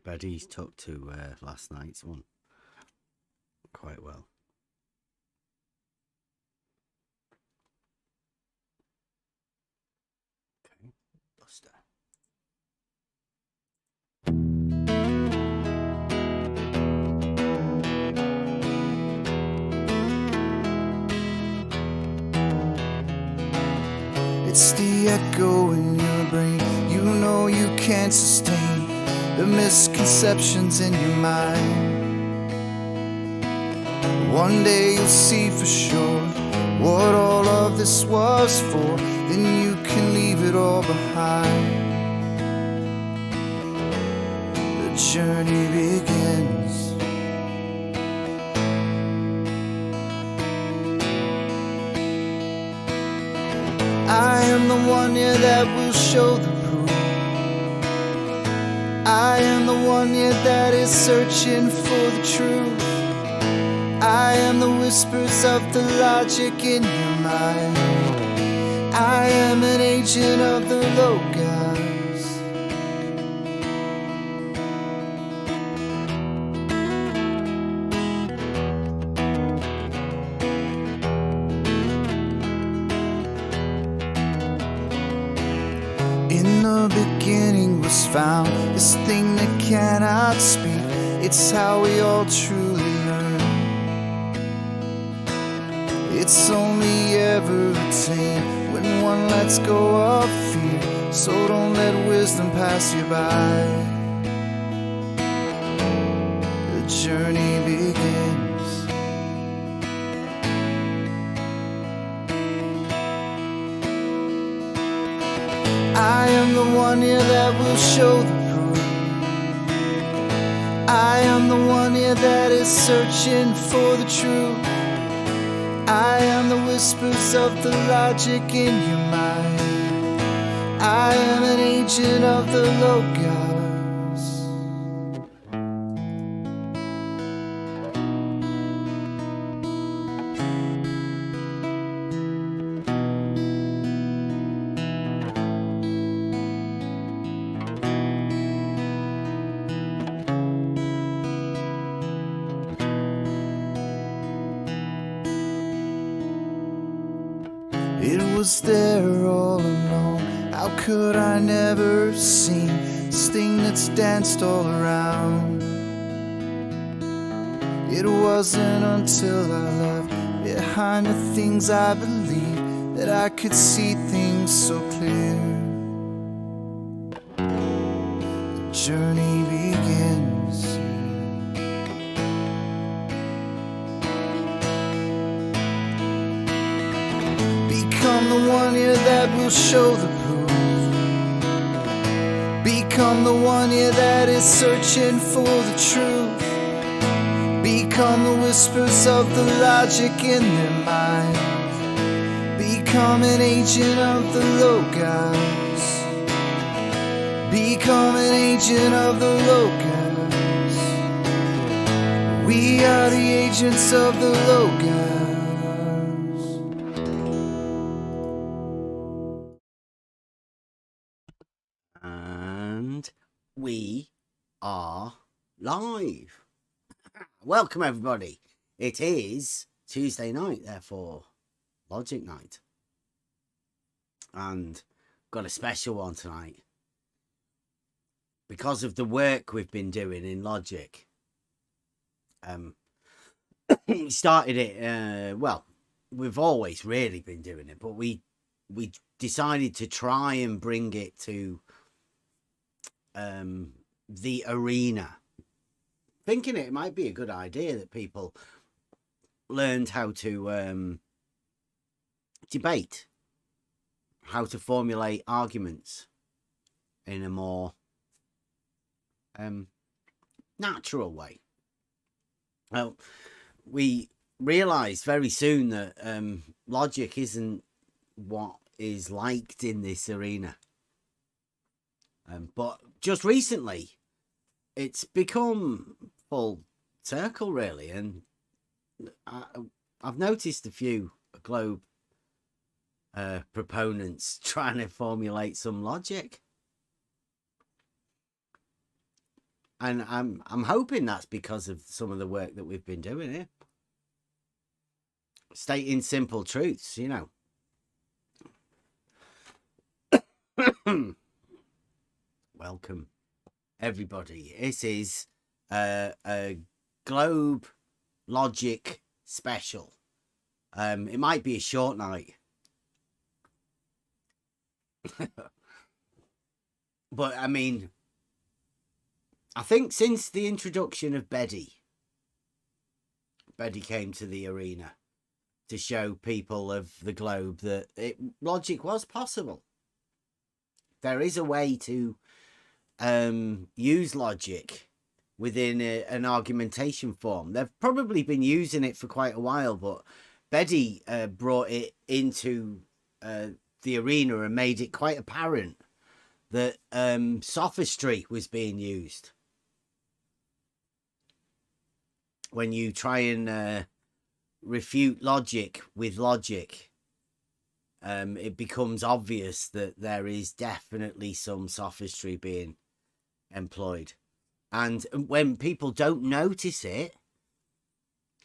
Betty's took to last night's one quite well. Okay, Buster. It's the echo in your brain. You know you can't sustain the misconceptions in your mind. One day you'll see for sure what all of this was for. Then you can leave it all behind. The journey begins. I am the one, yeah, that will show the proof. I am the one, yeah, that is searching for the truth. I am the whispers of the logic in your mind. I am an agent of the Logos. In the beginning was found this thing that cannot speak. It's how we all truly learn. It's only ever attained when one lets go of fear. So don't let wisdom pass you by. The journey begins. I am the one, yeah, that will show the proof. I am the one, yeah, that is searching for the truth. I am the whispers of the logic in your mind. I am an agent of the Logos. It was there all along. How could I never have seen this thing that's danced all around? It wasn't until I left behind the things I believed that I could see things so clear. The journey begins. Become the one, yeah, that will show the proof. Become the one, yeah, that is searching for the truth. Become the whispers of the logic in their mind. Become an agent of the Logos. Become an agent of the Logos. We are the agents of the Logos. And we are live. Welcome, everybody. It is Tuesday night, therefore, Logic night. And got a special one tonight. Because of the work we've been doing in Logic. We started it, well, we've always really been doing it, but we decided to try and bring it to the arena, thinking it might be a good idea that people learned how to debate, how to formulate arguments in a more natural way. Well, we realized very soon that logic isn't what is liked in this arena. But just recently, it's become full circle, really. And I've noticed a few globe proponents trying to formulate some logic. And I'm hoping that's because of some of the work that we've been doing here. Stating simple truths, you know. Welcome, everybody. This is a Globe Logic special. It might be a short night. But, I mean, I think since the introduction of Betty came to the arena to show people of the globe that logic was possible. There is a way to use logic within an argumentation form. They've probably been using it for quite a while, but Betty brought it into the arena and made it quite apparent that sophistry was being used. When you try and refute logic with logic, it becomes obvious that there is definitely some sophistry being employed. And when people don't notice it,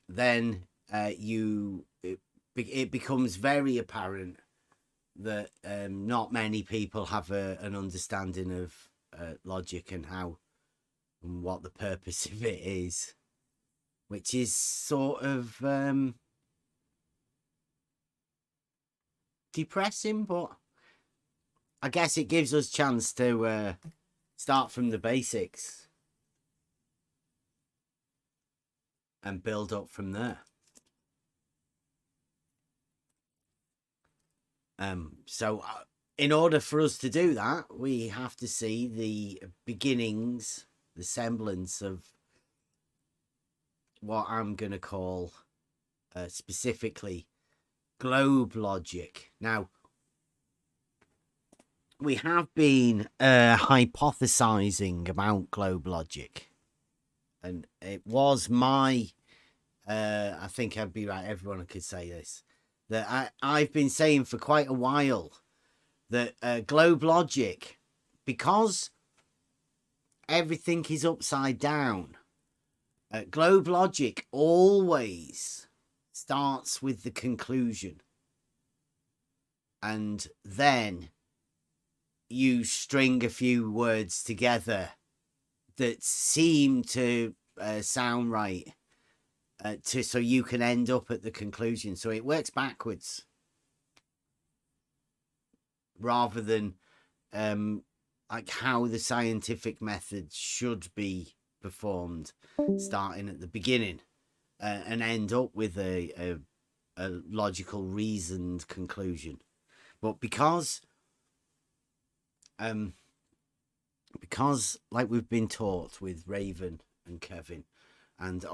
then it becomes very apparent that not many people have an understanding of logic and what the purpose of it is, which is sort of depressing, but I guess it gives us a chance to start from the basics and build up from there. So in order for us to do that, we have to see the beginnings, the semblance of what I'm going to call specifically globe logic. Now, we have been hypothesizing about globe logic, and it was my I think I'd be right, everyone could say this, that I've been saying for quite a while that globe logic, because everything is upside down, globe logic always starts with the conclusion, and then you string a few words together that seem to sound right, so you can end up at the conclusion. So it works backwards rather than like how the scientific method should be performed, starting at the beginning and end up with a logical, reasoned conclusion. But because like we've been taught with Raven and Kevin and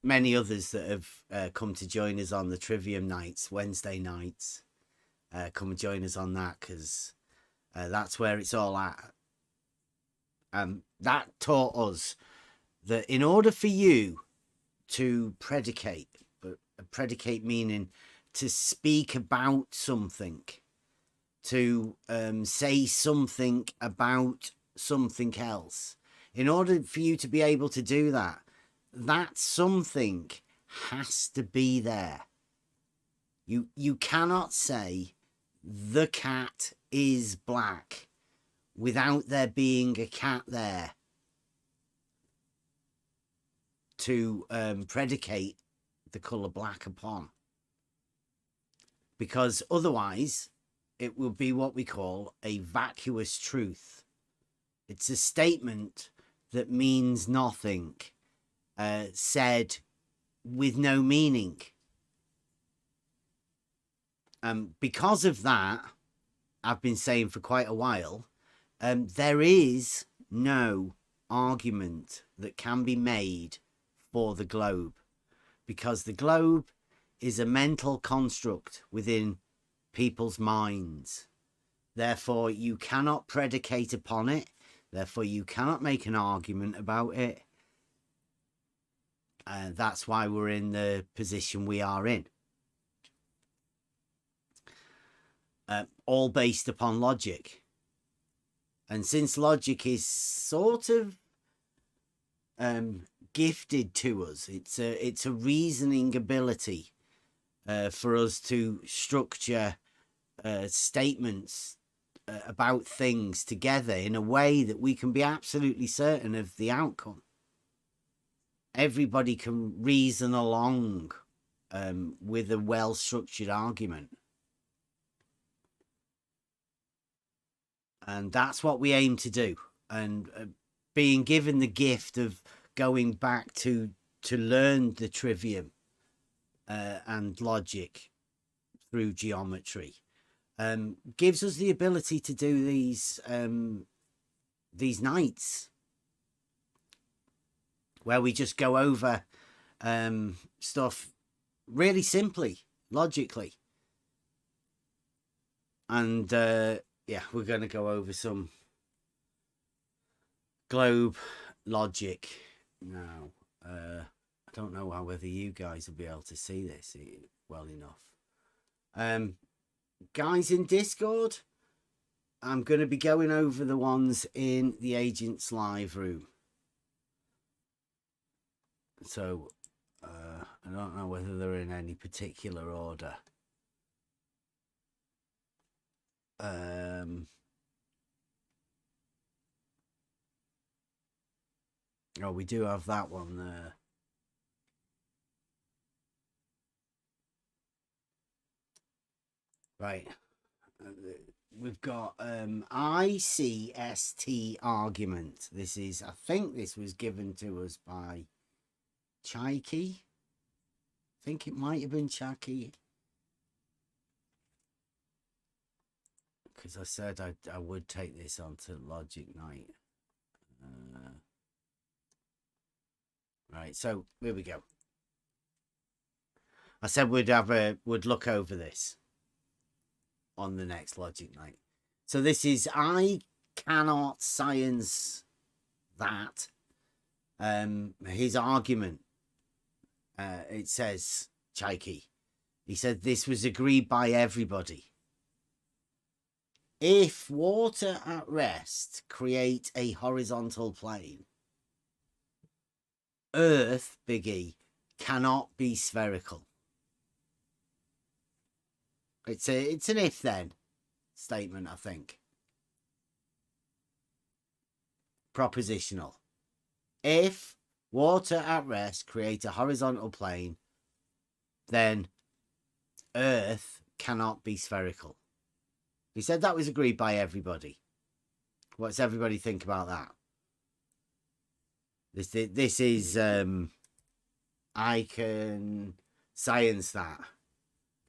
many others that have come to join us on the Trivium nights, Wednesday nights, come and join us on that, because that's where it's all at. That taught us that in order for you to predicate meaning to speak about something, to say something about something else, in order for you to be able to do that, that something has to be there. You cannot say the cat is black without there being a cat there to predicate the colour black upon, because otherwise it will be what we call a vacuous truth. It's a statement that means nothing, said with no meaning. Because of that, I've been saying for quite a while, there is no argument that can be made for the globe, because the globe is a mental construct within people's minds. Therefore, you cannot predicate upon it. Therefore, you cannot make an argument about it. That's why we're in the position we are in. All based upon logic. And since logic is sort of gifted to us. It's a reasoning ability for us to structure statements about things together in a way that we can be absolutely certain of the outcome. Everybody can reason along with a well-structured argument. And that's what we aim to do. And being given the gift of going back to learn the trivium and logic through geometry gives us the ability to do these nights where we just go over stuff really simply, logically. And yeah, we're going to go over some globe logic now. I don't know whether you guys will be able to see this well enough. Guys in Discord, I'm going to be going over the ones in the Agents Live room. So I don't know whether they're in any particular order. Oh, we do have that one there. Right. We've got ICST argument. This is, I think this was given to us by Chaiki. I think it might have been Chaiki. Because I said I would take this on to Logic Night. Right, so here we go. I said we'd look over this on the next Logic Night. So this is I cannot science that. His argument. It says Chaiki. He said this was agreed by everybody. If water at rest create a horizontal plane, Earth, Big E, cannot be spherical. It's an if-then statement, I think. Propositional. If water at rest create a horizontal plane, then Earth cannot be spherical. He said that was agreed by everybody. What's everybody think about that? This is I can science that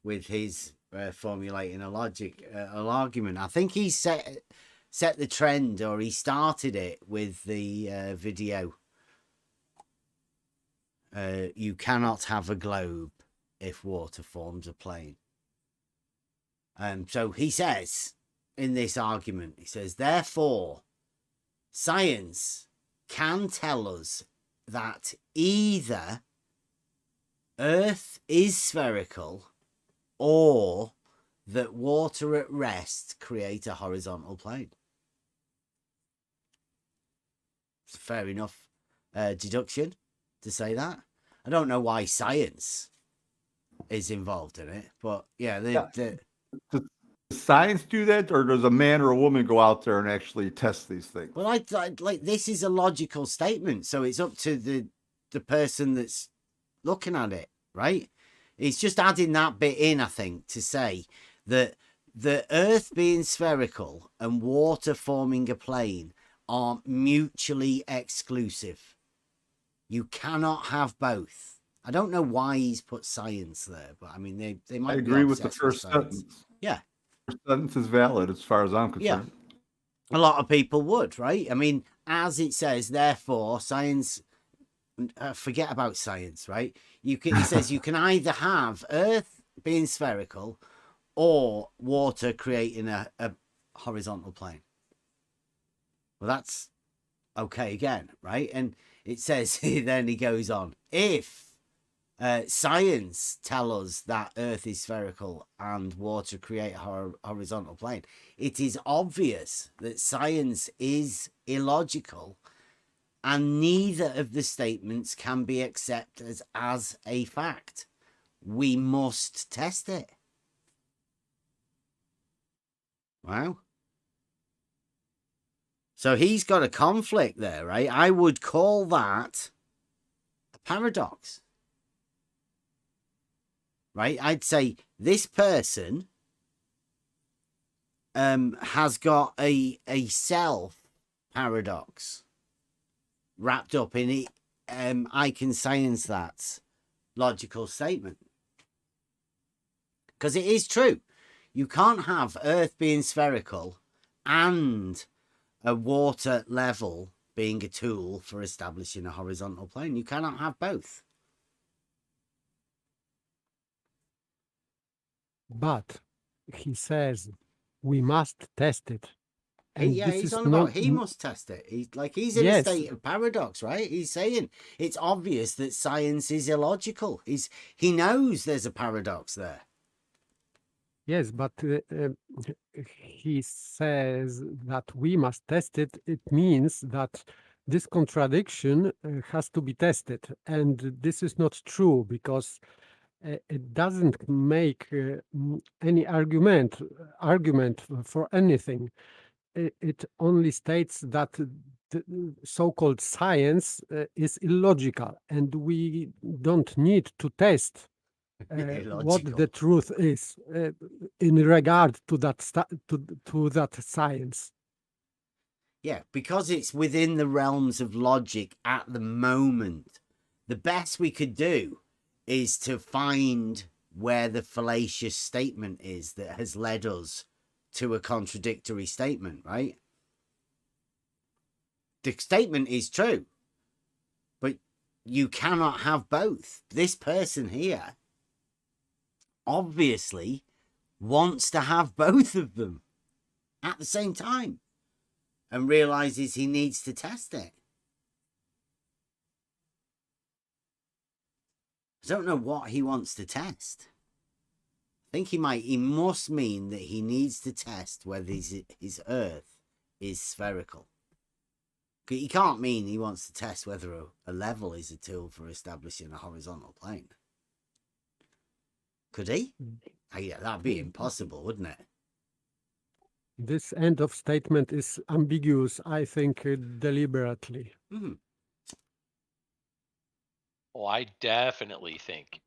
with his formulating an argument. I think he set the trend, or he started it with the video. You cannot have a globe if water forms a plane. So he says in this argument, he says, therefore, science can tell us that either Earth is spherical or that water at rest create a horizontal plane. It's a fair enough deduction to say that. I don't know why science is involved in it, but yeah. Does science do that, or does a man or a woman go out there and actually test these things? Well, I like this is a logical statement, so it's up to the person that's looking at it, right? It's just adding that bit in, I think, to say that the Earth being spherical and water forming a plane are mutually exclusive. You cannot have both. I don't know why he's put science there, but I mean, they might. I agree with the first sentence. Yeah, first sentence is valid as far as I'm concerned. Yeah, a lot of people would, right? I mean, as it says, therefore, science. Forget about science, right? He says you can either have Earth being spherical or water creating a horizontal plane. Well, that's okay again, right? And it says, then he goes on, if science tell us that Earth is spherical and water create a horizontal plane, it is obvious that science is illogical and neither of the statements can be accepted as a fact. We must test it. Wow. So he's got a conflict there, right? I would call that a paradox. Right? I'd say this person has got a self paradox wrapped up in it. I can science that logical statement. Because it is true. You can't have Earth being spherical and a water level being a tool for establishing a horizontal plane. You cannot have both. But he says we must test it. And Yeah, this he's is on not about he must test it. He's in a Yes. state of paradox, right? He's saying it's obvious that science is illogical. He knows there's a paradox there. Yes, but he says that we must test it. It means that this contradiction has to be tested, and this is not true because it doesn't make any argument for anything. It only states that the so-called science is illogical, and we don't need to test what Illogical. the truth is in regard to that to that science. Yeah, because it's within the realms of logic at the moment. The best we could do is to find where the fallacious statement is that has led us to a contradictory statement, right? The statement is true, but you cannot have both. This person here obviously wants to have both of them at the same time and realizes he needs to test it. I don't know what he wants to test. I think he must mean that he needs to test whether his Earth is spherical. He can't mean he wants to test whether a level is a tool for establishing a horizontal plane. Could he? Oh, yeah, that'd be impossible, wouldn't it? This end of statement is ambiguous, I think, deliberately. Mm. Well, I definitely think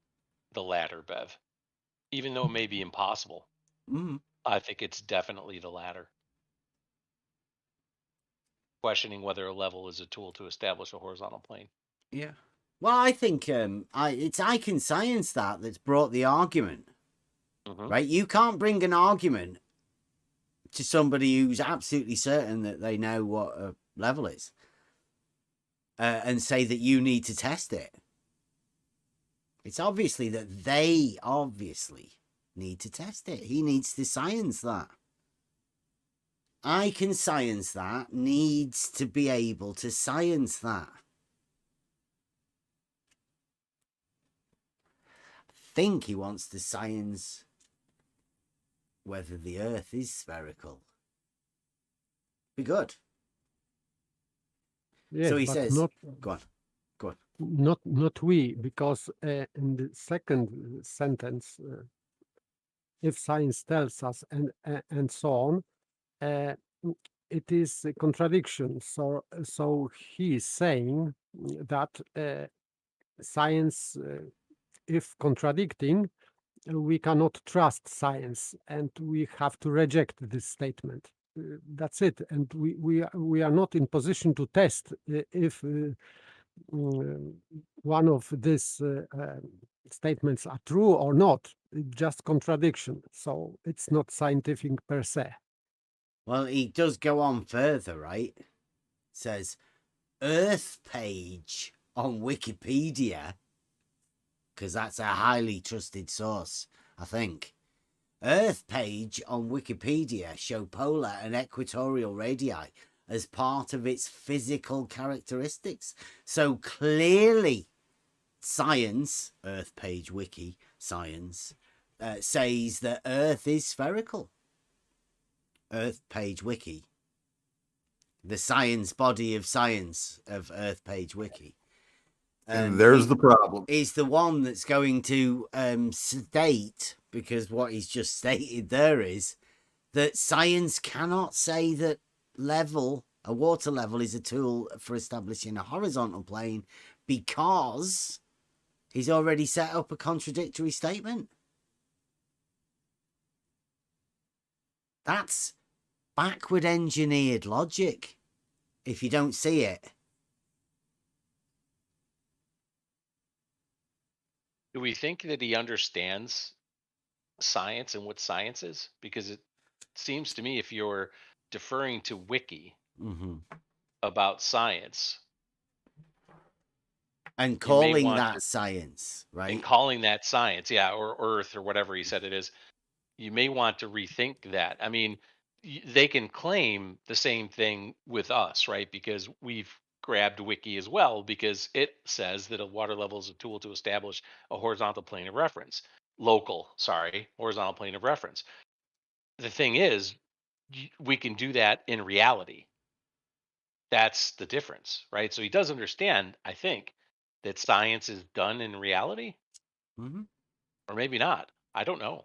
the latter, Bev. Even though it may be impossible, Mm. I think it's definitely the latter. Questioning whether a level is a tool to establish a horizontal plane. Yeah. Well, I think I can science that's brought the argument. Mhm. Right? You can't bring an argument to somebody who's absolutely certain that they know what a level is and say that you need to test it. It's obviously that they need to test it. He needs to science that. I can science that, needs to be able to science that. I think he wants to science whether the Earth is spherical. Be good. Yes, So he but says, not go on. not we, because in the second sentence, if science tells us and so on, it is a contradiction. So he is saying that science, if contradicting, we cannot trust science, and we have to reject this statement. That's it, and we are not in position to test if one of these statements are true or not. It's just contradiction, so it's not scientific per se. Well, he does go on further, right? Says, Earth page on Wikipedia, because that's a highly trusted source, I think. Earth page on Wikipedia show polar and equatorial radii as part of its physical characteristics. So clearly, science, Earth page wiki, science, says that Earth is spherical. Earth page wiki the science body of science of Earth Page Wiki. And there's the problem. Is the one that's going to state, because what he's just stated there is that science cannot say that a water level is a tool for establishing a horizontal plane, because he's already set up a contradictory statement. That's backward engineered logic if you don't see it. Do we think that he understands science and what science is? Because it seems to me if you're deferring to Wiki about science and calling that science, right? And calling that science, yeah, or Earth or whatever he said it is, you may want to rethink that. I mean, they can claim the same thing with us, right? Because we've grabbed Wiki as well, because it says that a water level is a tool to establish a horizontal plane of reference. Horizontal plane of reference. The thing is, we can do that in reality. That's the difference, right? So he does understand, I think, that science is done in reality, or maybe not. I don't know.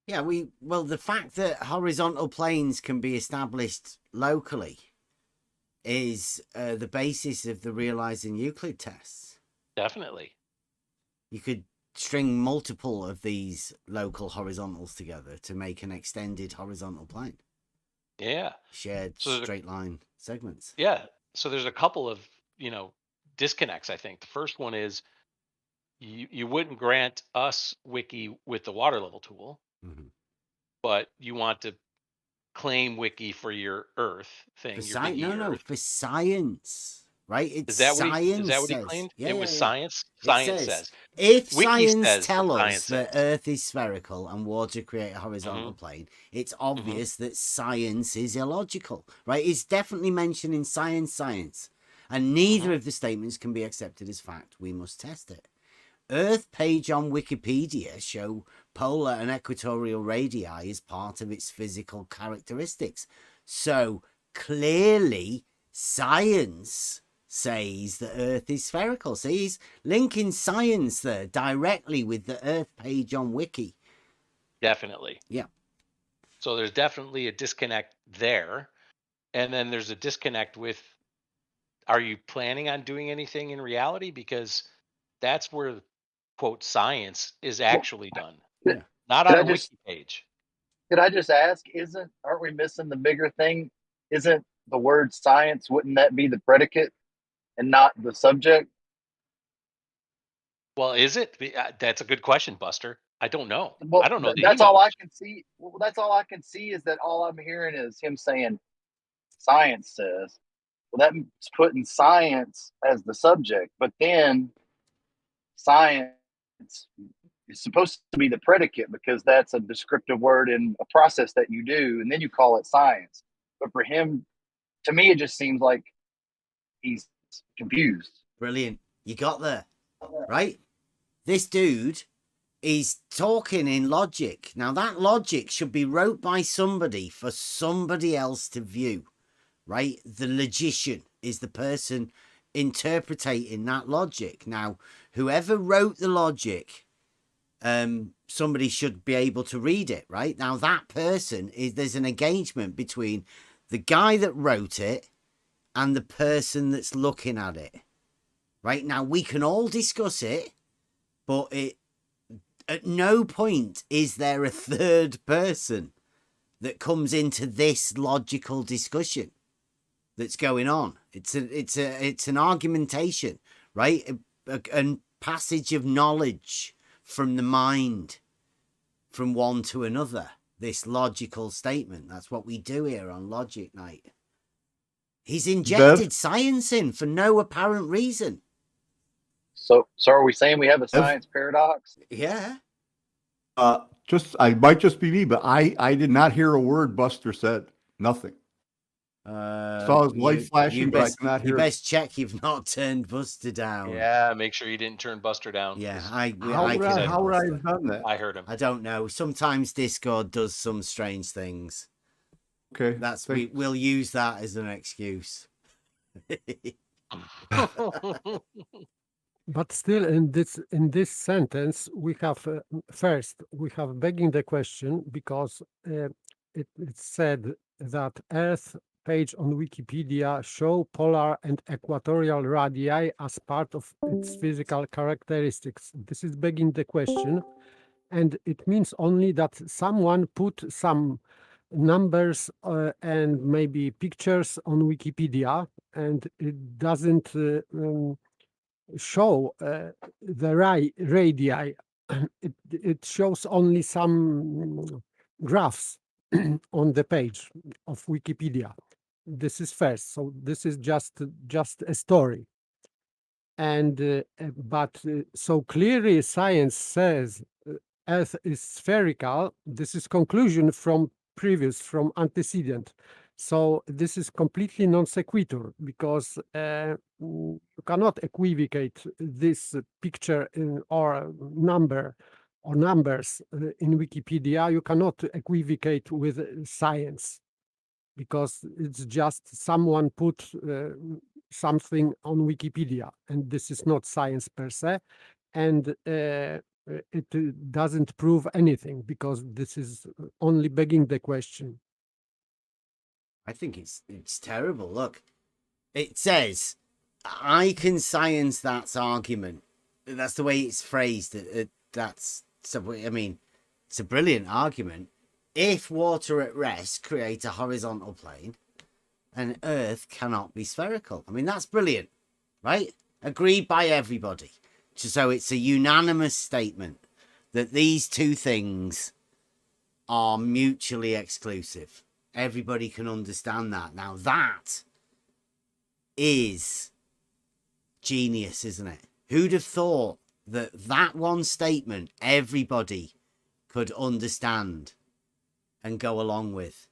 Yeah, the fact that horizontal planes can be established locally is the basis of the realizing Euclid tests. Definitely. You could string multiple of these local horizontals together to make an extended horizontal plane. Yeah. Shared straight line segments. Yeah. So there's a couple of, disconnects, I think. The first one is you wouldn't grant us Wiki with the water level tool, but you want to claim Wiki for your Earth thing. For science, right? It's is that science. What he claimed? Yeah, it was science. Science says if Wiki science tells us that says. Earth is spherical and water create a horizontal plane, it's obvious that science is illogical, right? It's definitely mentioned in science, and neither of the statements can be accepted as fact. We must test it. Earth page on Wikipedia show polar and equatorial radii as part of its physical characteristics. So clearly science says the Earth is spherical. See, he's linking science there directly with the Earth page on Wiki. Definitely. Yeah. So there's definitely a disconnect there. And then there's a disconnect with, are you planning on doing anything in reality? Because that's where, quote, science is actually done. Yeah. Not on a Wiki page. Could I just ask, aren't we missing the bigger thing? Isn't the word science, wouldn't that be the predicate and not the subject? Well, is it? That's a good question, Buster. I don't know. Well, I don't know. That's all I can see. Well, that's all I can see is that all I'm hearing is him saying science says. Well, that's putting science as the subject, but then science is supposed to be the predicate because that's a descriptive word in a process that you do, and then you call it science. But for him, to me, it just seems like he's confused. Brilliant. You got there, right? This dude is talking in logic. Now, that logic should be wrote by somebody for somebody else to view, right? The logician is the person interpreting that logic. Now, whoever wrote the logic, somebody should be able to read it, right? Now, that person there's an engagement between the guy that wrote it and the person that's looking at it, right? Now, we can all discuss it, but at no point is there a third person that comes into this logical discussion that's going on. It's an argumentation, right? A passage of knowledge from the mind from one to another. This logical statement. That's what we do here on Logic Night. He's injected science in for no apparent reason. So are we saying we have a science paradox? Yeah. I might just be me, but I did not hear a word Buster said. Nothing. Saw his light flashing, but I could not hear. You best check you've not turned Buster down. Yeah, make sure you didn't turn Buster down. Yeah, how would I have done that? I heard him. I don't know. Sometimes Discord does some strange things. Okay. We'll use that as an excuse. But still, in this sentence, we have first we have begging the question, because it said that Earth page on Wikipedia show polar and equatorial radii as part of its physical characteristics. This is begging the question, and it means only that someone put some numbers and maybe pictures on Wikipedia, and it doesn't show the radii. It shows only some graphs on the page of Wikipedia. This is first. So this is just a story. And but so clearly science says Earth is spherical. This is conclusion from antecedent. So this is completely non sequitur, because you cannot equivocate this picture or number or numbers in Wikipedia. You cannot equivocate with science, because it's just someone put something on Wikipedia, and this is not science per se, and it doesn't prove anything, because this is only begging the question. I think it's terrible. Look, it says, I can science that argument. That's the way it's phrased. That's so. I mean, it's a brilliant argument. If water at rest creates a horizontal plane, and Earth cannot be spherical. I mean, that's brilliant, right? Agreed by everybody. So it's a unanimous statement that these two things are mutually exclusive. Everybody can understand that. Now, that is genius, isn't it? Who'd have thought that one statement everybody could understand and go along with?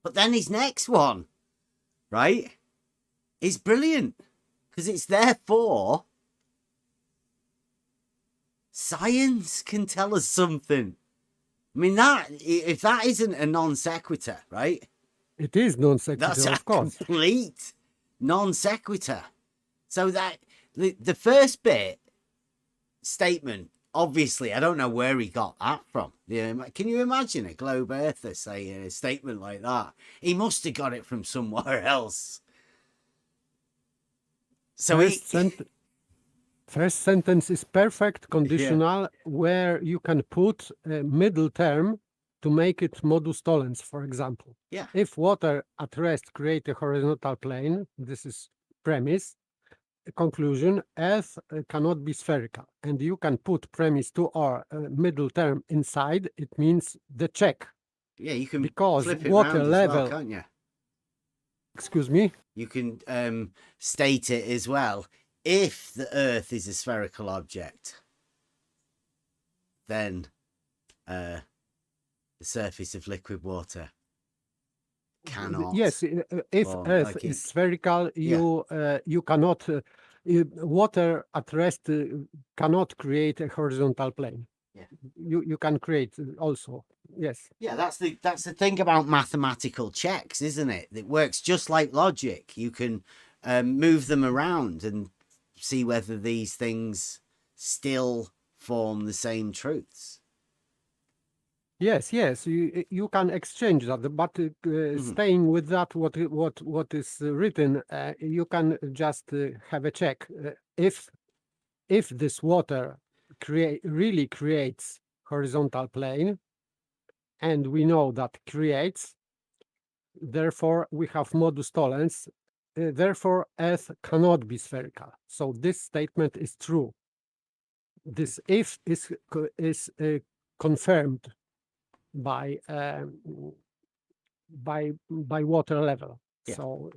But then his next one, right, is brilliant, because it's therefore science can tell us something. I mean, if that isn't a non sequitur, right? It is non sequitur, That's a of course. complete non sequitur. So that the first bit statement, obviously, I don't know where he got that from. Can you imagine a globe earther saying a statement like that? He must have got it from somewhere else. So first sentence is perfect conditional, where you can put a middle term to make it modus tollens, for example. Yeah. If water at rest create a horizontal plane, this is premise. Conclusion, Earth cannot be spherical. And you can put premise 2 or middle term inside. It means the check. Yeah, you can because flip it water round level, as well, can't you? Excuse me? You can state it as well. If the Earth is a spherical object, then the surface of liquid water cannot. Yes, if Earth is spherical, you cannot. Water at rest cannot create a horizontal plane. Yeah. You can create also. Yes. Yeah, that's the thing about mathematical checks, isn't it? It works just like logic. You can move them around and see whether these things still form the same truths. Yes, you can exchange that, but staying with that, what is written, you can just have a check if this water really creates horizontal plane, and we know that creates. Therefore, we have modus tollens. Therefore, Earth cannot be spherical. So this statement is true. This if is confirmed by water level. Yeah. So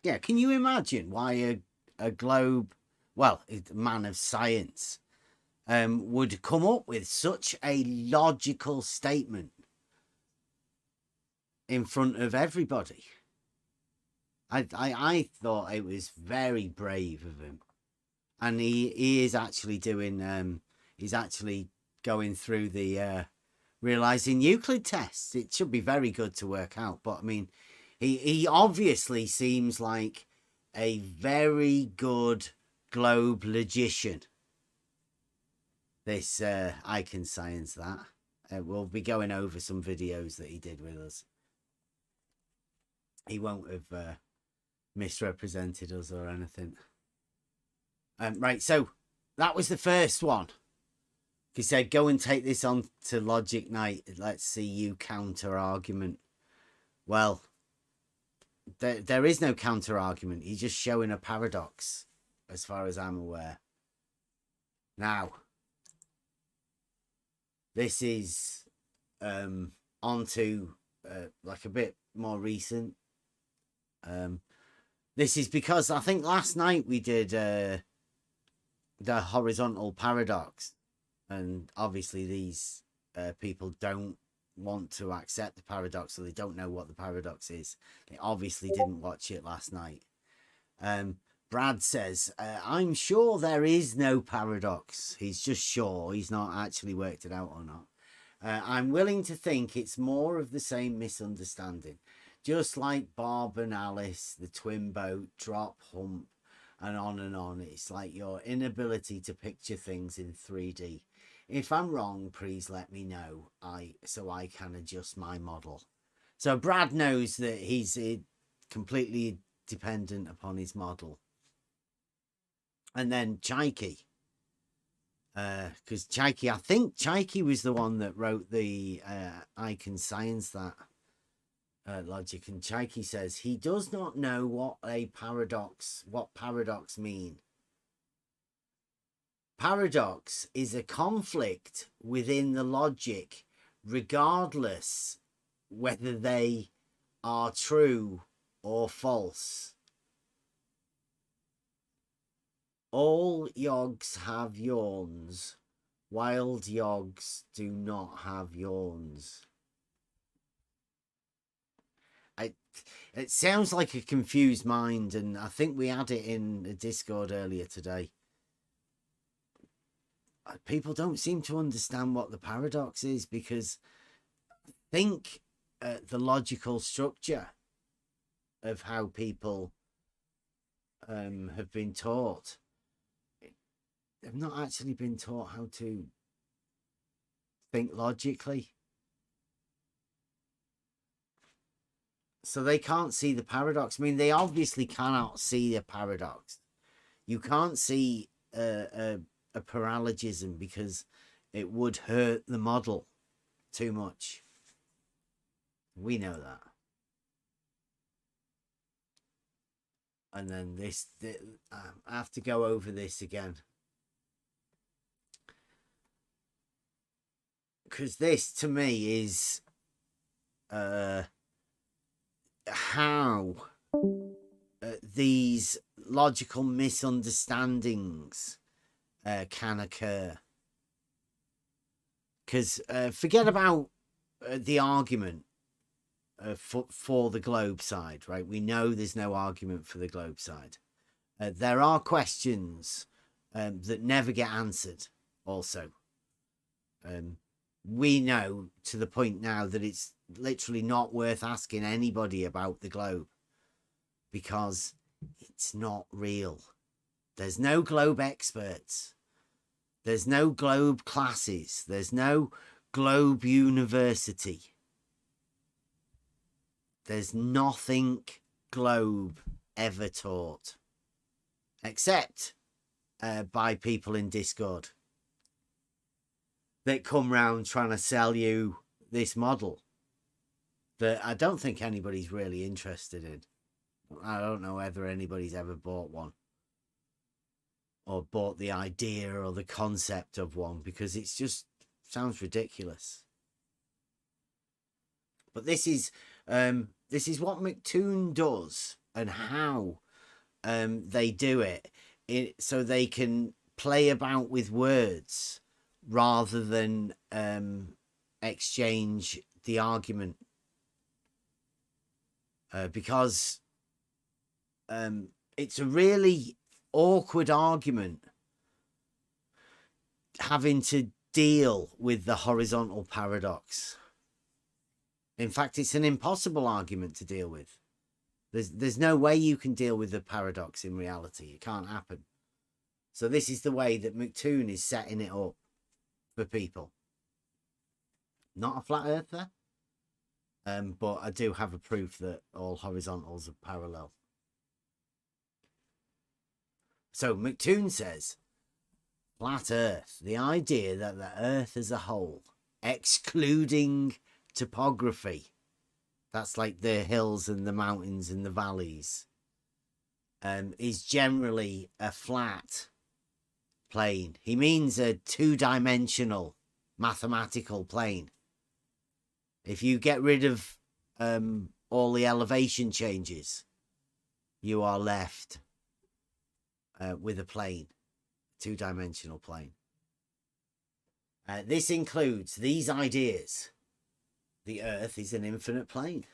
yeah, can you imagine why a globe, well, a man of science, would come up with such a logical statement in front of everybody? I thought it was very brave of him, and he is actually doing he's actually going through the realizing Euclid tests. It should be very good to work out. But I mean, he obviously seems like a very good globe logician. This I can science that. We'll be going over some videos that he did with us. He won't have misrepresented us or anything. Right, so that was the first one. He said, go and take this on to Logic Night. Let's see you counter argument. Well, there is no counter argument. He's just showing a paradox, as far as I'm aware. Now, this is onto like a bit more recent. This is because I think last night we did the horizontal paradox, and obviously these people don't want to accept the paradox, so they don't know what the paradox is. They obviously didn't watch it last night. Brad says, I'm sure there is no paradox. He's just sure. He's not actually worked it out or not. I'm willing to think it's more of the same misunderstanding. Just like Bob and Alice, the twin boat, drop, hump, and on and on. It's like your inability to picture things in 3D. If I'm wrong, please let me know, so I can adjust my model. So Brad knows that he's completely dependent upon his model. And then Chaiki, because Chaiki, I think Chaiki was the one that wrote the I can science that logic. And Chaiki says he does not know what paradox mean. Paradox is a conflict within the logic, regardless whether they are true or false. All yogs have yawns. Wild yogs do not have yawns. It sounds like a confused mind, and I think we had it in the Discord earlier today. People don't seem to understand what the paradox is, because I think the logical structure of how people have been taught, they've not actually been taught how to think logically. So they can't see the paradox. I mean, they obviously cannot see a paradox. You can't see a paralogism because it would hurt the model too much. We know that. And then I have to go over this again, because this to me is how these logical misunderstandings can occur. Because forget about the argument for the globe side, right? We know there's no argument for the globe side. There are questions that never get answered also. We know to the point now that it's literally not worth asking anybody about the globe, because it's not real. There's no globe experts. There's no globe classes. There's no globe university. There's nothing globe ever taught, except by people in Discord that come round trying to sell you this model that I don't think anybody's really interested in. I don't know whether anybody's ever bought one or bought the idea or the concept of one, because it's just sounds ridiculous. But this is what McToon does, and how they do it, so they can play about with words rather than exchange the argument, because it's a really awkward argument having to deal with the horizontal paradox. In fact, it's an impossible argument to deal with. There's no way you can deal with the paradox in reality. It can't happen. So this is the way that McToon is setting it up for people. Not a flat earther, but I do have a proof that all horizontals are parallel. So McToon says, flat earth, the idea that the earth as a whole, excluding topography, that's like the hills and the mountains and the valleys, is generally a flat plane. He means a two-dimensional mathematical plane. If you get rid of all the elevation changes, you are left with a plane, two-dimensional plane. This includes these ideas. The earth is an infinite plane.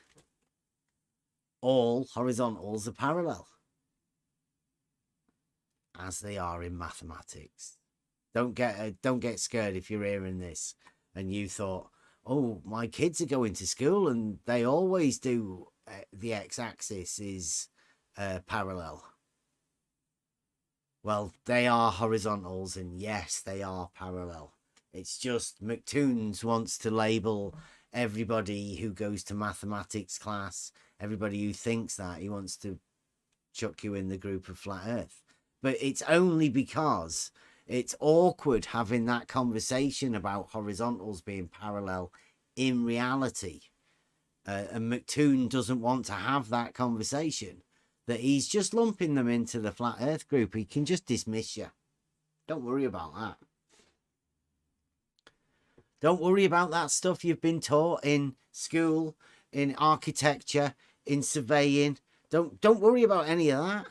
All horizontals are parallel, as they are in mathematics. Don't get scared if you're hearing this and you thought, oh, my kids are going to school and they always do the x-axis is parallel. Well, they are horizontals, and yes, they are parallel. It's just McToons wants to label everybody who goes to mathematics class, everybody who thinks that, he wants to chuck you in the group of flat earth. But it's only because it's awkward having that conversation about horizontals being parallel in reality. And McToon doesn't want to have that conversation, that he's just lumping them into the flat earth group. He can just dismiss you. Don't worry about that. Don't worry about that stuff you've been taught in school, in architecture, in surveying. Don't worry about any of that.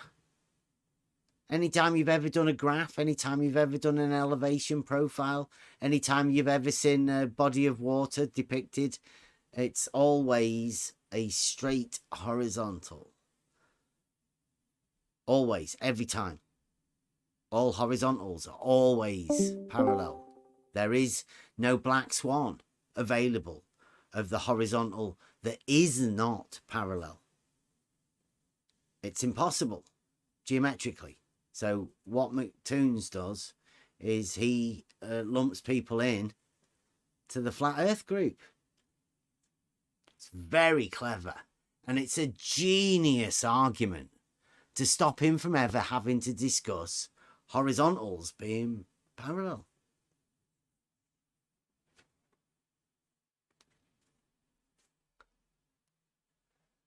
Anytime you've ever done a graph, anytime you've ever done an elevation profile, anytime you've ever seen a body of water depicted, it's always a straight horizontal. Always, every time. All horizontals are always parallel. There is no black swan available of the horizontal that is not parallel. It's impossible, geometrically. So what McToons does is he lumps people in to the flat earth group. It's very clever. And it's a genius argument to stop him from ever having to discuss horizontals being parallel.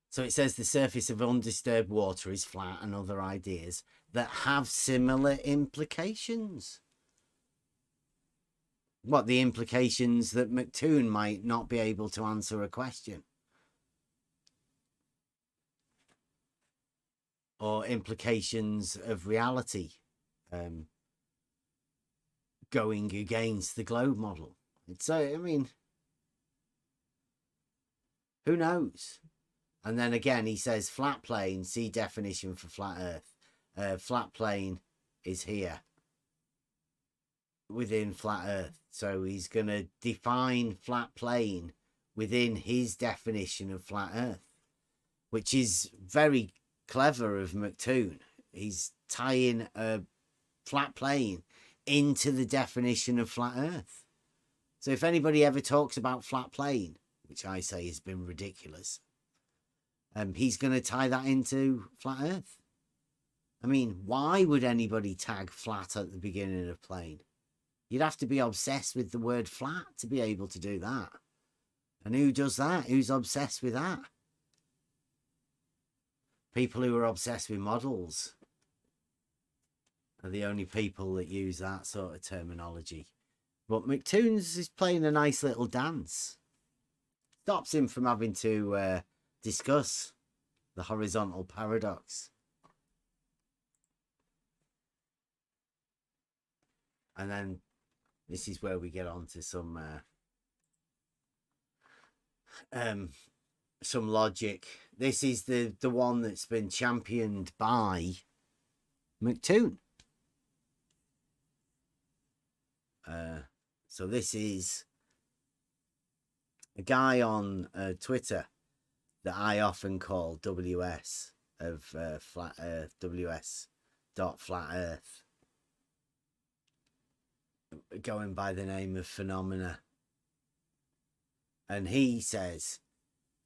So it says the surface of undisturbed water is flat, and other ideas that have similar implications. What, the implications that McToon might not be able to answer a question? Or implications of reality going against the globe model. It's, I mean, who knows? And then again, he says flat plane, see definition for flat earth. Flat plane is here within flat earth. So he's going to define flat plane within his definition of flat earth, which is very clever of McToon. He's tying a flat plane into the definition of flat earth. So if anybody ever talks about flat plane, which I say has been ridiculous, he's going to tie that into flat earth. I mean, why would anybody tag flat at the beginning of plane? You'd have to be obsessed with the word flat to be able to do that. And who does that? Who's obsessed with that? People who are obsessed with models are the only people that use that sort of terminology. But McToons is playing a nice little dance. Stops him from having to discuss the horizontal paradox. And then this is where we get on to some logic. This is the one that's been championed by McToon. So this is a guy on Twitter that I often call WS of flat Earth, WS dot flat Earth, going by the name of Phenomena. And he says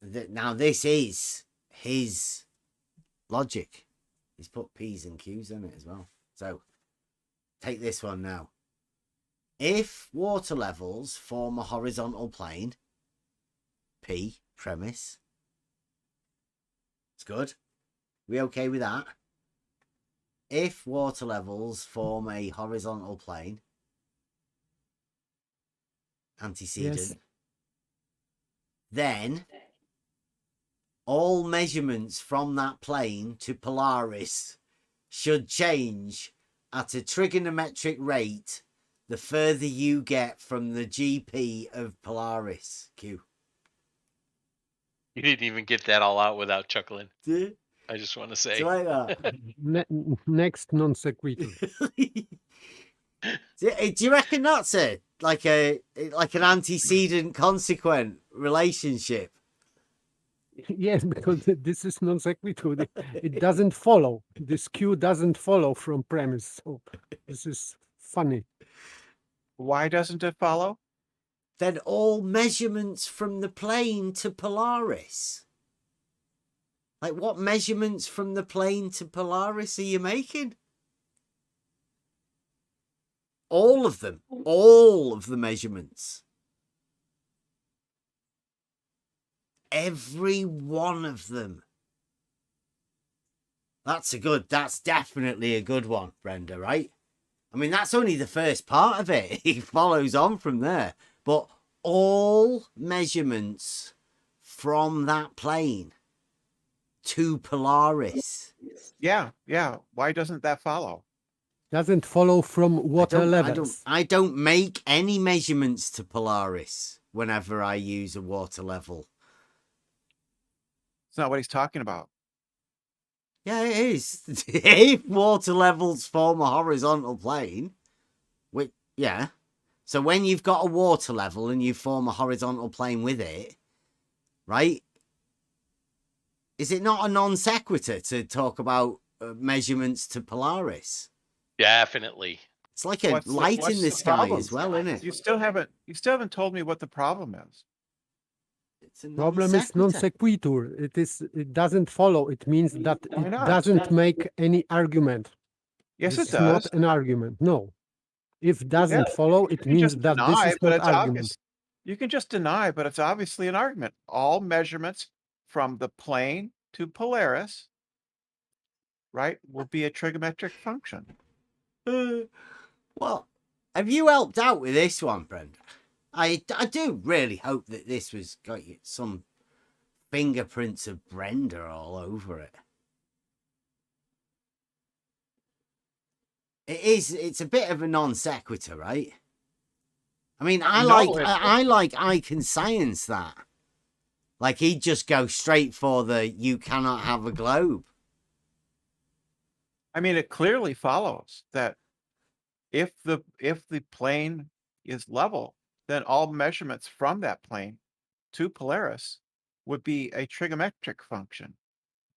that now this is his logic. He's put P's and Q's in it as well. So take this one now. If water levels form a horizontal plane, P, premise. It's good. We okay with that? If water levels form a horizontal plane, antecedent, Yes. then all measurements from that plane to Polaris should change at a trigonometric rate the further you get from the GP of Polaris. Q. You didn't even get that all out without chuckling. Do I just want to you say. like that? Next non sequitur. Do you reckon that's it? Like an antecedent consequent relationship? Yes, because this is non sequitur. It doesn't follow. This Q doesn't follow from premise. So this is funny. Why doesn't it follow? Then all measurements from the plane to Polaris. Like, what measurements from the plane to Polaris are you making? All of them. All of the measurements. Every one of them. That's definitely a good one, Brenda, right? I mean, that's only the first part of it. He follows on from there. But all measurements from that plane to Polaris. Yeah. Why doesn't that follow? Doesn't follow from water levels. I don't make any measurements to Polaris whenever I use a water level. It's not what he's talking about. Yeah, it is. If water levels form a horizontal plane, yeah. So when you've got a water level and you form a horizontal plane with it, right? Is it not a non sequitur to talk about measurements to Polaris? Definitely. It's like a What's light in the the sky problem? as well, isn't it? You still haven't told me what the problem is. It's a Problem is non sequitur. sequitur. It doesn't follow. It means that Why it not? doesn't make any argument. Yes, This it is not does. an argument. No. If doesn't Yeah, follow, it You can means just that this deny, is but not it's argument. obvious. You can just deny, but it's obviously an argument. All measurements from the plane to Polaris, right, will be a trigonometric function. Well, have you helped out with this one, Brenda? I do really hope that this was got you some fingerprints of Brenda all over it. It's a bit of a non sequitur, right? I mean, I like I can science that. Like, he'd just go straight for the you cannot have a globe. I mean, it clearly follows that if the plane is level, then all measurements from that plane to Polaris would be a trigonometric function.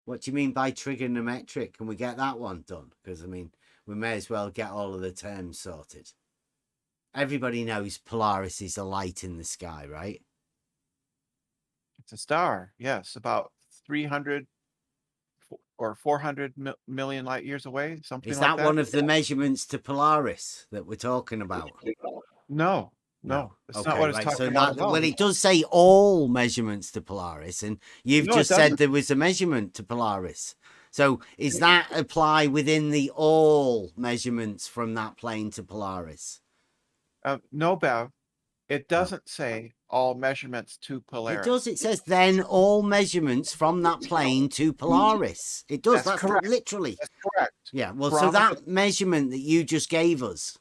What do you mean by trigonometric? Can we get that one done? Because, I mean, we may as well get all of the terms sorted. Everybody knows Polaris is a light in the sky, right? It's a star, yes, about 300 or 400 million light years away, something Is like that that. one of the measurements to Polaris that we're talking about? No, that's not what it's talking about. at all. Well, it does say all measurements to Polaris, and you've No, it just said doesn't. there was a measurement to Polaris. So is that apply within the all measurements from that plane to Polaris? No, Bev, it doesn't say all measurements to Polaris. It does. It says then all measurements from that plane to Polaris. It does. That's That's correct. literally. That's correct. Yeah. Well, so From that measurement that you just gave us,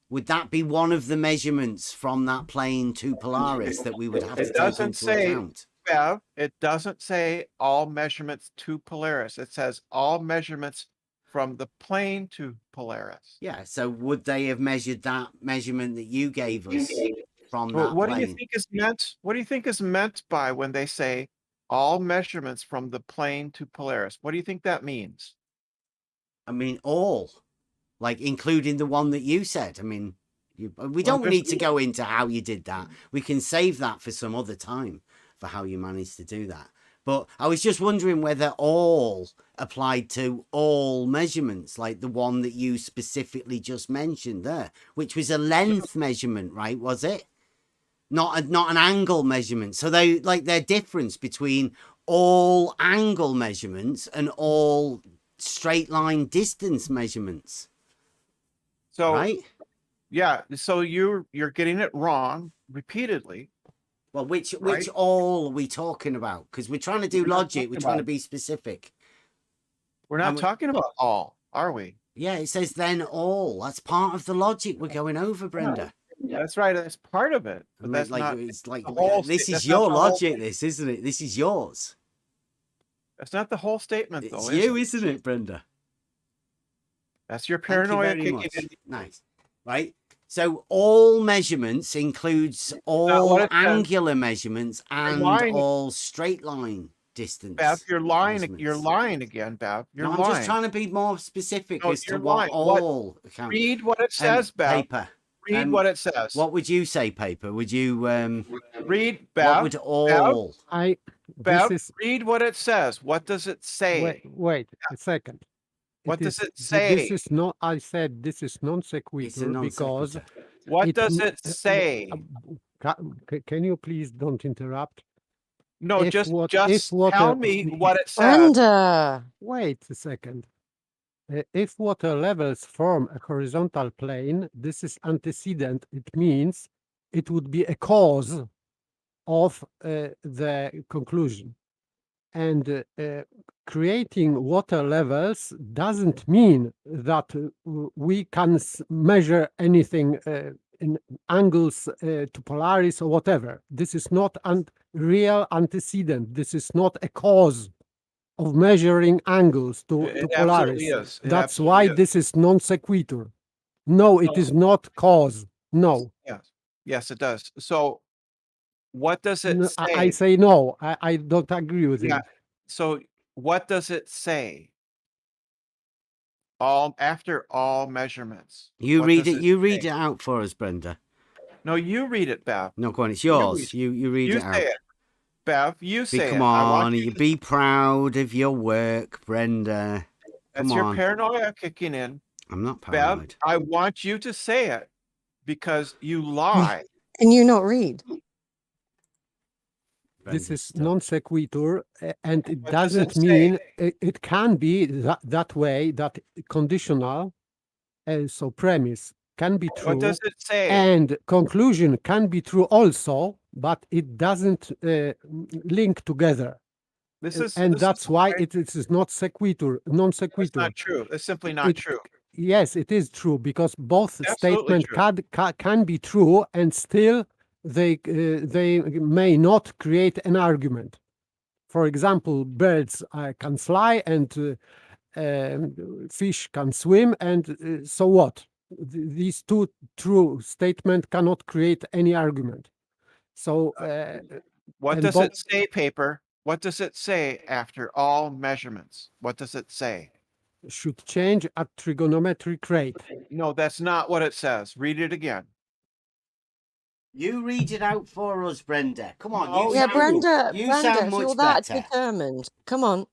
would that be one of the measurements from that plane to Polaris that we would have to It take doesn't into say- account? Bev, it doesn't say all measurements to Polaris. It says all measurements from the plane to Polaris. Yeah. So would they have measured that measurement that you gave us from Well, that what do you plane? think is meant? What do you think is meant by when they say all measurements from the plane to Polaris? What do you think that means? I mean, all, like including the one that you said. I mean, we Well, don't there's- need to go into how you did that. We can save that for some other time for how you managed to do that. But I was just wondering whether all applied to all measurements, like the one that you specifically just mentioned there, which was a length measurement, right? Was it? Not an angle measurement. So they like their difference between all angle measurements and all straight line distance measurements, So right? yeah, so you're getting it wrong repeatedly. Well, which Right. all are we talking about? Because we're trying to do We're not logic. talking We're trying to about- be specific. We're not And we- talking about all, are we? Yeah, it says then all. That's part of the logic we're going over, Brenda. That's right. That's part of it. I But mean, that's like not. it's like the whole this sta- is that's not your the whole logic. thing. This isn't it? This is yours. That's not the whole statement, It's though. you, is it? isn't it, Brenda? That's your Thank you paranoia very kicking much. in. Nice. Right. So all measurements includes all what it says. angular measurements and lying. all straight line distance. Bev, you're lying. You're measurements. lying again, Bev. You're No, I'm lying. just trying to be more specific No, as to you're what lying. What- all account. Read what it says, Bev. Paper. Read what it says. What would you say, paper? Would you Read, Bev. what would all Bev, This is read what it says. What does it say? wait a second. What does it This say? is not. I said this is non it's a sequitur non because sequitur. What does m- it say? Can you please don't interrupt? No, if just what- just if water- tell me what it says. Brenda. Wait a second. If water levels form a horizontal plane, this is antecedent. It means it would be a cause of the conclusion. And creating water levels doesn't mean that we can measure anything in angles to Polaris or whatever. This is not a real antecedent. This is not a cause of measuring angles to It Polaris. absolutely is. It That's absolutely why is. this is non sequitur. No, it is not cause. No. Yes. Yes, it does. So what does it No, say? I say no. I don't agree with Yeah. him. So what does it say? All after all measurements. You what read does it. You read say? it out for us, Brenda. No, you read it, Bev. No, go on. It's You yours. read You read You it out. say it. Bev, you say Come it. I on, want you be proud of your work, Brenda. That's come your on. paranoia kicking in. I'm not Bev, paranoid. I want you to say it because you lie. Can you not read? This Brenda's is stuck. non sequitur, and it What does doesn't it say? mean it can be that way, that conditional, so premise can be true, What does it say? and conclusion can be true also, but it doesn't link together. This is And this that's is why why- it is not sequitur, non It's sequitur. not true. It's simply not It- true. Yes, it is true because both Absolutely statements can be true, and still they may not create an argument. For example, birds can fly and fish can swim, and so what? These two true statements cannot create any argument. So What and does Bob- it say, paper? What does it say after all measurements? What does it say? should change at trigonometric rate. No, that's not what it says. Read it again. You read it out for us, Brenda. Come on. No, you Yeah, sound, Brenda, you Brenda, sound if much you're that better. determined, come on,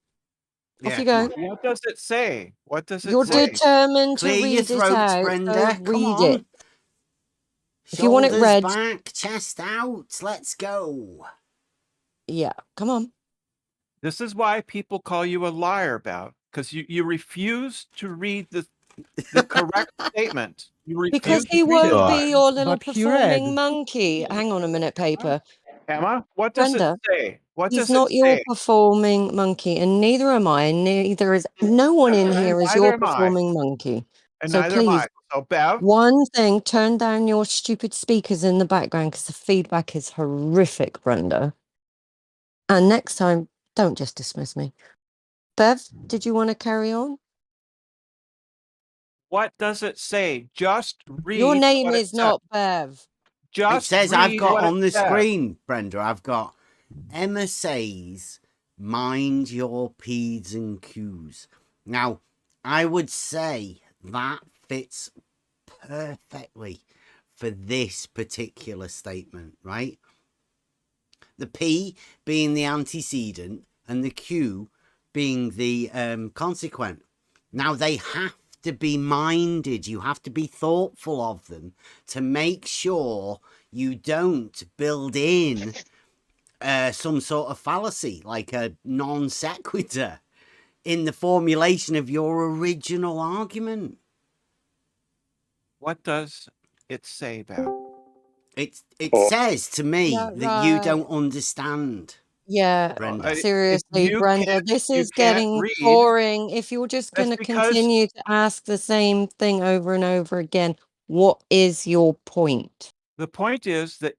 Yeah, off you come go. on. What does it say? What does it You're say? determined to Clear your read it throats, out, Brenda. so Come read on. it. If you want it Shoulders read- back, chest out. Let's go. Yeah, come on. This is why people call you a liar, Bev, because you refuse to read the correct statement. You refuse Because to he read won't it. be your little But he read. performing monkey. Hang on a minute, paper. Emma, what does Brenda, it say? What He's does not it your say? performing monkey, and neither am I, and neither is no one in here is Neither your am I. performing monkey. And So neither am I. please, So Bev, one thing, turn down your stupid speakers in the background because the feedback is horrific, Brenda. And next time, don't just dismiss me. Bev, did you want to carry on? What does it say? Just read Your name what it is says. not Bev. Just It says I've read got what on it the says. screen, Brenda, I've got Emma says, mind your P's and Q's. Now, I would say that fits perfectly for this particular statement, right? The P being the antecedent and the Q being the consequent. Now, they have to be minded. You have to be thoughtful of them to make sure you don't build in some sort of fallacy, like a non sequitur, in the formulation of your original argument. What does it say, Bev? It says to me Yeah, that you right. don't understand, Yeah, Brenda. If seriously, you Brenda, can't- this you is can't getting read, boring. If you're just that's going to because continue to ask the same thing over and over again, what is your point? the point is that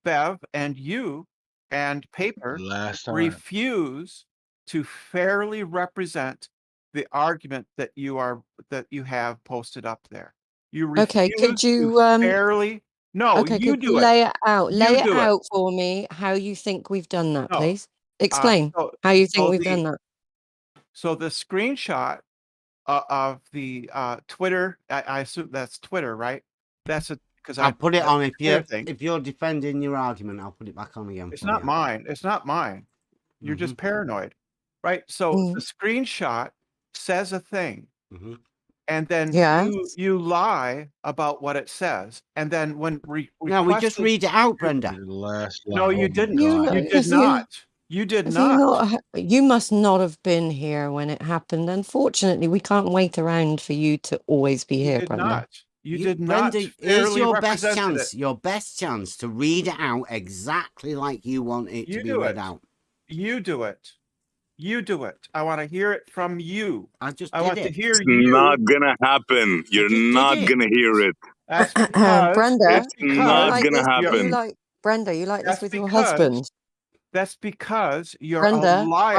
Bev and you and Paper Last time. refuse to fairly represent the argument that you have posted up there. You refuse Okay, could you to fairly. No, okay, you could do you it. lay it out? Lay You it do it. out for me how you think we've done that, No. please. Explain So- how you think so we've the- done that. So the screenshot of the Twitter, I assume that's Twitter, right? That's because I'll put it on if you're defending your argument. I'll put it back on again. It's for not you. mine. It's not mine. You're just paranoid, right? So the screenshot says a thing, and then Yes. you lie about what it says, and then when No, we just read it out, Brenda. No, you didn't. You You did not. You did Have not. you must not have been here when it happened. Unfortunately, we can't wait around for you to always be You here, did Brenda. not. You did not Brenda, here's fairly your best represent chance. it. Your best chance to read it out exactly like you want it to You be do read it. out. You do it. You do it. I want to hear it from you. I just I did want it. to hear It's you. not gonna happen. You're just did not it. gonna hear it. That's because Brenda, It's not like gonna this, happen. Brenda, you like this That's with your because husband. That's because you're Brenda, a liar.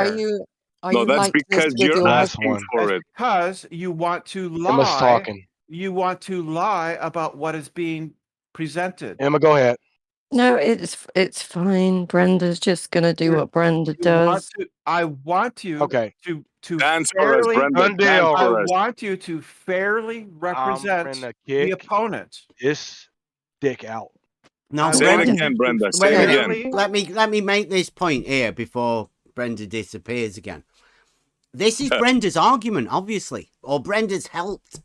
are No, you that's like this because with you're your asking husband? for That's it. because you want to Emma's lie. talking. You want to lie about what is being presented. Emma, go ahead. No, it's fine. Brenda's just gonna do what Brenda does. I want you Okay. to Dance for us, fairly. Brenda. Dance Undale. I for us. want you to fairly I'm represent gonna the kick opponent. this dick out. No, Say it Brenda, again, Brenda. wait Say a it minute. again. Let me make this point here before Brenda disappears again. This is Brenda's argument, obviously, or Brenda's helped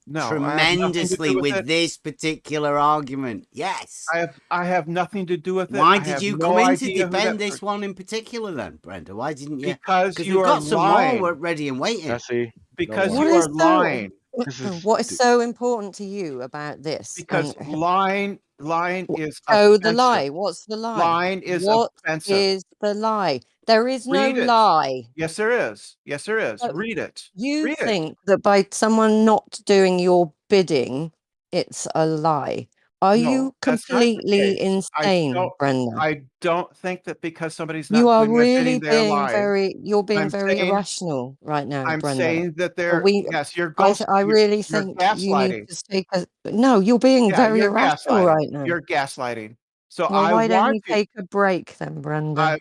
No, I have nothing to tremendously do with it. this particular argument. Yes. I have nothing to do with it. Why I did have you no come in to idea who that defend this person- one in particular then, Brenda? Why didn't you? Because you we've are got some lying. more ready and waiting. I see. Because No you more. are lying. What is so important to you about this? Because lying is Oh, the offensive. lie. What's the lie? Lying is What offensive. is the lie? There is no Read it. lie. Yes, there is. Yes, there is. Oh, Read it. You Read it. think that by someone not doing your bidding, it's a lie. Are No, you that's not the completely case. insane, Brenda? I don't think that because somebody's You not are doing my bidding, really they're being lying. you're being I'm very saying- irrational right now, I'm Brenda. saying that they're yes, you're I really you're think you need gaslighting. to speak. No, you're being Yeah, very you're irrational gaslighting. right now. You're gaslighting. So Well, I why don't want you take a break then, Brenda?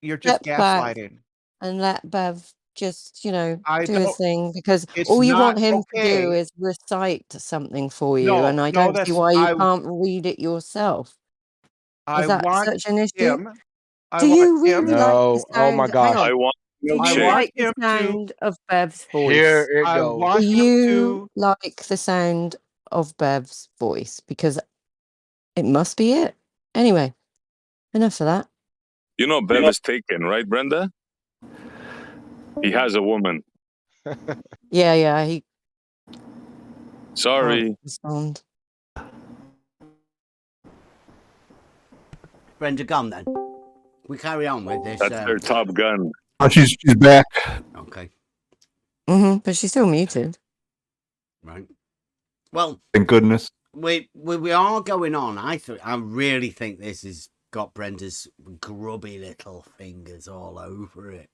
you're just Step back gaslighting. and let Bev just, I do his don't- thing, because it's all you want not him to do okay. is recite something for you, No, and I no, don't see that's- why you I- can't read it yourself. I Is that want such an issue? him. I Do want you him. really like the No. sound? Oh my Hang gosh. on. I want Do you I milkshake. want like the him to- sound of Bev's voice? Here it I goes. want Do him you to like the sound of Bev's voice? Because it must be it. Anyway, enough of that. You know Bev is taken, right, Brenda? He has a woman. Yeah, he Sorry. can't respond. Brenda, gone then. We carry on with this. That's their Top Gun. Oh, she's back. Okay, But she's still muted. right. Well, Thank goodness. we are going on. I really think this has got Brenda's grubby little fingers all over it.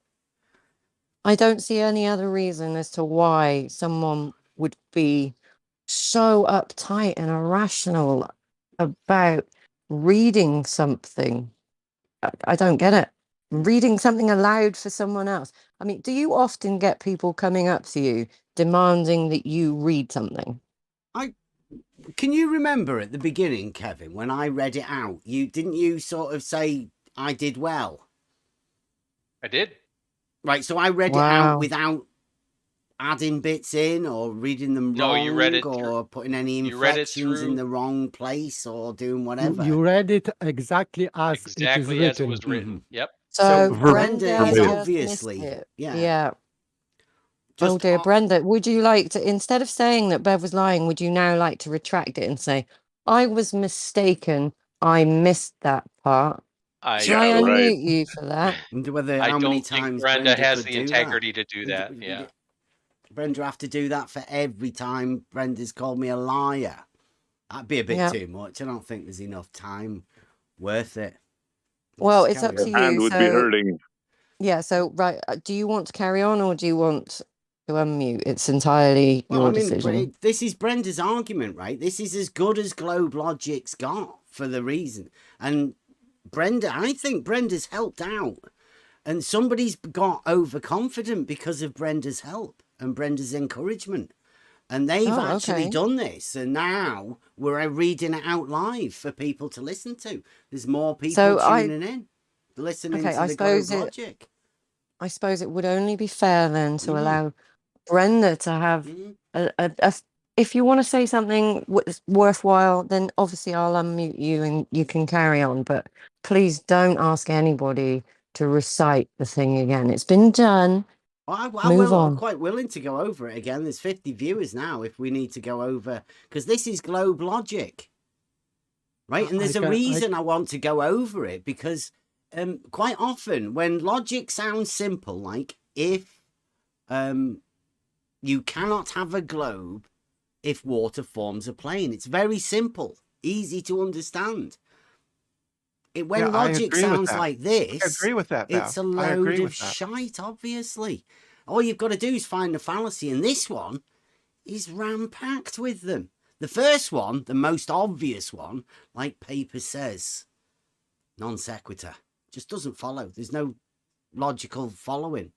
I don't see any other reason as to why someone would be so uptight and irrational about reading something. I don't get it. Reading something aloud for someone else. I mean, do you often get people coming up to you demanding that you read something? Can you remember at the beginning, Kevin, when I read it out? You sort of say I did well? I did. Right, so I read it out without adding bits in or reading them No, wrong you read it or putting any you read it inflections in through the wrong place or doing whatever. You read it exactly as it is exactly as it written. was written. Yep. So Brenda Brenda is just obviously, missed it. yeah. Oh dear, Brenda, would you like to, instead of saying that Bev was lying, would you now like to retract it and say, I was mistaken, I missed that part? Shall I unmute you for that? Wonder whether I how many don't think times Brenda has could the do integrity that. to do that. Yeah. Brenda have to do that for every time Brenda's called me a liar. That'd be a bit too much. I don't think there's enough time worth it. Well, it's up to you. Hand would be hurting. Yeah, so right, do you want to carry on or do you want to unmute? It's entirely your decision. This is Brenda's argument, right? This is as good as Globe Logic's got for the reason. And Brenda, I think Brenda's helped out. And somebody's got overconfident because of Brenda's help and Brenda's encouragement. And they've actually done this. And now we're reading it out live for people to listen to. There's more people tuning in, listening to the Globe Logic. I suppose it would only be fair then to allow Brenda to have if you want to say something worthwhile, then obviously I'll unmute you and you can carry on. But please don't ask anybody to recite the thing again. It's been done. I'm quite willing to go over it again. There's 50 viewers now if we need to go over, because this is Globe Logic, right? And there's a reason I want to go over it, because quite often when logic sounds simple, like if you cannot have a globe if water forms a plane. It's very simple, easy to understand. When logic sounds like this, I agree with that. It's a load of shite, obviously. All you've got to do is find the fallacy, and this one is ram-packed with them. The first one, the most obvious one, like paper says, non sequitur, just doesn't follow. There's no logical following.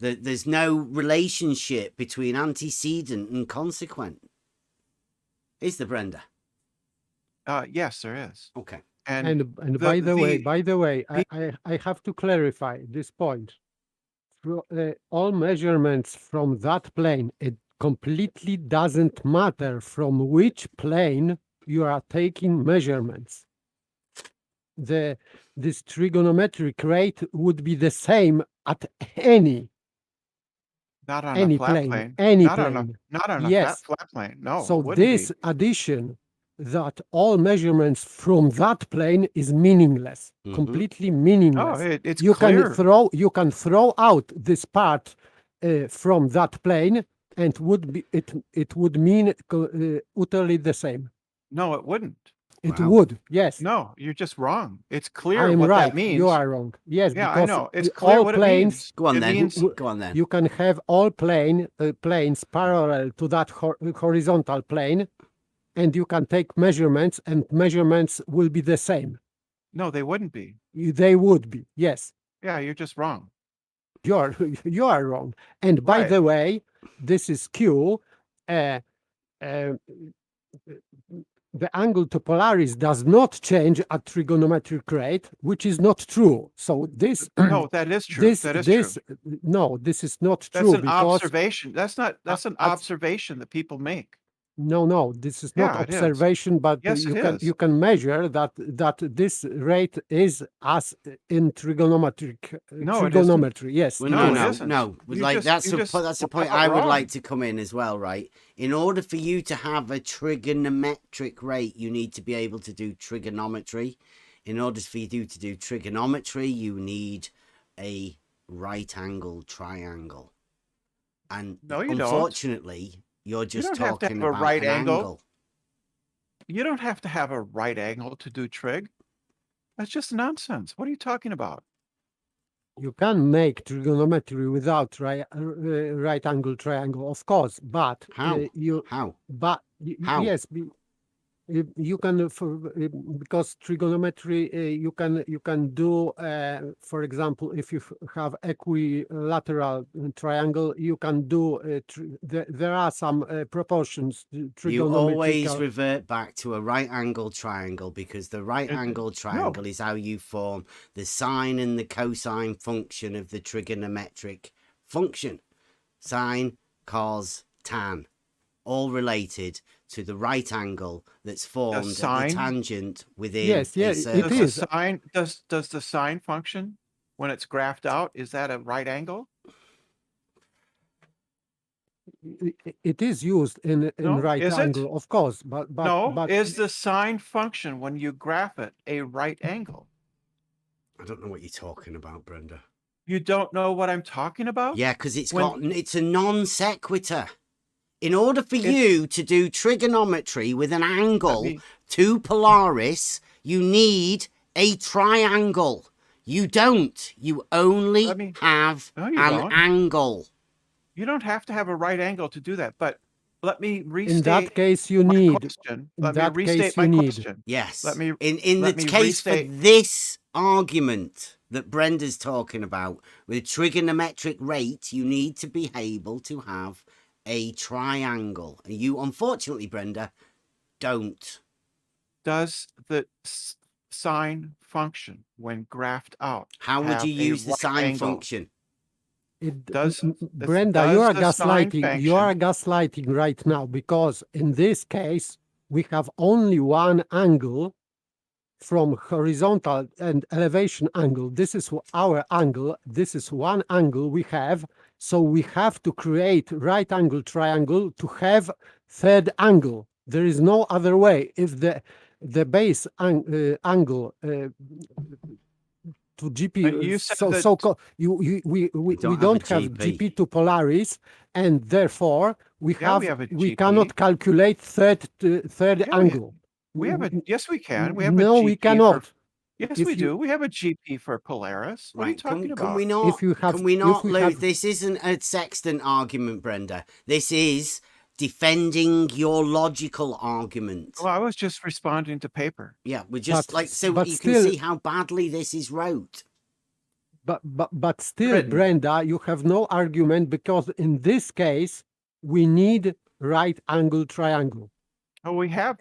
There's no relationship between antecedent and consequent. Is there, Brenda? Yes, there is. Okay. And by the way, I have to clarify this point. All measurements from that plane, it completely doesn't matter from which plane you are taking measurements. This trigonometric rate would be the same at any not on a flat plane. Any not plane. On a flat plane. No. So this addition that all measurements from that plane is meaningless, completely meaningless. Oh, it's you clear. You can throw out this part from that plane, and it would mean utterly the same. No, it wouldn't. It would, yes. No, you're just wrong. It's clear I'm what right. that means. You are wrong. Yes, yeah, because I know. It's clear what planes, it means. Go on it then. Means, Go on then. You can have all planes parallel to that horizontal plane, and you can take measurements, and measurements will be the same. No, they wouldn't be. They would be, yes. Yeah, you're just wrong. You are wrong. And by the way, this is Q. The angle to Polaris does not change at trigonometric rate, which is not true. So this no, that is true. True. No, this is not true. That's an observation. That's an observation that people make. No, this is not observation, but yes, you can measure that this rate is as in trigonometry. Yes. Well, no. Like that's a point I would like to come in as well, right? In order for you to have a trigonometric rate, you need to be able to do trigonometry. In order for you to do trigonometry, you need a right-angled triangle. And no, you unfortunately, don't. You're just talking have to have about a right angle. You don't have to have a right angle to do trig. That's just nonsense. What are you talking about? You can make trigonometry without right angle triangle, of course, but How? you How? but How? yes, you can because trigonometry you can do for example, if you have equilateral triangle, you can do there are some proportions You trigonometrical. always revert back to a right angle triangle because the right angle triangle is how you form the sine and the cosine function of the trigonometric function. Sine, cos, tan, all related to the right angle that's formed at the tangent within Yes, a circle. it is. Does the sine function, when it's graphed out, is that a right angle? It is used in No, right is it? angle, of course, but No, is the sine function, when you graph it, a right angle? I don't know what you're talking about, Brenda. You don't know what I'm talking about? Yeah, because it's a non sequitur. In order for you to do trigonometry with an angle to Polaris, you need a triangle. You don't. You only have an angle. You don't have to have a right angle to do that, but let me restate. In that case, you need. Question. In Let me that restate case, my you need. question. Yes. Let me. In the case for this argument that Brenda's talking about, with trigonometric rate, you need to be able to have a triangle. And you, unfortunately, Brenda, don't. Does the sine function, when graphed out, how would you use the sine function? Brenda, you are gaslighting. You are gaslighting right now, because in this case we have only one angle from horizontal and elevation angle. This is our angle. This is one angle we have. So we have to create right angle triangle to have third angle. There is no other way. If the base angle to GP, we don't have GP to Polaris, and therefore we cannot calculate third angle. Yes, we can. We have no, we cannot. Yes, we do. We have a GP for Polaris. What are you talking about? Can we not? Can we not, Lou? This isn't a sextant argument, Brenda. This is defending your logical argument. Well, I was just responding to paper. Yeah, we're just so you can see how badly this is wrote. But still, Brenda, you have no argument, because in this case we need right angle triangle. Oh, we have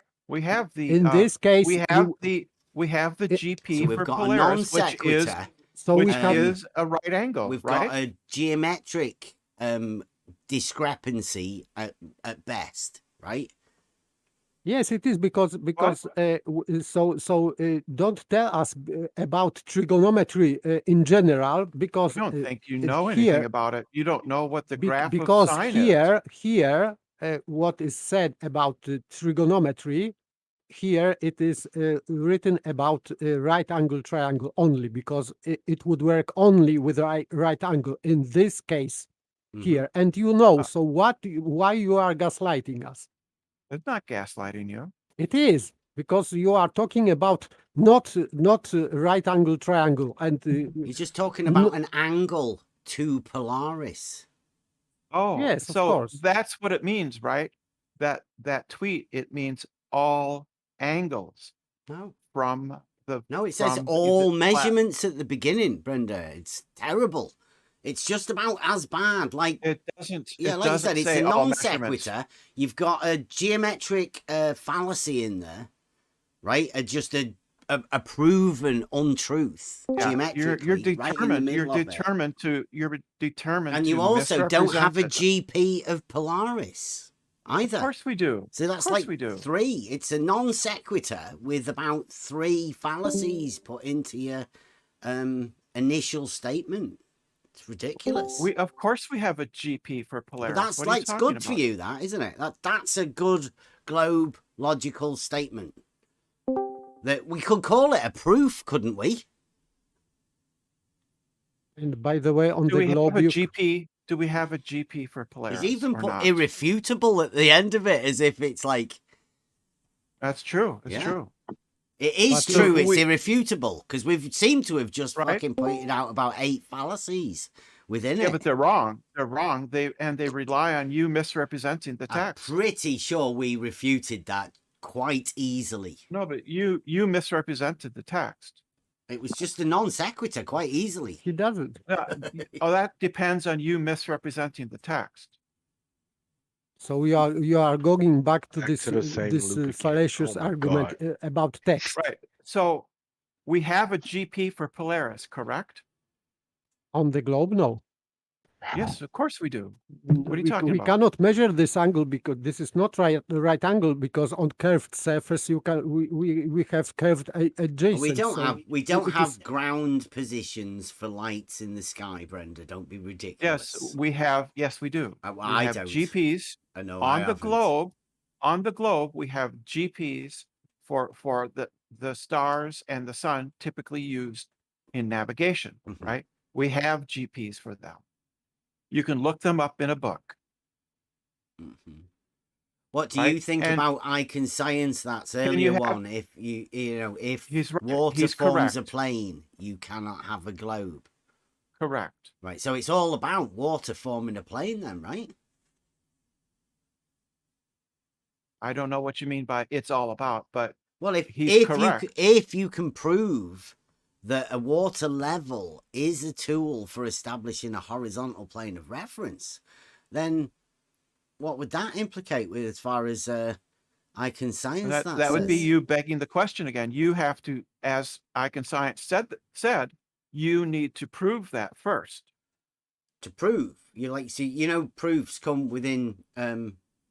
the. In this case, we have the GP so we've for got Polaris, a non-sequitur, which is a right angle. We've right? got a geometric discrepancy at best, right? Yes, it is, because don't tell us about trigonometry in general, because I don't think you know anything about it. You don't know what the graph of sine is. Here, what is said about trigonometry, here it is written about right angle triangle only, because it would work only with right angle in this case here. And so why you are gaslighting us? It's not gaslighting you. It is, because you are talking about not right angle triangle, and you're just talking about an angle to Polaris. Oh, yes, so of course. That's what it means, right? That tweet, it means all angles. No. From the. No, it says all measurements at the beginning, Brenda. It's terrible. It's just about as bad. Like it doesn't. Yeah, like I said, it's a non sequitur. You've got a geometric fallacy in there, right? Just a proven untruth geometrically. You're determined. You're determined. And you also don't have a GP of Polaris either. Of course we do. So that's like 3. It's a non sequitur with about 3 fallacies put into your initial statement. It's ridiculous. Of course we have a GP for Polaris. But that's like good for you, that isn't it? That's a good globe logical statement. That we could call it a proof, couldn't we? And by the way, on the globe, do we have a GP for Polaris? He's even put irrefutable at the end of it, as if it's like. That's true. It's true. It is But true. if It's we- irrefutable because we've seemed to have just Right. fucking pointed out about 8 fallacies within Yeah, it. but they're wrong. They're wrong. They rely on you misrepresenting the I'm text. pretty sure we refuted that quite easily. No, but you misrepresented the text. It was just a non sequitur quite easily. he doesn't. Oh, that depends on you misrepresenting the text. So you are going back to Back this to the same this loop again. fallacious Oh my argument about text Right. So we have a GP for Polaris, correct? on the globe. No, Yes, of course we do. What are you talking we about? cannot measure this angle because this is not the right angle, because on curved surface you can we have curved adjacent. We don't so have it is- ground positions for lights in the sky, Brenda. Don't be ridiculous. Yes, we have. Yes, we do. Well, We I have don't. GPs I know I on the haven't. globe. On the globe, we have GPs for the stars and the sun typically used in navigation. Mhm. Right? We have GPs for them. You can look them up in a book. Mhm. What do Right, you think and- about icon science? That's you earlier have- one. If if He's right, water he's forms a correct. plane, you cannot have a globe. Correct. Right. So it's all about water forming a plane, then, right? I don't know what you mean by it's all about, but Well, He's correct. if you can prove that a water level is a tool for establishing a horizontal plane of reference, then what would that implicate with as far as icon science? that would be says? you begging the question again. You have to, as Icon Science said, you need to prove that first. To prove you like see proofs come within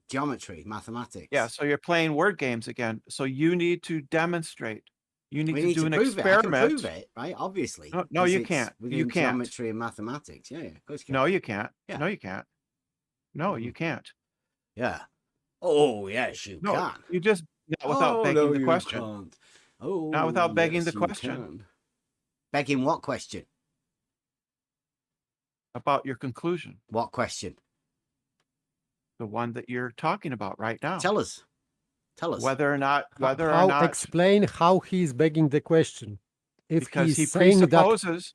geometry, mathematics. Yeah, so you're playing word games again. So you need to demonstrate. You need we to need do to an prove it. I can experiment. prove it, right? Obviously. No, 'cause you it's can't. within You can't. geometry and mathematics. Yeah, of course you can. No, you can't. Yeah. No, you can't. No, you can't. Yeah. Oh, yes, you No, can. you just not without Oh, begging no, the you question. can't. Oh, Not without begging yes, the you question. can. Begging what question? About your conclusion, What question? the one that you're talking about right now. Tell us. Tell us. Whether or not, explain how he's begging the question. If because he's he saying that presupposes.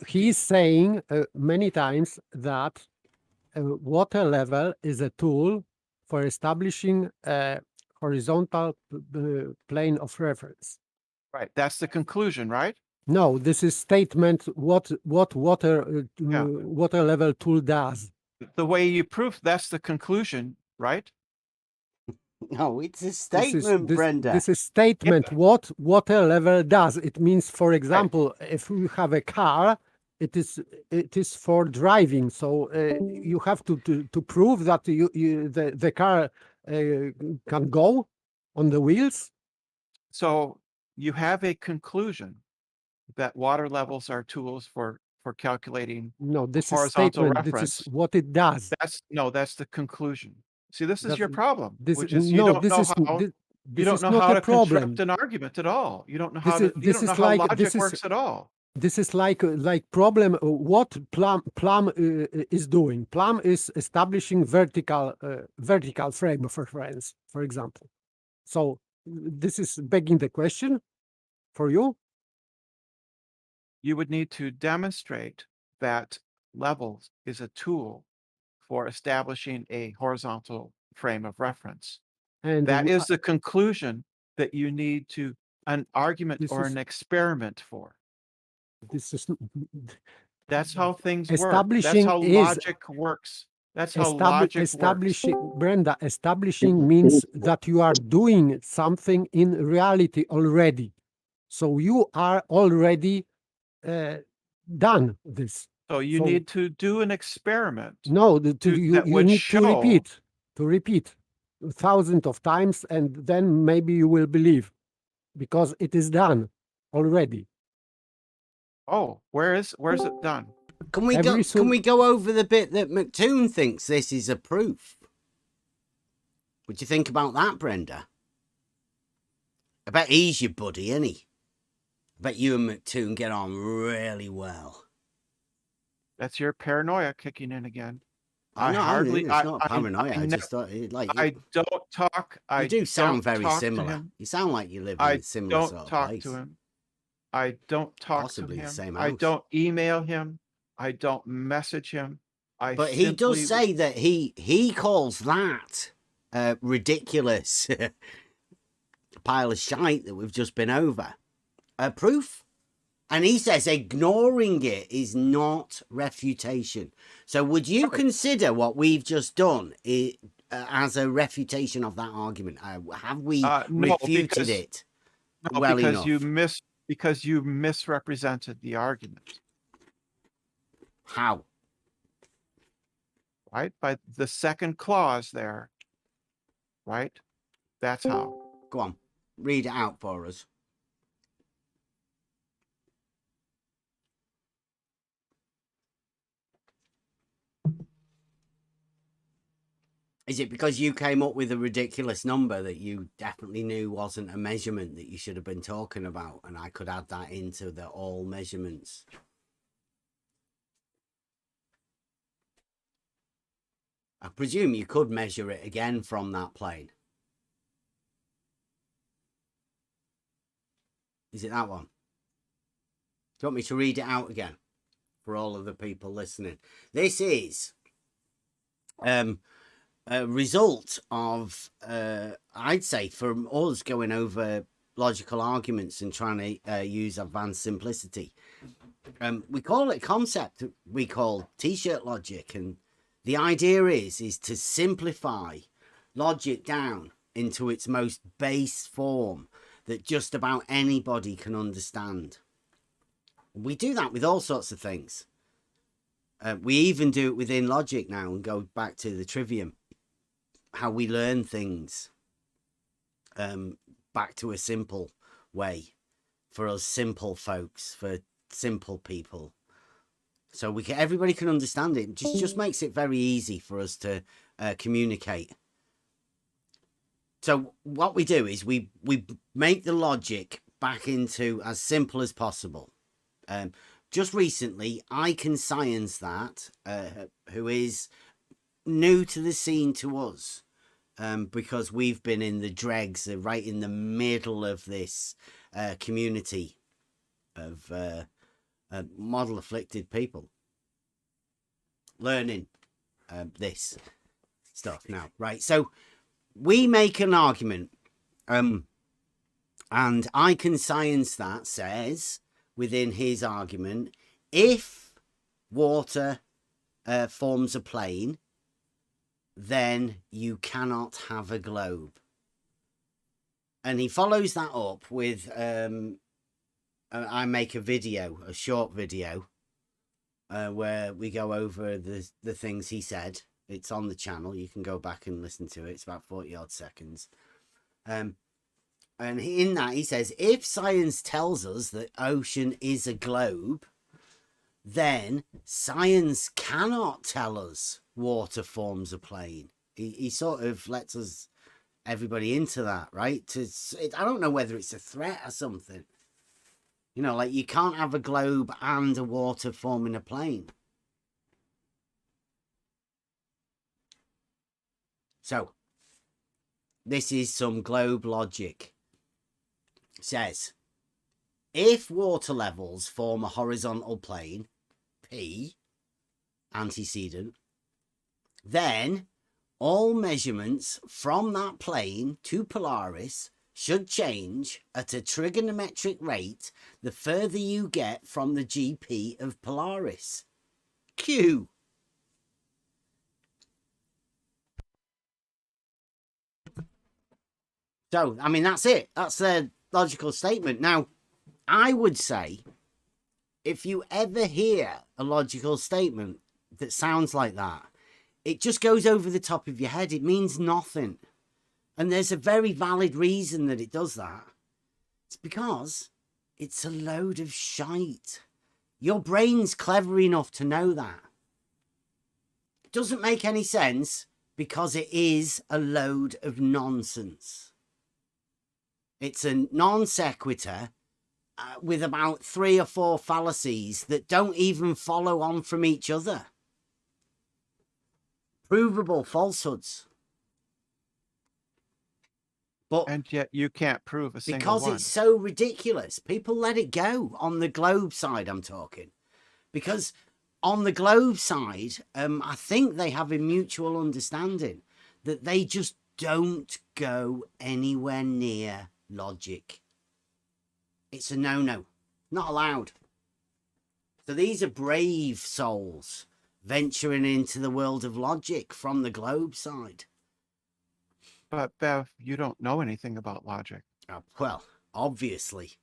he's saying many times that water level is a tool for establishing a horizontal plane of reference. Right, that's the conclusion, right? No, this is statement what water Yeah. water level tool does. The way you prove that's the conclusion, right? No, it's a This statement, Brenda. This is statement what water level does. It means, for example, if you have a car, it is for driving. So you have to prove that the car can go on the wheels. So you have a conclusion that water levels are tools for calculating. No, this is Horizontal statement. This reference. is what it does. That's the conclusion. See, this is That- your problem, This which is you no, don't this know is how this, you don't is know not how a to problem. construct an argument at all. You don't know This how is- to. You this don't know is how like- logic this is- works at all. This is like problem. What Plum is doing. Plum is establishing vertical frame of reference, for example. So this is begging the question for you. You would need to demonstrate that levels is a tool for establishing a horizontal frame of reference. And That is the conclusion that you need to an argument This or is- an experiment for. this is That's how things work. That's Establishing how is- logic works. That's how logic works. establishing. Brenda, establishing means that you are doing something in reality already. So you are already done this. So you So- need to do an experiment. No, To- you that would need show- to repeat thousands of times, and then maybe you will believe, because it is done already. Oh, where's it done? Can we Every go? Can we go over the bit that McToon thinks this is a proof? What do you think about that, Brenda? I bet he's your buddy, isn't he? I bet you and McToon get on really well. That's your paranoia kicking in again. I know, hardly. it's not I paranoia. I never. just thought, like, I don't talk. you I do sound don't very talk to similar. him. You sound like you live in I a similar don't sort of talk place. to him. I don't talk Possibly to the him. same I house. don't email him. I don't message him. But he does say that he calls that ridiculous pile of shite that we've just been over proof. And he says ignoring it is not refutation. So would you consider what we've just done as a refutation of that argument? Have we refuted it well enough? Because you misrepresented the argument. How? Right? By the second clause there. Right? That's how. Go on. Read it out for us. Is it because you came up with a ridiculous number that you definitely knew wasn't a measurement that you should have been talking about, and I could add that into the all measurements? I presume you could measure it again from that plane. Is it that one? Do you want me to read it out again for all of the people listening? This is a result of, I'd say, from us going over logical arguments and trying to use advanced simplicity. We call it concept. We call t-shirt logic, and the idea is to simplify logic down into its most base form that just about anybody can understand. We do that with all sorts of things. We even do it within logic now, and go back to the trivium, how we learn things back to a simple way for us simple folks, for simple people. So everybody can understand it. It just makes it very easy for us to communicate. So what we do is we make the logic back into as simple as possible. Just recently, I Can Science That, who is new to the scene to us, because we've been in the dregs, right in the middle of this community of model afflicted people learning this stuff now, right? So we make an argument, and I Can Science That says within his argument, if water forms a plane, then you cannot have a globe. And he follows that up with I make a video, a short video, where we go over the things he said. It's on the channel. You can go back and listen to it. It's about 40 odd seconds. And in that he says, if science tells us that ocean is a globe, then science cannot tell us water forms a plane. He sort of lets us, everybody, into that, right? I don't know whether it's a threat or something. You know, like you can't have a globe and a water forming a plane. So, this is some globe logic. It says, if water levels form a horizontal plane, P, antecedent, then all measurements from that plane to Polaris should change at a trigonometric rate the further you get from the GP of Polaris. Q. So, I mean, that's it. That's their logical statement. Now, I would say, if you ever hear a logical statement that sounds like that, it just goes over the top of your head. It means nothing. And there's a very valid reason that it does that. It's because it's a load of shite. Your brain's clever enough to know that. It doesn't make any sense because it is a load of nonsense. It's a non sequitur with about 3 or 4 fallacies that don't even follow on from each other. provable falsehoods. But And yet you can't prove a single because one. it's so ridiculous, people let it go on the globe side. I'm talking because on the globe side, I think they have a mutual understanding that they just don't go anywhere near logic. It's a no-no, not allowed. So these are brave souls venturing into the world of logic from the globe side. But Bev, you don't know anything about logic. Well, obviously.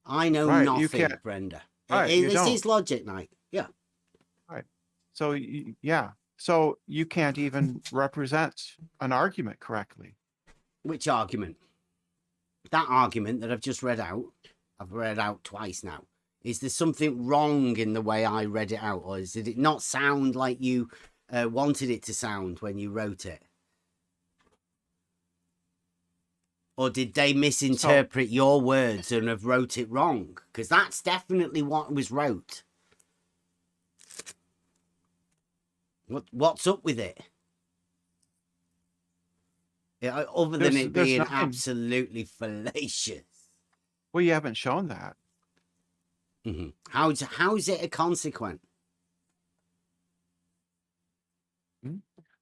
I know Right, nothing, you can't. Brenda. Right, you This don't. is logic night. Yeah. Right. So yeah. So you can't even represent an argument correctly. Which argument? That argument that I've just read out, I've read out twice now. Is there something wrong in the way I read it out? Or did it not sound like you wanted it to sound when you wrote it? Or did they misinterpret your words and have wrote it wrong? Because that's definitely what was wrote. What's up with it? Yeah, other than it being nothing. absolutely fallacious. Well, you haven't shown that. Mm-hmm. How's it a consequent?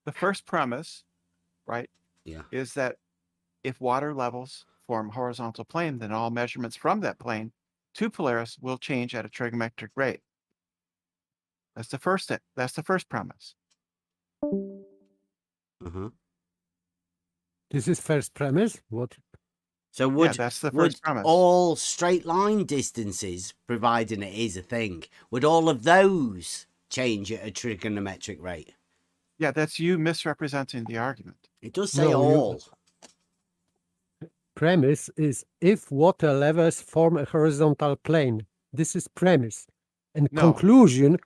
The first premise, right, Yeah. is that if water levels form a horizontal plane, then all measurements from that plane to Polaris will change at a trigonometric rate. That's the first premise. Uh-huh. This is first premise. What? So That's the first premise. all straight line distances, providing it is a thing, would all of those change at a trigonometric rate? Yeah, that's you misrepresenting the argument. It does say No, all. Premise is if water levels form a horizontal plane. This is premise. And No. conclusion.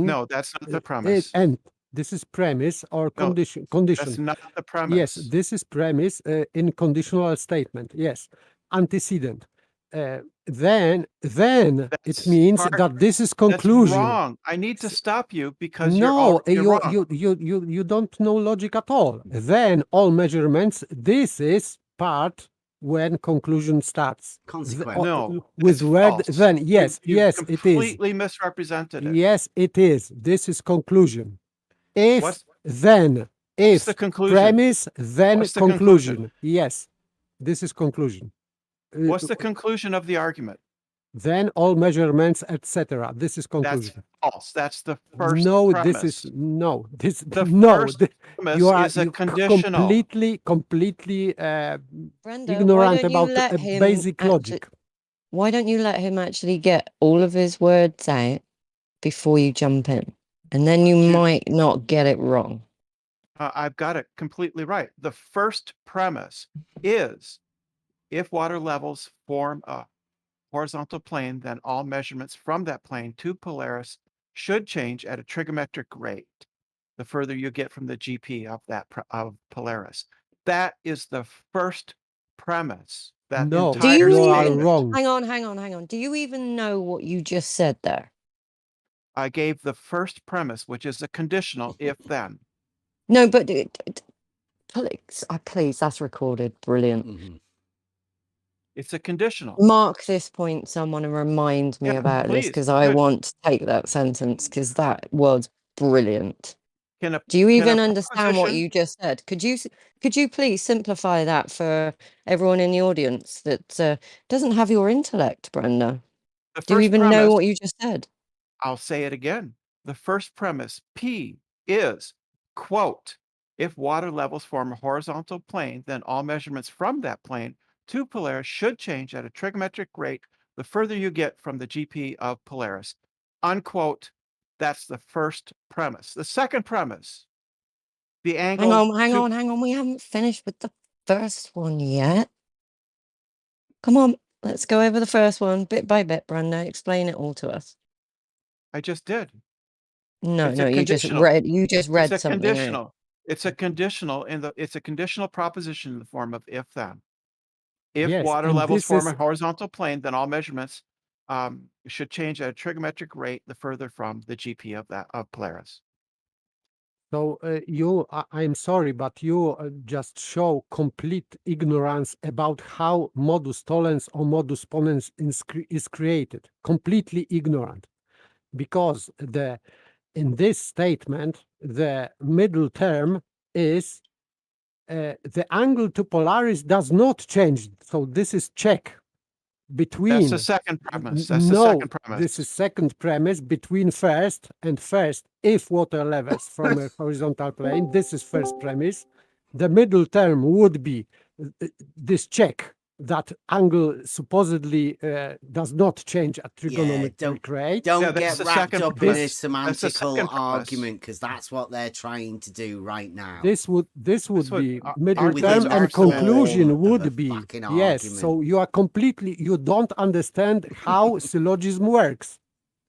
No, that's not the premise. And this is premise or No, condition. That's not the premise. Yes, this is premise in conditional statement. Yes, antecedent. Then it means that this is conclusion. That's wrong. I need to stop you because No, you're wrong. you don't know logic at all. Then all measurements. This is part when conclusion starts. Consequent. No, with it's red. false. Then yes, You yes, it is. completely misrepresented it. Yes, it is. This is conclusion. If What's if the conclusion? premise, then What's the conclusion. Yes, this is conclusion. What's the conclusion of the argument? Then all measurements, etc. This is conclusion. That's false. That's the first No, premise. this is no. This The no. first premise You are is a conditional. Brenda, completely why ignorant don't you about let him basic logic. Why don't you let him actually get all of his words out before you jump in? And then you might not get it wrong. I've got it completely right. The first premise is if water levels form a horizontal plane, then all measurements from that plane to Polaris should change at a trigonometric rate the further you get from the GP of Polaris. That is the first premise. That No, Do you you are even, wrong. hang on. Do you even know what you just said there? I gave the first premise, which is a conditional if then. No, but please, that's recorded. Brilliant. Mm-hmm. It's a conditional. Mark this point, someone, and remind me Yeah, about this please. because I Good. want to take that sentence because that was brilliant. Can a- Do you can a even understand what proposition- you just said? Could you please simplify that for everyone in the audience that doesn't have your intellect, Brenda? The Do you first even know premise- what you just said? I'll say it again. The first premise, P, is, quote, if water levels form a horizontal plane, then all measurements from that plane to Polaris should change at a trigonometric rate the further you get from the GP of Polaris, unquote. That's the first premise. The second premise, the angle. Hang on. We haven't finished with the first one yet. Come on, let's go over the first one bit by bit, Brenda. Explain it all to us. I just did. No, It's a you just conditional. read. You just read It's a something. conditional. It's a conditional it's a conditional proposition in the form of if then. If Yes, water and levels this form is- a horizontal plane, then all measurements should change at a trigonometric rate the further from the GP of Polaris. So I'm sorry, but you just show complete ignorance about how modus tollens or modus ponens is created. Completely ignorant, because in this statement the middle term is the angle to Polaris does not change. So this is check between. That's the second premise. That's the No, second premise. this is second premise between first and first. If water levels from a horizontal plane, this is first premise. The middle term would be this check that angle supposedly does not change at trigonometric rate. Don't Yeah, that's get the wrapped second up in a premise. That's the semantical second premise. argument, because that's what they're trying to do right now. This would what be ar- middle arguments term, are and form conclusion of would a be fucking yes. argument. So you are completely, you don't understand how syllogism works.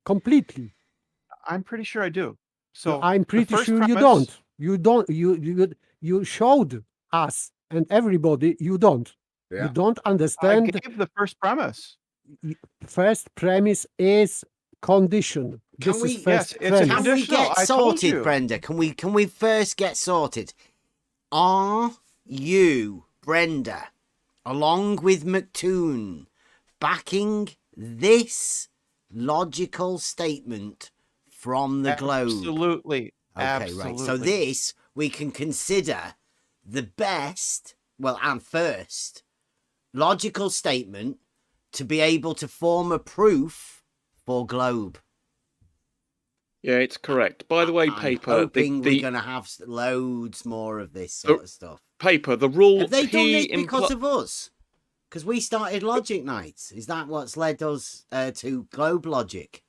Completely. I'm pretty sure I do. So I'm the pretty first sure you premise- don't. You don't. You showed us and everybody you don't. Yeah. You don't I understand. gave the first premise. First premise is condition. Can This we- is first yes, it's a premise. Can we conditional, get I told sorted, you. Brenda? Can we first get sorted? Are you, Brenda, along with McToon, backing this logical statement from the globe? Absolutely. Okay, Absolutely. right. So this we can consider the best, well, and first logical statement to be able to form a proof for globe. Yeah, it's correct. By the way, I'm paper, hoping the we're going to have loads more of this sort of stuff. paper, the rule Have they done P this because of us? Because we started Logic Nights. Is that what's led us to Globe Logic?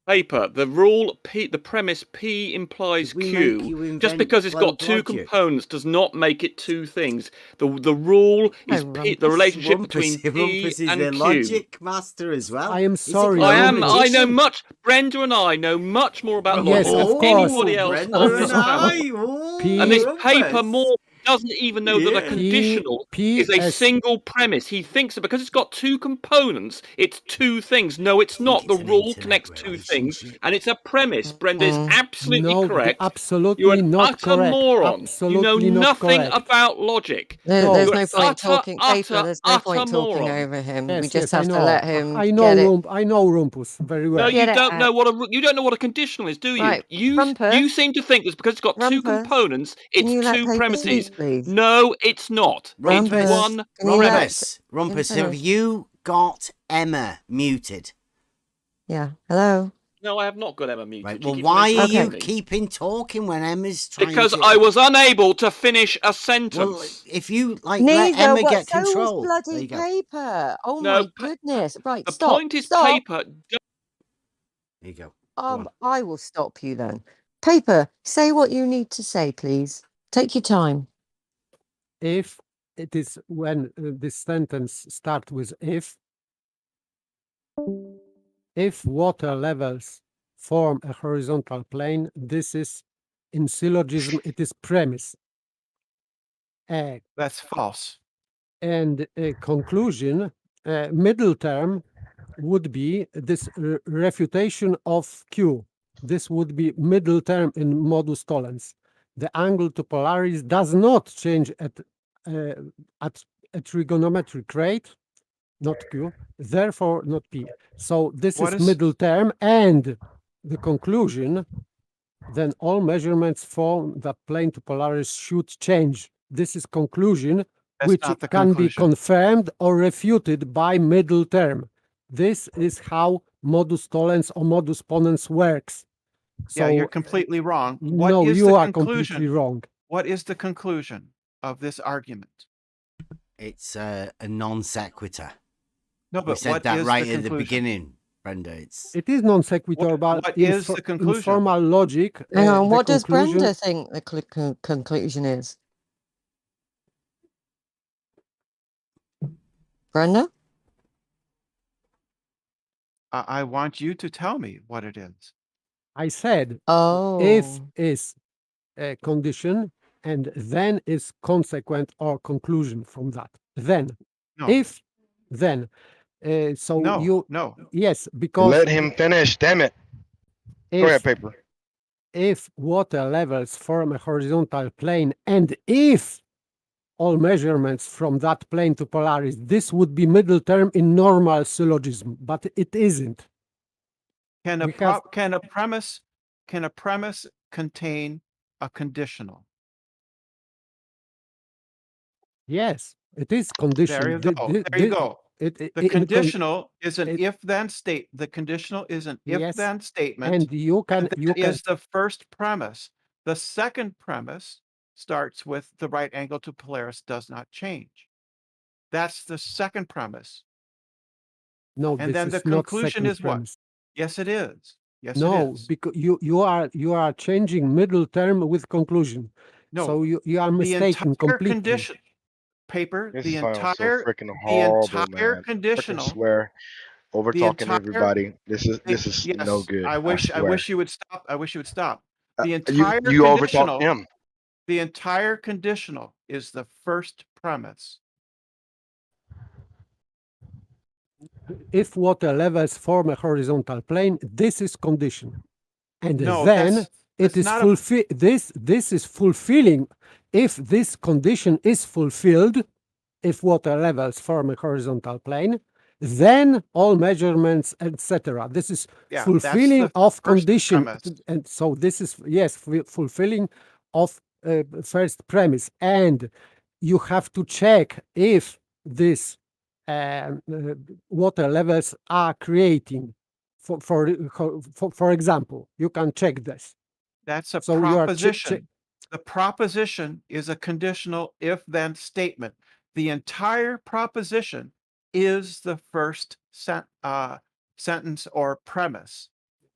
paper, the rule P, the premise P implies Did we make Q. you Just invent because it's got Globe two Logic? components does not make it two things. The rule is No, P, the relationship between P Rumpus is and the Q. Logic master as well. I am Is it sorry, called I am. Rumpus. I know magician? much. Brenda and I know much more about Yes, logic of than course. anybody else Brenda on and this panel. I. Ooh, P- And this Rumpus. paper more doesn't even know that a Yeah. conditional P is a as- single premise. He thinks that because it's got two components, it's two things. No, it's not. The it's an rule internet connects two things, relationship. and it's a premise. Brenda is absolutely No, correct. absolutely You're an not utter correct. moron. Absolutely you know not nothing correct. about logic. There's No. no You're point utter, talking paper. utter, There's no point utter talking moron. over him. we Yes, just yes, I have to know. let him I know get it. I know Rumpus very well. No, you Get it don't know out. what a conditional is, do you? Right, You Rumpus. seem to think that because it's got two Rumpus, components, Can it's you let two paper premises. speak, please? No, it's not. Rumpus, It's one Can you let- premise. Rumpus, Infinite. have you got Emma muted? Yeah. Hello. No, I have not got Emma muted. Right. She Well, keeps why are interrupting you me. keeping talking when Emma's trying Because to... I was unable to finish a sentence. Well, if you let Neither. Emma What? get So was control. There bloody you go. paper. Oh No, my goodness. Right. the Stop. point is, Stop. paper. There you go. Go on. I will stop you then. Paper. Say what you need to say, please. Take your time. If it is when this sentence starts with if water levels form a horizontal plane, this is in syllogism, it is premise. That's false. And a conclusion, middle term would be this refutation of Q. This would be middle term in modus tollens. The angle to Polaris does not change at a trigonometric rate, not Q, therefore not P. So this What is is- middle term, and the conclusion, then all measurements from the plane to Polaris should change. This is conclusion, That's which not the can be conclusion. confirmed or refuted by middle term. This is how modus tollens or modus ponens works. So, Yeah, you're completely wrong. What no, is you the are conclusion? completely wrong. What is the conclusion of this argument? It's a non sequitur. No, We but said what that is right the at the conclusion? beginning, Brenda. It's It is non sequitur, but what is the conclusion? informal logic. Hang on. the What does conclusion- Brenda think the conclusion is? Brenda? I want you to tell me what it is. I said Oh. if is a condition, and then is consequent or conclusion from that. Then, No, if, then. So no, you, no. yes, because Let him finish. Damn it. Go if, ahead, paper. if water levels form a horizontal plane, and if all measurements from that plane to Polaris, this would be middle term in normal syllogism, but it isn't. Can a We have- premise contain a conditional? Yes, it is conditional. There you go. There you go. The conditional is an if-then state. The conditional is an if-then statement. And you can is the first premise. The second premise starts with the right angle to Polaris does not change. That's the second premise. No, And then the conclusion is what? Yes, it is. Yes, it is. Because you are changing middle term with conclusion. No, so you are mistaken completely. Condition paper. This The is why I'm so entire freaking horrible, entire man. conditional. I swear, over talking everybody. This is yes, no good. I wish swear. you would stop. I wish you would stop. The You entire overtalked him. The entire conditional is the first premise. If water levels form a horizontal plane, this is condition, and No, then that's it is not this is fulfilling. If this condition is fulfilled, if water levels form a horizontal plane, then all measurements, etc. This is fulfilling of condition, and so this is fulfilling of first premise, and you have to check if this water levels are creating. For example, you can check this. That's a So proposition. The proposition is a conditional if-then statement. The entire proposition is the first sentence or premise.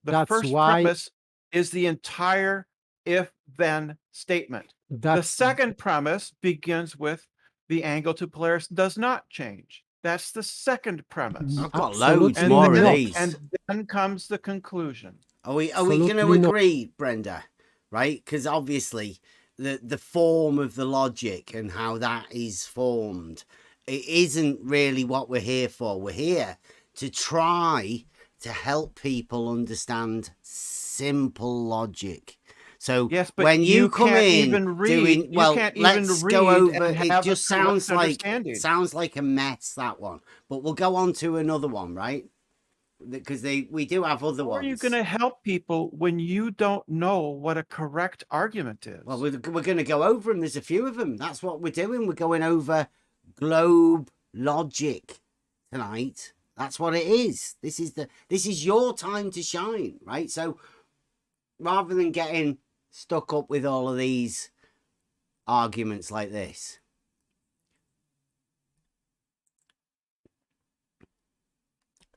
The first premise is the entire if-then statement. The second premise begins with the angle to Polaris does not change. That's the second premise. I've got loads more of these. And then comes the conclusion. Are we going to agree, Brenda? Right? Because obviously the form of the logic and how that is formed, it isn't really what we're here for. We're here to try to help people understand simple logic. So yes, but when you come in doing, let's go over. It just sounds like a mess, that one. But we'll go on to another one, right? Because we do have other ones. How are you going to help people when you don't know what a correct argument is? Well, we're going to go over them. There's a few of them. That's what we're doing. We're going over globe logic tonight. That's what it is. This is your time to shine, right? So rather than getting stuck up with all of these arguments like this,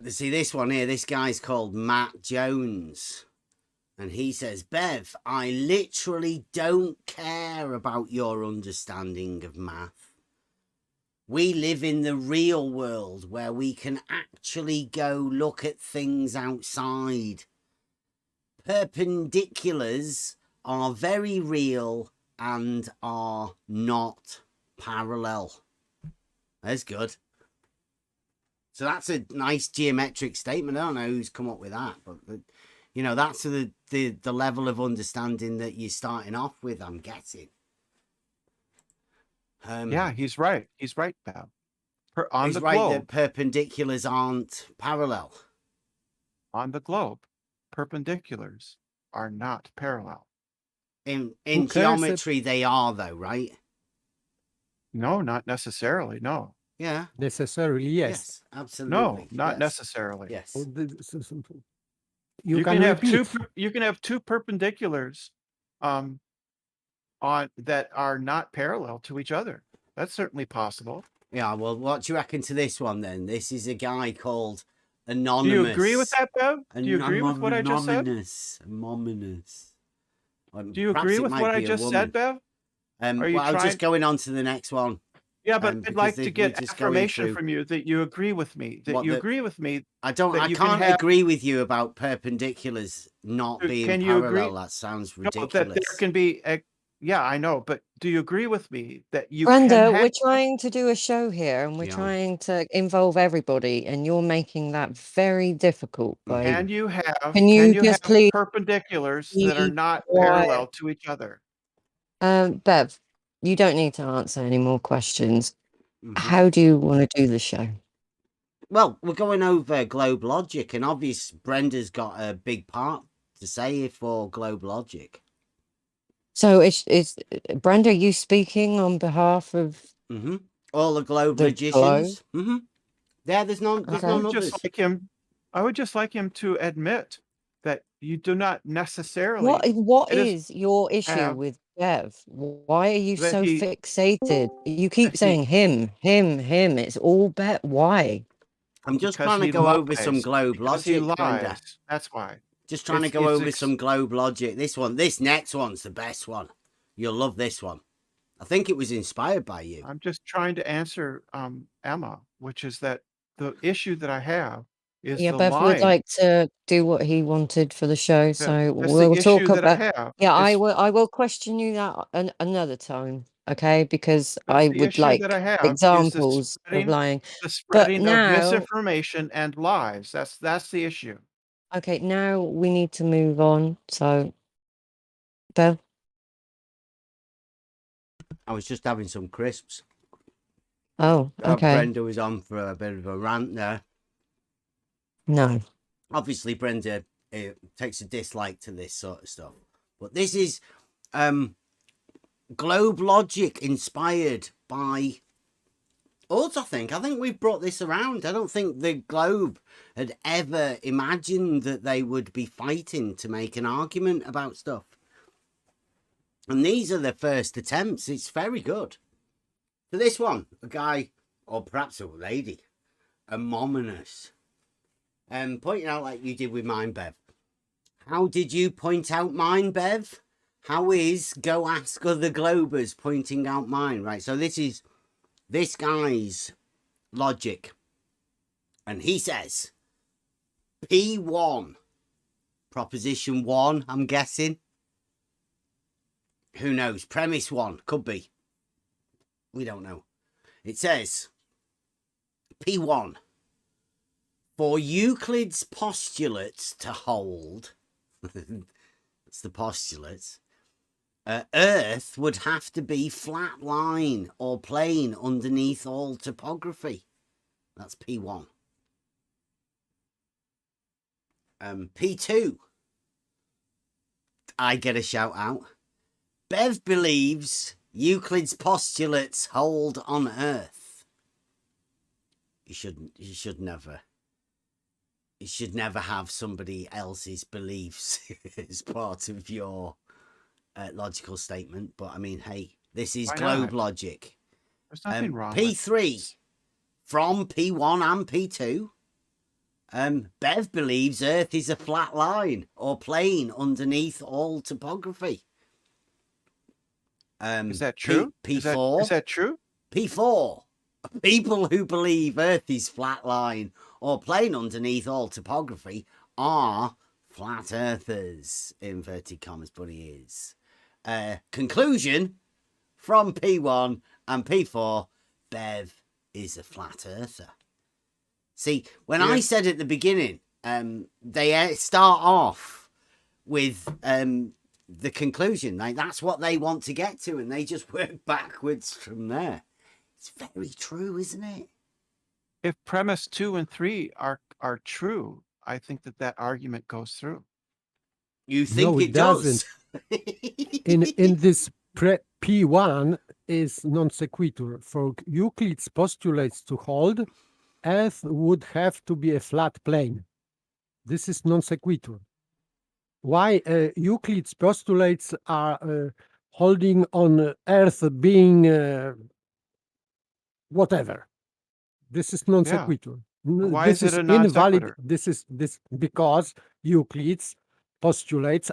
see this one here, this guy's called Matt Jones, and he says, Bev, I literally don't care about your understanding of math. We live in the real world where we can actually go look at things outside. Perpendiculars are very real and are not parallel. That's good. So that's a nice geometric statement. I don't know who's come up with that, but you know, that's the level of understanding that you're starting off with, I'm guessing. Yeah, he's right. He's right, Bob. He's right that perpendiculars aren't parallel. On the globe, perpendiculars are not parallel. In geometry, they are, though, right? No, not necessarily. No. Yeah. Necessarily, yes. Yes, absolutely. No, not necessarily. Yes. You can have two perpendiculars on that are not parallel to each other. That's certainly possible. Yeah, well, what do you reckon to this one then? This is a guy called Anonymous. Do you agree with that, Bev? Do you agree with what I just said? Anonymous. Do you agree with what I just said, Bev? I'm just going on to the next one. Yeah, but I'd like to get affirmation from you that you agree with me. Agree with me. I can't agree with you about perpendiculars not being parallel. That sounds ridiculous. That there can be Yeah, I know, but do you agree with me that you can Brenda, have we're trying to do a show here and we're Yeah. trying to involve everybody, and you're making that very difficult by can you have can you just have please perpendiculars that are be not quiet? parallel to each other? Bev, you don't need to answer any more questions. Mhm. How do you want to do the show? Well, we're going over globe logic, and obviously Brenda's got a big part to say for globe logic. So is Brenda, you speaking on behalf of All the globe the logicians? Yeah, there's none Okay. none others. I would just like him to admit that you do not necessarily What it is your issue have with Bev? Why are you that so he fixated? You keep that he saying him. It's all Bet. Why? I'm just because trying to he go over some lies. globe Because he logic, Brenda. lies. That's why. Just trying to It's go it's over ex some globe logic. This next one's the best one. You'll love this one. I think it was inspired by you. I'm just trying to answer, Emma, which is that the issue that I have is Yeah, the Bev would line. like to do what he wanted for the show, so That's the we'll talk issue that I about. have Yeah, is I will question you that another time, okay? Because that's I the would issue that I like have is examples of lying. the But spreading of now, misinformation and lies. That's the issue. okay, now we need to move on. So, Bev, I was just having some crisps. oh, okay, Brenda was on for a bit of a rant there. no, Obviously, Brenda takes a dislike to this sort of stuff. But this is globe logic inspired by us, I think. I think we've brought this around. I don't think the globe had ever imagined that they would be fighting to make an argument about stuff. And these are the first attempts. It's very good. For this one, a guy, or perhaps a lady, Amominous, pointing out like you did with mine, Bev. How did you point out mine, Bev? How is Go Ask Other Globers pointing out mine? Right, so this is this guy's logic. And he says, P1, proposition 1, I'm guessing. Who knows? Premise 1, could be. We don't know. It says, P1, for Euclid's postulates to hold, that's the postulates, Earth would have to be flat line or plane underneath all topography. That's P1. P2, I get a shout out. Bev believes Euclid's postulates hold on Earth. You should never have somebody else's beliefs as part of your logical statement. But I mean, hey, this is globe logic. There's nothing wrong. P3 from P1 and P2. Bev believes Earth is a flat line or plane underneath all topography. Is that true? P4. Is that true? P4. People who believe Earth is flat line or plane underneath all topography are flat earthers, inverted commas, but he is. Conclusion from P1 and P4, Bev is a flat earther. See, when I said at the beginning, they start off with the conclusion. Like, that's what they want to get to, and they just work backwards from there. It's very true, isn't it? If premise 2 and 3 are true, I think that argument goes through. You think No, it does? in this P1 is non sequitur. For Euclid's postulates to hold, Earth would have to be a flat plane. This is non sequitur. Why Euclid's postulates are holding on Earth being whatever? This is non sequitur. Why This is it is a non invalid. sequitur? This is because Euclid's postulates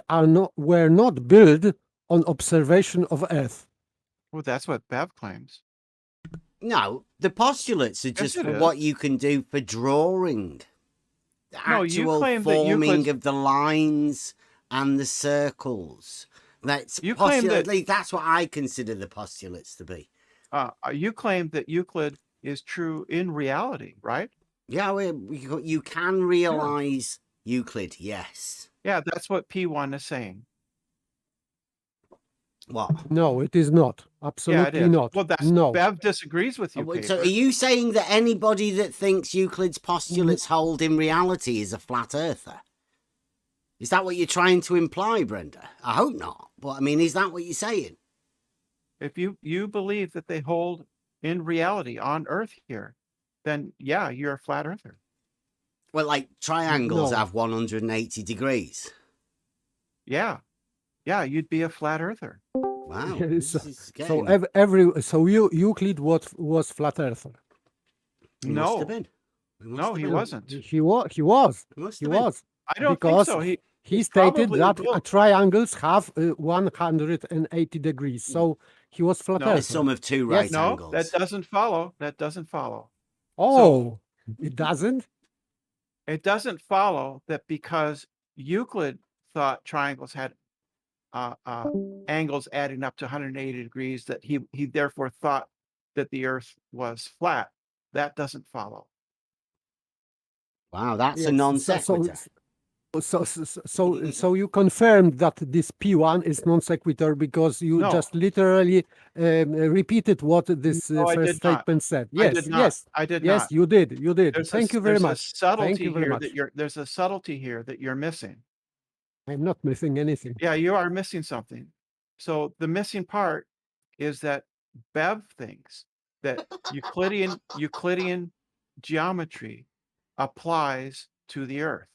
were not built on observation of Earth. Well, that's what Bev claims. No, the postulates are just it for is. what you can do for drawing. The No, you actual claim that forming Euclid's- of the lines and the circles. That's You claim that that's what I consider the postulates to be. you claim that Euclid is true in reality, right? Yeah, you can realize Euclid, yes. Yeah, that's what P1 is saying. What? No, it is not. Yeah, it Absolutely is. not. Well, that's No. Bev disagrees with you. So are Paper. you saying that anybody that thinks Euclid's postulates hold in reality is a flat earther? Is that what you're trying to imply, Brenda? I hope not. But I mean, is that what you're saying? If you believe that they hold in reality on Earth here, then yeah, you're a flat earther. Well, like triangles No. have 180 degrees. Yeah. Yeah, you'd be a flat earther. Wow. So Euclid was flat earther. He must have been. No, he wasn't. He was. He was. Must He have been. was. I don't Because think so. he stated probably that both. triangles have 180 degrees. So he was flat No. The earther. sum of two Yes. right No, angles. that doesn't follow. That doesn't follow. Oh, it doesn't? It doesn't follow that because Euclid thought triangles had angles adding up to 180 degrees, that he therefore thought that the Earth was flat. That doesn't follow. Wow, that's a Yes, non sequitur. So you confirmed that this P1 is non sequitur because you No. just literally repeated what this No, I first did not. statement said. I Yes, did not. yes, I did yes, not. you did. You did. Thank you very much. Thank you very much. There's a subtlety here that you're missing. I'm not missing anything. Yeah, you are missing something. So the missing part is that Bev thinks that Euclidean geometry applies to the Earth.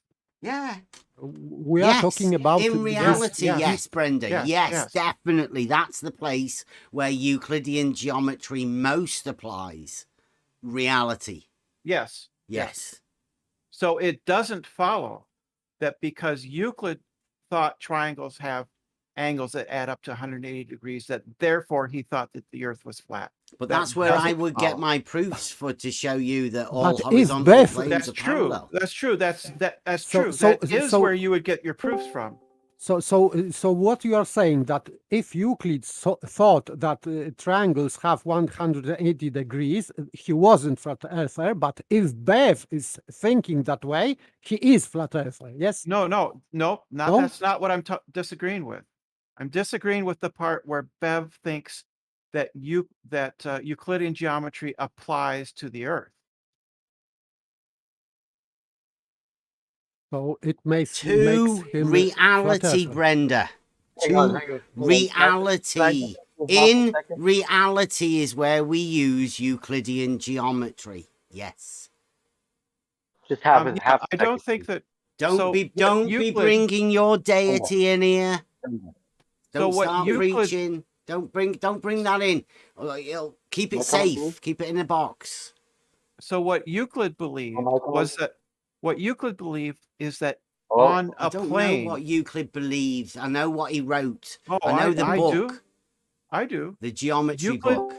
Yeah. We are talking about in reality, yes, Brenda. yes, Yes, yes. definitely. That's the place where Euclidean geometry most applies. Reality. Yes. Yes. So it doesn't follow that because Euclid thought triangles have angles that add up to 180 degrees, that therefore he thought that the Earth was flat. But That that's where I doesn't would get follow. my proofs to show you that all But if horizontal Bev- planes That's are true. parallel. That's true. That's So- true. so- That is so- where you would get your proofs from. So what you are saying, that if Euclid thought that triangles have 180 degrees, he wasn't flat earther. But if Bev is thinking that way, he is flat earther. Yes. No. No? That's not what I'm disagreeing with. I'm disagreeing with the part where Bev thinks that Euclidean geometry applies to the Earth. So it makes To him reality, flat earther. Brenda. Hang on, To hang on. reality. Second. In reality is where we use Euclidean geometry. Yes. Just Yeah, half. I don't think that. Don't So be what Euclid- bringing your deity in here. So Don't what start Euclid- preaching. Don't bring that in. You'll keep it safe. Keep it in a box. So what Euclid believed was that what Euclid believed is that Oh, on I a don't plane. know what Euclid believes. I know what he wrote. Oh, I know the book. do. I do. The geometry Euclid- book.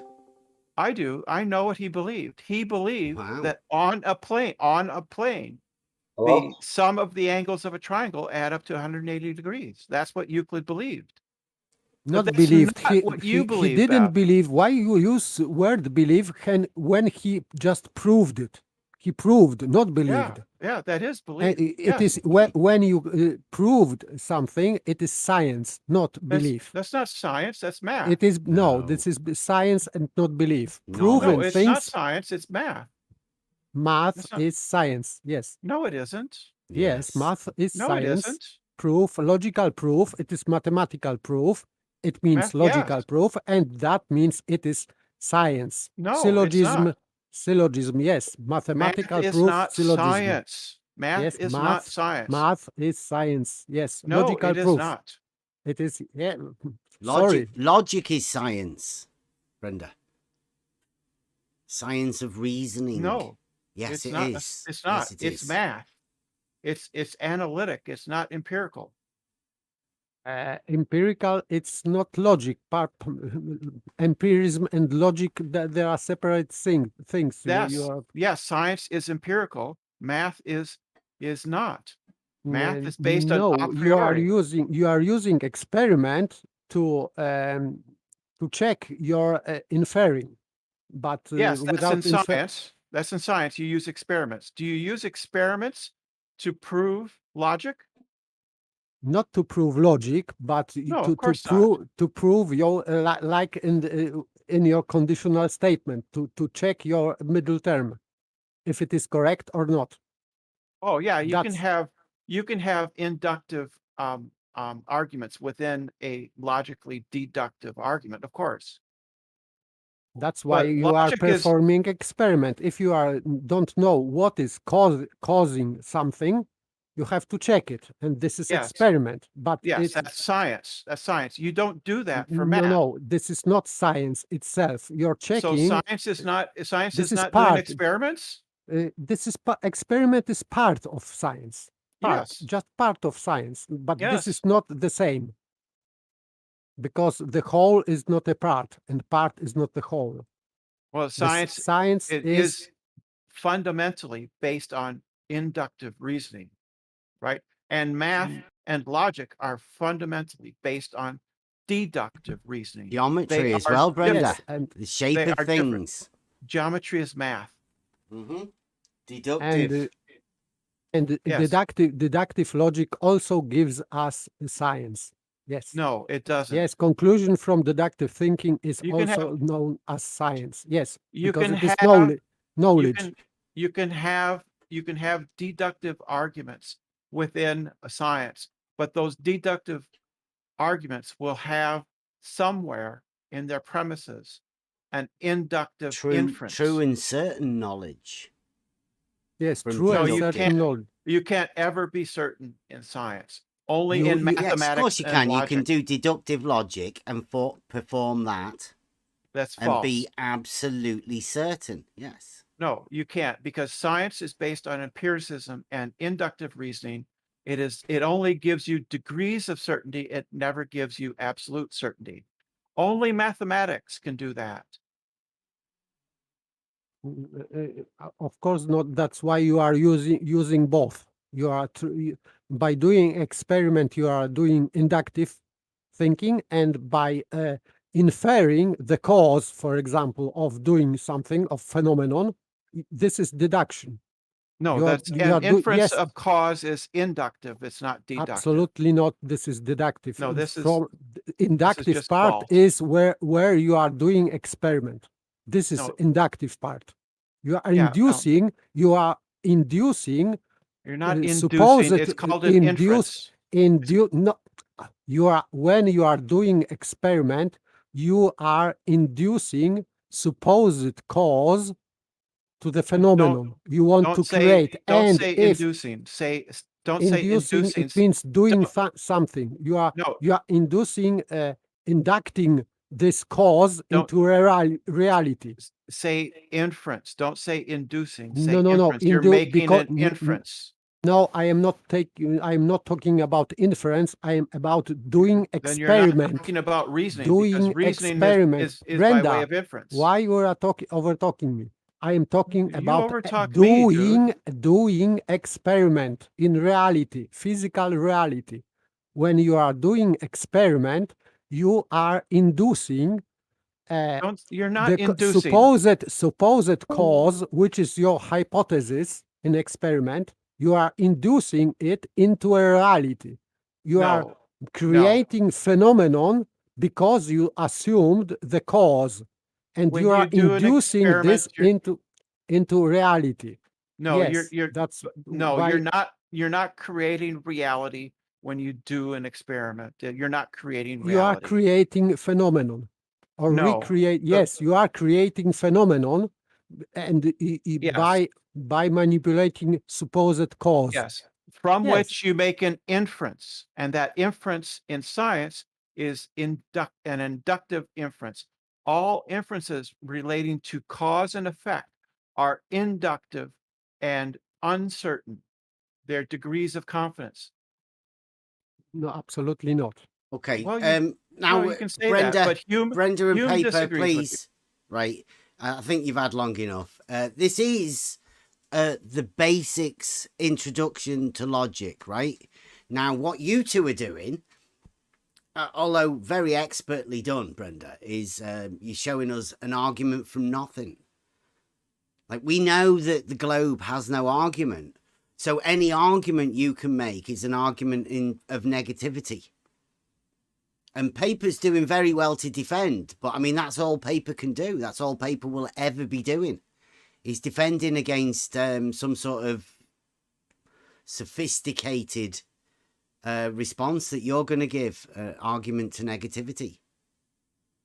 I do. I know what he believed. He believed Wow. that on a plane, Hello? the sum of the angles of a triangle add up to 180 degrees. That's what Euclid believed. Not that's believed. not He, what he, you he believe, didn't Bev. believe. Why you use word believe when he just proved it? He proved, not believed. Yeah, that is And belief. it is when you proved something, it is science, not belief. That's not science. That's math. It is No. this is science and not belief. No. Proven no, it's things, not science. It's math. math That's not- is science. Yes, No, it isn't. yes, math is No, science. it isn't. Proof, logical proof. It is mathematical proof. It means Math, logical yes. proof, and that means it is science. No, it's Syllogism, not. syllogism. Yes, mathematical Math is proof. not Syllogism. science. Math Yes, is not science. Math is science. Yes, No, logical it is proof. not. It is. Yeah. Logic, Sorry. logic is science, Brenda. Science of reasoning. No, Yes, it's it not. is. It's not. Yes, it It's is. math. It's analytic. It's not empirical. Empirical, it's not logic. Empirism and logic, there are separate things. Yes. You are, Yes, science is empirical. Math is not. Math is based on no, a priori. you are using experiment to check your inferring, but Yes, that's without in science. That's in science. You use experiments. Do you use experiments to prove logic? not to prove logic, but No, to of course not. prove your like in your conditional statement to check your middle term, if it is correct or not. Oh yeah, you can That's have inductive arguments within a logically deductive argument, of course. that's why But you are logic is performing experiment. If you are don't know what is causing something, you have to check it, and this is yes, experiment. But yes, it's that's science. That's science. You don't do that for no, math. no. This is not science itself. You're So checking. science is not This is doing part. experiments? This is experiment is part of science. Yes. Just part of science. But this is Yes. not the same, because the whole is not a part, and part is not the whole. Well, The science science it is is fundamentally based on inductive reasoning, right? And math and logic are fundamentally based on deductive reasoning. Geometry They as are well, Brenda. yes, and The shape They of are different. things. Geometry is math. Deductive. and Yes. deductive logic also gives us science. Yes. No, it doesn't. Yes, conclusion from deductive thinking is You can also known as science. Yes, You because can it is have you knowledge. can have deductive arguments within a science, but those deductive arguments will have somewhere in their premises an inductive inference. True in certain knowledge. Yes, From true and you deductive. certain knowledge. You can't ever be certain in science. Only in Yes, mathematics. of course you and can. You logic. can do deductive logic and perform that That's and false. be absolutely certain. Yes. No, you can't, because science is based on empiricism and inductive reasoning. It only gives you degrees of certainty. It never gives you absolute certainty. Only mathematics can do that. Of course not. That's why you are using both. You are by doing experiment, you are doing inductive thinking, and by inferring the cause, for example, of doing something, of phenomenon, this is deduction. No, You are- that's you are an inference yes, of cause is inductive. It's not deductive. absolutely not. This is deductive. No, this is from inductive just part false. is where you are doing experiment. This is No. inductive part. You are Yeah, no. inducing. You are inducing. You're not inducing. Supposed It's called an inference. No, you are when you are doing experiment, you are inducing supposed cause to the phenomenon you want to create. Don't And say if inducing. Don't say inducing, inducing. it means doing something. You are No. inducing, inducting this cause into reality. Say inference. Don't say inducing. Say No. inference. You're making an inference. No, I am not talking about inference. I am about doing Then you're not experiment. talking about reasoning, Doing because reasoning experiment. is by Brenda, way of inference. why you are over talking me? I am talking You about overtalk me, dude. doing experiment in reality, physical reality. When you are doing experiment, you are inducing You're not the inducing. supposed cause, which is your hypothesis in experiment. You are inducing it into a reality. You are creating phenomenon because you assumed the cause, and When you are you do an inducing this experiment, into reality. No, Yes, you're not creating reality when you do an experiment. You're not creating reality. You are creating phenomenon, or recreate. Yes, you are creating phenomenon, and by manipulating supposed cause. Yes, from which you make an inference, and that inference in science is an inductive inference. All inferences relating to cause and effect are inductive and uncertain. They're degrees of confidence. No, absolutely not. Okay. Well, now, you can say Brenda, that, but Brenda and Hume paper, disagrees with please. Right. I think you've had long enough. This is the basics introduction to logic, right? Now, what you two are doing although very expertly done, Brenda, is you're showing us an argument from nothing. Like, we know that the globe has no argument. So any argument you can make is an argument of negativity. And paper's doing very well to defend. But, I mean, that's all paper can do. That's all paper will ever be doing. Is defending against some sort of sophisticated response that you're going to give, argument to negativity.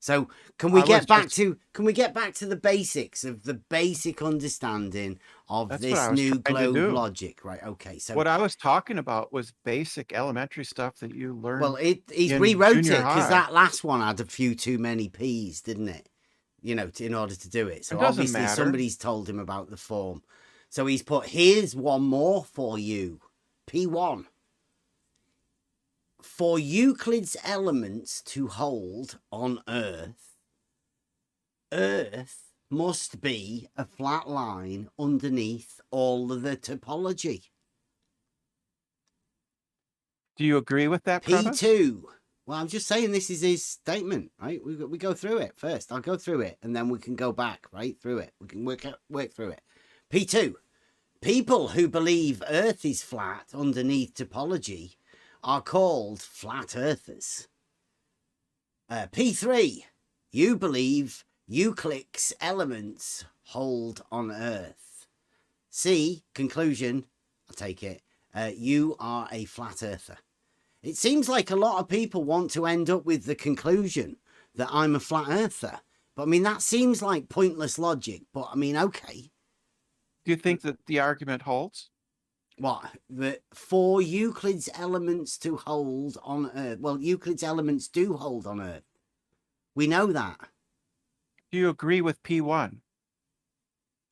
So can we get back to the basics of the basic understanding of this new globe logic, right? Okay, so what I was talking about was basic elementary stuff that you learned. Well, he's rewrote it because that last one had a few too many P's, didn't it? You know, in order to do it. So obviously somebody's told him about the form. So he's put, here's one more for you, P1. For Euclid's elements to hold on Earth, Earth must be a flat line underneath all of the topology. Do you agree with that premise? P2. Well, I'm just saying this is his statement, right? We go through it first. I'll go through it, and then we can go back, right, through it. We can work through it. P2. People who believe Earth is flat underneath topology are called flat earthers. P3. You believe Euclid's elements hold on Earth. C. Conclusion. I'll take it. You are a flat earther. It seems like a lot of people want to end up with the conclusion that I'm a flat earther. But I mean, that seems like pointless logic. But I mean, okay. Do you think that the argument holds? What? That for Euclid's elements to hold on Earth. Well, Euclid's elements do hold on Earth. We know that. Do you agree with P1?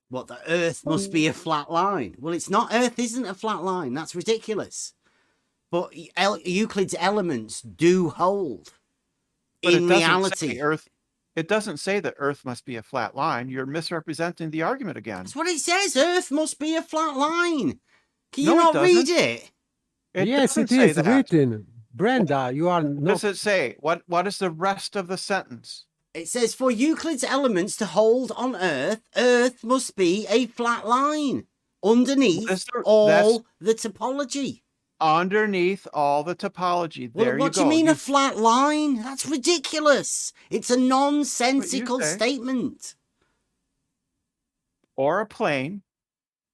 What, the Earth must be a flat line? Well, it's not. Earth isn't a flat line. That's ridiculous. But Euclid's elements do hold. But in reality, it doesn't say that Earth must be a flat line. You're misrepresenting the argument again. That's what it says. Earth must be a flat line. Can you not read it? Yes, it is written. Brenda, you are not. Does it say? What is the rest of the sentence? It says, for Euclid's elements to hold on Earth, Earth must be a flat line underneath all the topology. Underneath all the topology. There you go. What do you mean a flat line? That's ridiculous. It's a nonsensical statement. Or a plane.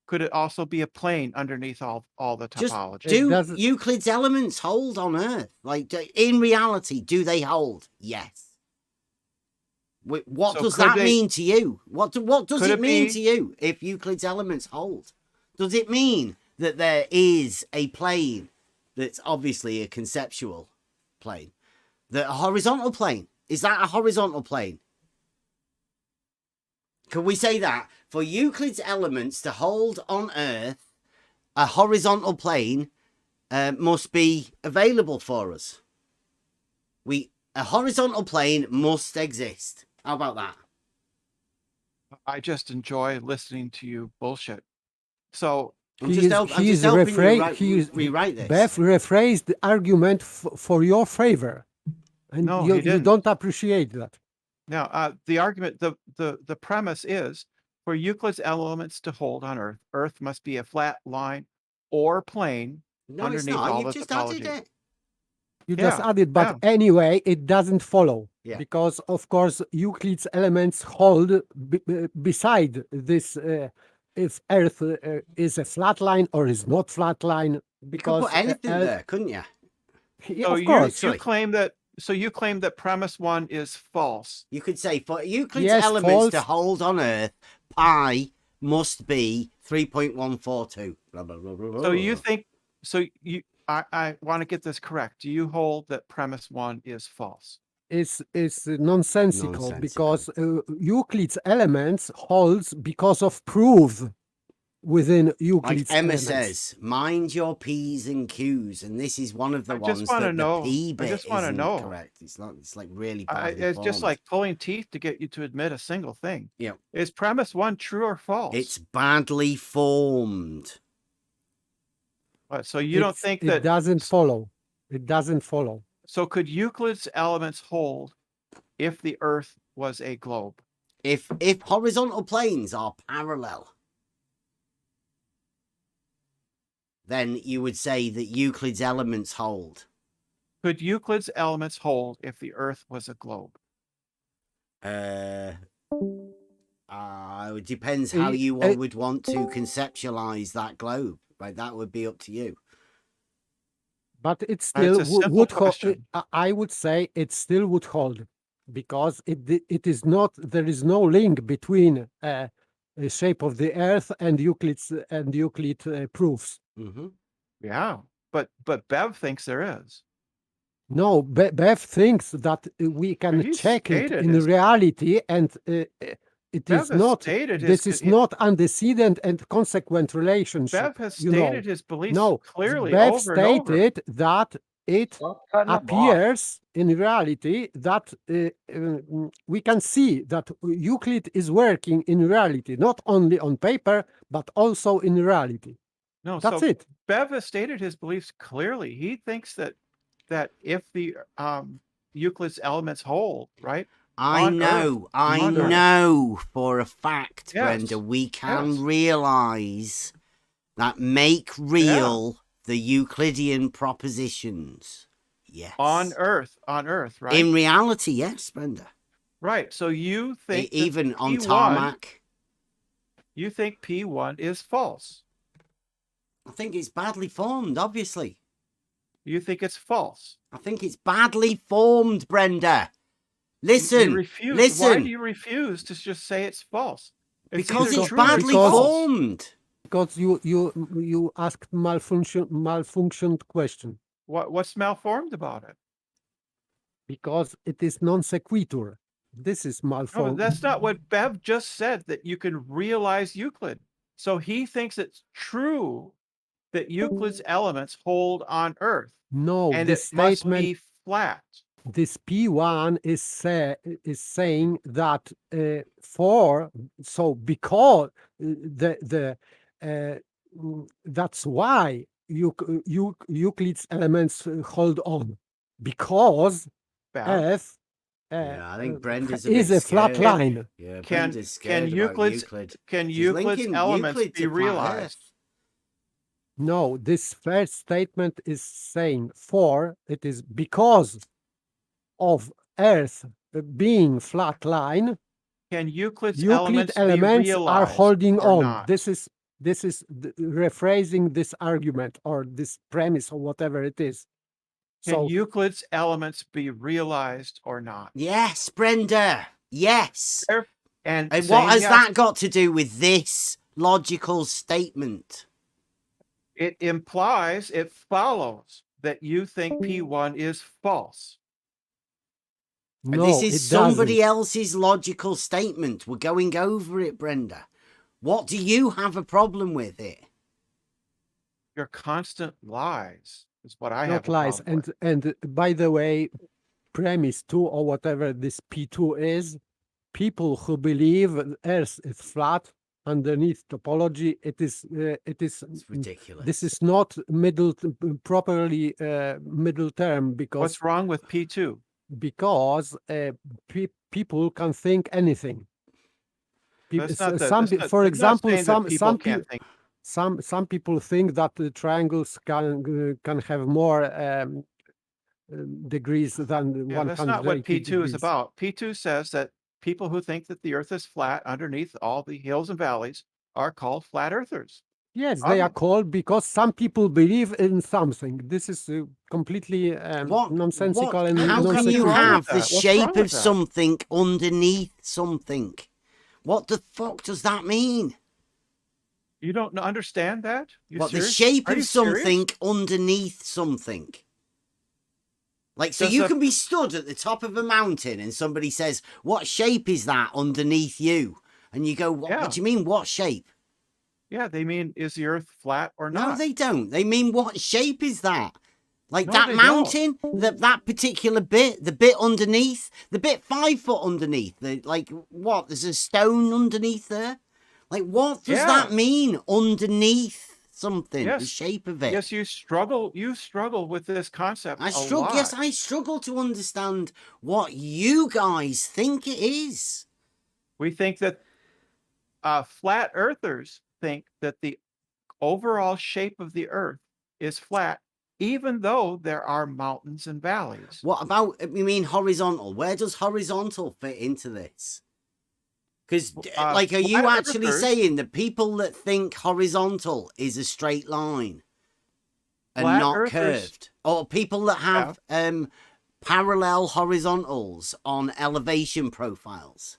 Could it also be a plane underneath all the topology? Do Euclid's elements hold on Earth? Like, in reality, do they hold? Yes. What does that mean to you? What does it mean to you if Euclid's elements hold? Does it mean that there is a plane that's obviously a conceptual plane? A horizontal plane? Is that a horizontal plane? Can we say that? For Euclid's elements to hold on Earth, a horizontal plane must be available for us. A horizontal plane must exist. How about that? I just enjoy listening to you bullshit. So He's rewrite this. Beth rephrased the argument for your favor, and no, you don't appreciate that. Now, the argument, the premise is for Euclid's elements to hold on Earth, Earth must be a flat line or plane underneath all the topology. You just added it. You just added, but anyway, it doesn't follow because, of course, Euclid's elements hold beside this. If Earth is a flat line or is not flat line, because you could put anything there, couldn't you? Yeah, of course. You claim that. So you claim that premise 1 is false. You could say for Euclid's elements to hold on Earth, pi must be 3.142. Blah, blah, blah, blah, so you think? So you? I want to get this correct. Do you hold that premise 1 is false? It's nonsensical because Euclid's elements holds because of proof within Euclid's like Emma elements. says, mind your P's and Q's, and this is one of the ones that the P bit isn't correct. It's like really badly it's formed. just like pulling teeth to get you to admit a single thing. Yeah. Is premise 1 true or false? It's badly formed. So you don't think that it doesn't follow? It doesn't follow. So could Euclid's elements hold if the Earth was a globe? If horizontal planes are parallel, then you would say that Euclid's elements hold. Could Euclid's elements hold if the Earth was a globe? It depends how you would want to conceptualize that globe. Right, that would be up to you. But it still It's a simple would hold. question. I would say it still would hold, because it is not. There is no link between the shape of the Earth and Euclid proofs. Mm-hmm. Yeah, but Bev thinks there is. No, Bev thinks that we can He's check it stated in his- reality, and it Bev is has not. stated This his- is not antecedent and consequent relationship. Bev has you know. stated his beliefs No, clearly Bev over and over. stated that it Stop cutting him off. appears in reality that we can see that Euclid is working in reality, not only on paper, but also in reality. No, That's so it. Bev has stated his beliefs clearly. He thinks that if the Euclid's elements hold, right? I on know for a fact, Yes, Brenda, we can yes. realize that make real the Euclidean propositions. Yes. On Earth, right? In reality, yes, Brenda. Right. So you think that Even on P1 tarmac. You think P1 is false. I think it's badly formed, obviously. You think it's false. I think it's badly formed, Brenda. Listen, You refuse. listen. Why do you refuse to just say it's false? Because either it's true or badly false. formed. Because you asked malfunctioned question. What's malformed about it? Because it is non sequitur. This is No, malformed. that's not what Bev just said, that you can realize Euclid. So he thinks it's true that Euclid's elements hold on Earth. No, and this it must statement, be flat. this P1 is saying that because that's why Euclid's elements hold on, because Bev, F Yeah, I think Brenda's is a flat scared. line. Yeah, Can Brenda's scared about Euclid's Euclid. can She's Euclid's linking elements Euclid be to flat realized? Earth. No, this first statement is saying it is because of Earth being flat line, Can Euclid's Euclid elements be elements are realized holding or on. not? This is rephrasing this argument or this premise or whatever it is. Can So Euclid's elements be realized or not? Yes, Brenda. Yes. And And saying what has yes, that got to do with this logical statement? it implies, it follows that you think P1 is false. no, This is it somebody doesn't. else's logical statement. We're going over it, Brenda. What do you have a problem with it? Your constant lies is what I have Not a lies. problem with. And by the way, premise 2 or whatever this P2 is, people who believe Earth is flat underneath topology, it is It's ridiculous. this is not properly middle term, because What's wrong with P2? people can think anything. That's not the- Some, that's not- for I'm not example, saying that people some can't people think. some people think that the triangles can have more degrees than Yeah, 180 that's not what P2 degrees. is about. P2 says that people who think that the Earth is flat underneath all the hills and valleys are called flat earthers. Yes, they are Obvious. called because some people believe in something. This is completely nonsensical and How What's can you wrong with have the that? What's wrong shape with of that? something underneath something? What the fuck does that mean? You don't understand that? You What, the serious? shape Are of you serious? something underneath something? Like, so Does you the- can be stood at the top of a mountain and somebody says, what shape is that underneath you? And you go, what Yeah. do you mean, what shape? Yeah, they mean, is the Earth flat or No, not? they don't. They mean, what shape is that? Like No, that they mountain, that particular bit, the bit underneath, the bit 5 foot underneath, like what? There's a stone underneath there. Like, what does that Yeah. mean underneath something, the Yes. shape of it. Yes, you struggle with this concept a lot. Yes, I struggle to understand what you guys think it is. We think that flat earthers think that the overall shape of the earth is flat, even though there are mountains and valleys. What about, you mean horizontal? Where does horizontal fit into this? Because, like, are you actually saying the people that think horizontal is a straight line and not curved? Or people that have parallel horizontals on elevation profiles?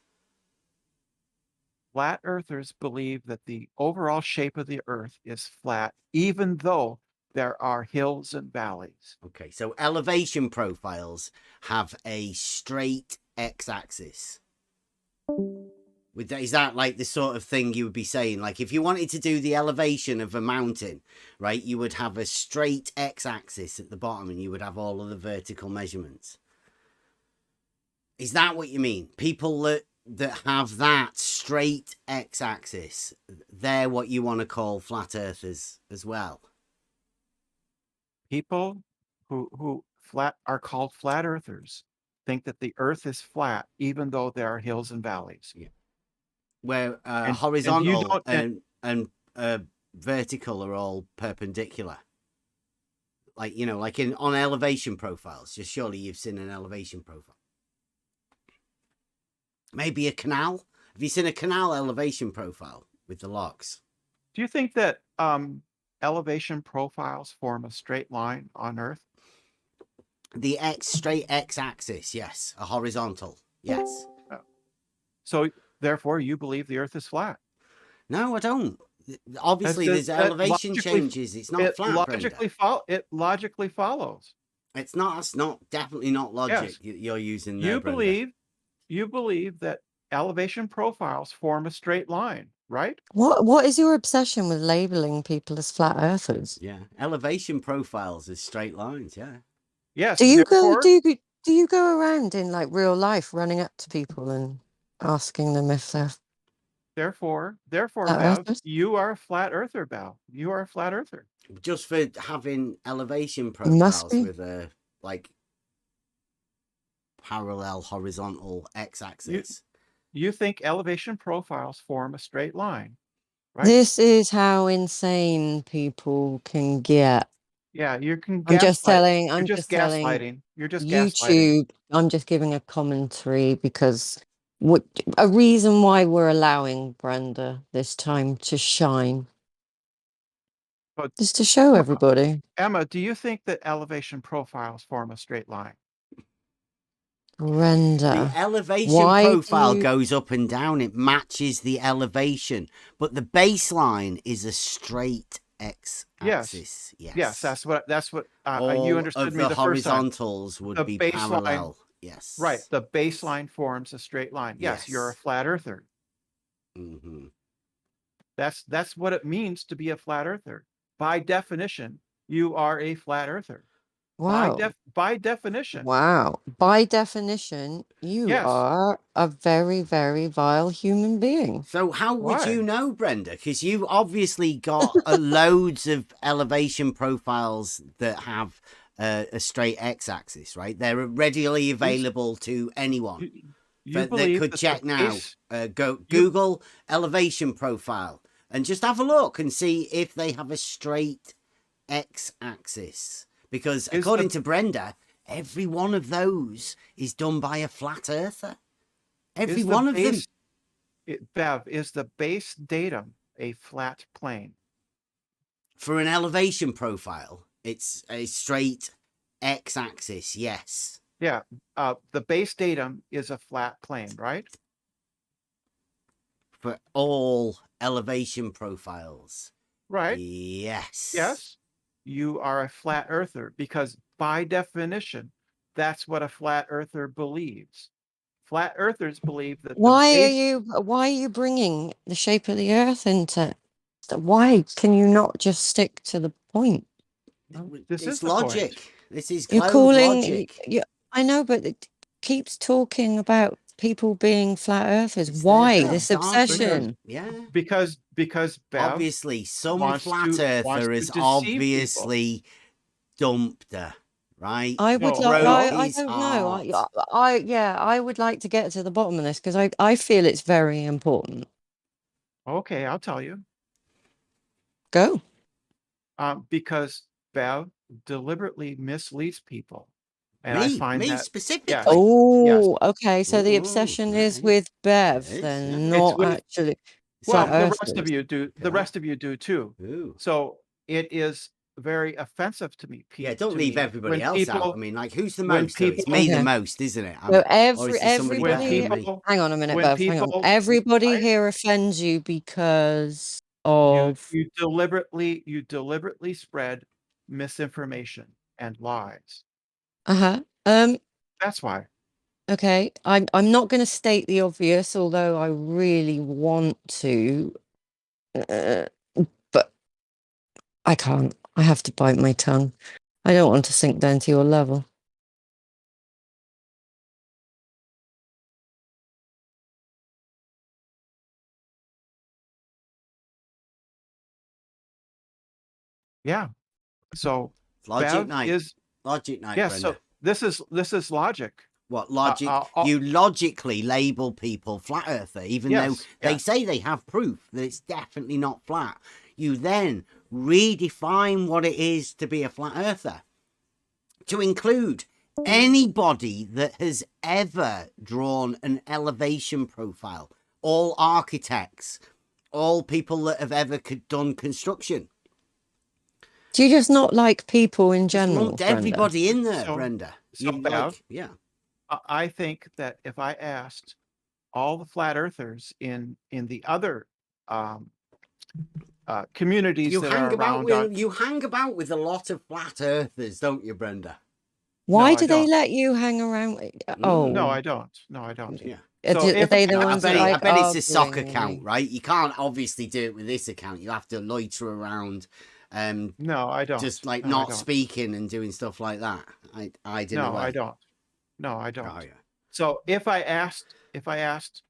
Flat earthers believe that the overall shape of the earth is flat, even though there are hills and valleys. Okay, so elevation profiles have a straight x-axis. Is that like the sort of thing you would be saying? Like if you wanted to do the elevation of a mountain, right, you would have a straight x-axis at the bottom and you would have all of the vertical measurements. Is that what you mean? People that have that straight x-axis, they're what you want to call flat earthers as well. People who are called flat earthers think that the earth is flat, even though there are hills and valleys. Yeah. Where horizontal and vertical are all perpendicular. Like, you know, like on elevation profiles. Just surely you've seen an elevation profile. Maybe a canal. Have you seen a canal elevation profile with the logs? Do you think that elevation profiles form a straight line on Earth? The straight x-axis, yes. A horizontal, yes. Oh. So therefore, you believe the Earth is flat? No, I don't. Obviously, there's elevation changes. It's not flat. It logically follows. It's not. That's not definitely not logic. Yes. You're using. There, you believe that elevation profiles form a straight line, right? What is your obsession with labeling people as flat earthers? Yeah, elevation profiles is straight lines. Yeah. Yes. Do you go around in like real life running up to people and asking them if they're Therefore, Bev, you are a flat earther, Bev. You are a flat earther. Just for having elevation profiles with a like parallel horizontal x-axis. You think elevation profiles form a straight line, right? This is how insane people can get. Yeah, you can. I'm just telling. You're just gaslighting. You're just YouTube. I'm just giving a commentary because a reason why we're allowing Brenda this time to shine. But just to show everybody. Emma, do you think that elevation profiles form a straight line? Brenda, the elevation profile goes up and down. It matches the elevation, but the baseline is a straight x-axis. Yes, that's what all you understood of me the horizontals would be parallel. Yes, right. The baseline forms a straight line. Yes, you're a flat earther. Mm-hmm. That's what it means to be a flat earther. By definition, you are a flat earther. Wow. By definition. Wow. By definition, you are a very, very vile human being. So how would you know, Brenda? Because you've obviously got loads of elevation profiles that have a straight x-axis, right? They're readily available to anyone that could check now. Google elevation profile and just have a look and see if they have a straight x-axis. Because according to Brenda, every one of those is done by a flat earther. Every one of them. Bev, is the base datum a flat plane? For an elevation profile, it's a straight x-axis, yes. Yeah, the base datum is a flat plane, right? For all elevation profiles. Right. Yes. Yes. You are a flat earther because by definition, that's what a flat earther believes. Flat earthers believe that. Why are you bringing the shape of the earth into? Why can you not just stick to the point? This is logic. Point. This is logic. I know, but it keeps talking about people being flat earthers? It's Why their this argument. obsession? Yeah. because Bev Obviously, some wants flat to earther has deceive people. obviously dumped her, right? I would like. Broke I his don't know. heart. I would like to get to the bottom of this because I feel it's very important. Okay, I'll tell you. Go. Because Bev deliberately misleads people, and I Me find that specifically. yes. Oh, okay. So the Ooh, obsession is right. with Bev, It is, then yeah. It's not with actually well, flat the rest of earthers. you do. The Yeah. rest of you do too. Ooh. So it is very offensive to me. Yeah, don't leave everybody when else out. I people, mean, like, who's the when most? Though? It's people- me the Okay. most, isn't it? So Or is there somebody when better than me? people, hang on a minute, when Bev. Hang on. people, Everybody right? here offends you because you of you deliberately spread misinformation and lies. uh-huh. That's why. Okay. I'm not going to state the obvious, although I really want to, but I can't. I have to bite my tongue. I don't want to sink down to your level. Yeah. So Logic Bev night. is Logic night, yes. Brenda. So this is logic. What logic? You logically label people flat earther, even though they say they have proof that it's definitely not flat. You then redefine what it is to be a flat earther to include anybody that has ever drawn an elevation profile, all architects, all people that have ever done construction. Do you just not like people in general? Lumped everybody in there, So- Brenda. so You Bev, yeah. I think that if I asked all the flat earthers in the other communities You that hang are about around with on, you hang about with a lot of flat earthers, don't you, Brenda? Why I do they don't. let you hang around? Oh, No, I don't. No, I don't. Yeah. So are if they the I ones asked that I like bet it's a soccer arguing account, and- right? You can't obviously do it with this account. You have to loiter around, no, I don't. just like No, I not don't. speaking and doing stuff like that. I didn't. No, I don't. No, I don't. Oh, yeah. So if I asked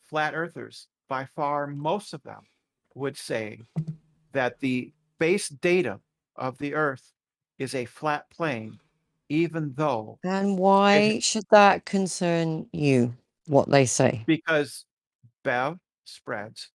flat earthers, by far most of them would say that the base datum of the Earth is a flat plane, even though And why should that concern you? What they say? because Bev spreads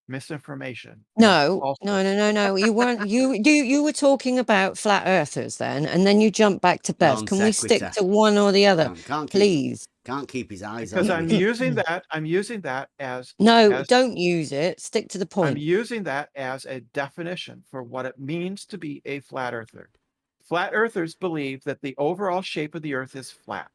misinformation. and No, falsehoods. no. You weren't. You were talking about flat earthers then, and then you jump back to Bev. Non Can we stick sequitur. to one or the other, Can't please? Can't keep his eyes Because on I'm me. using that. I'm using that as No, don't use it. Stick to the I'm point. using that as a definition for what it means to be a flat earther. Flat earthers believe that the overall shape of the Earth is flat,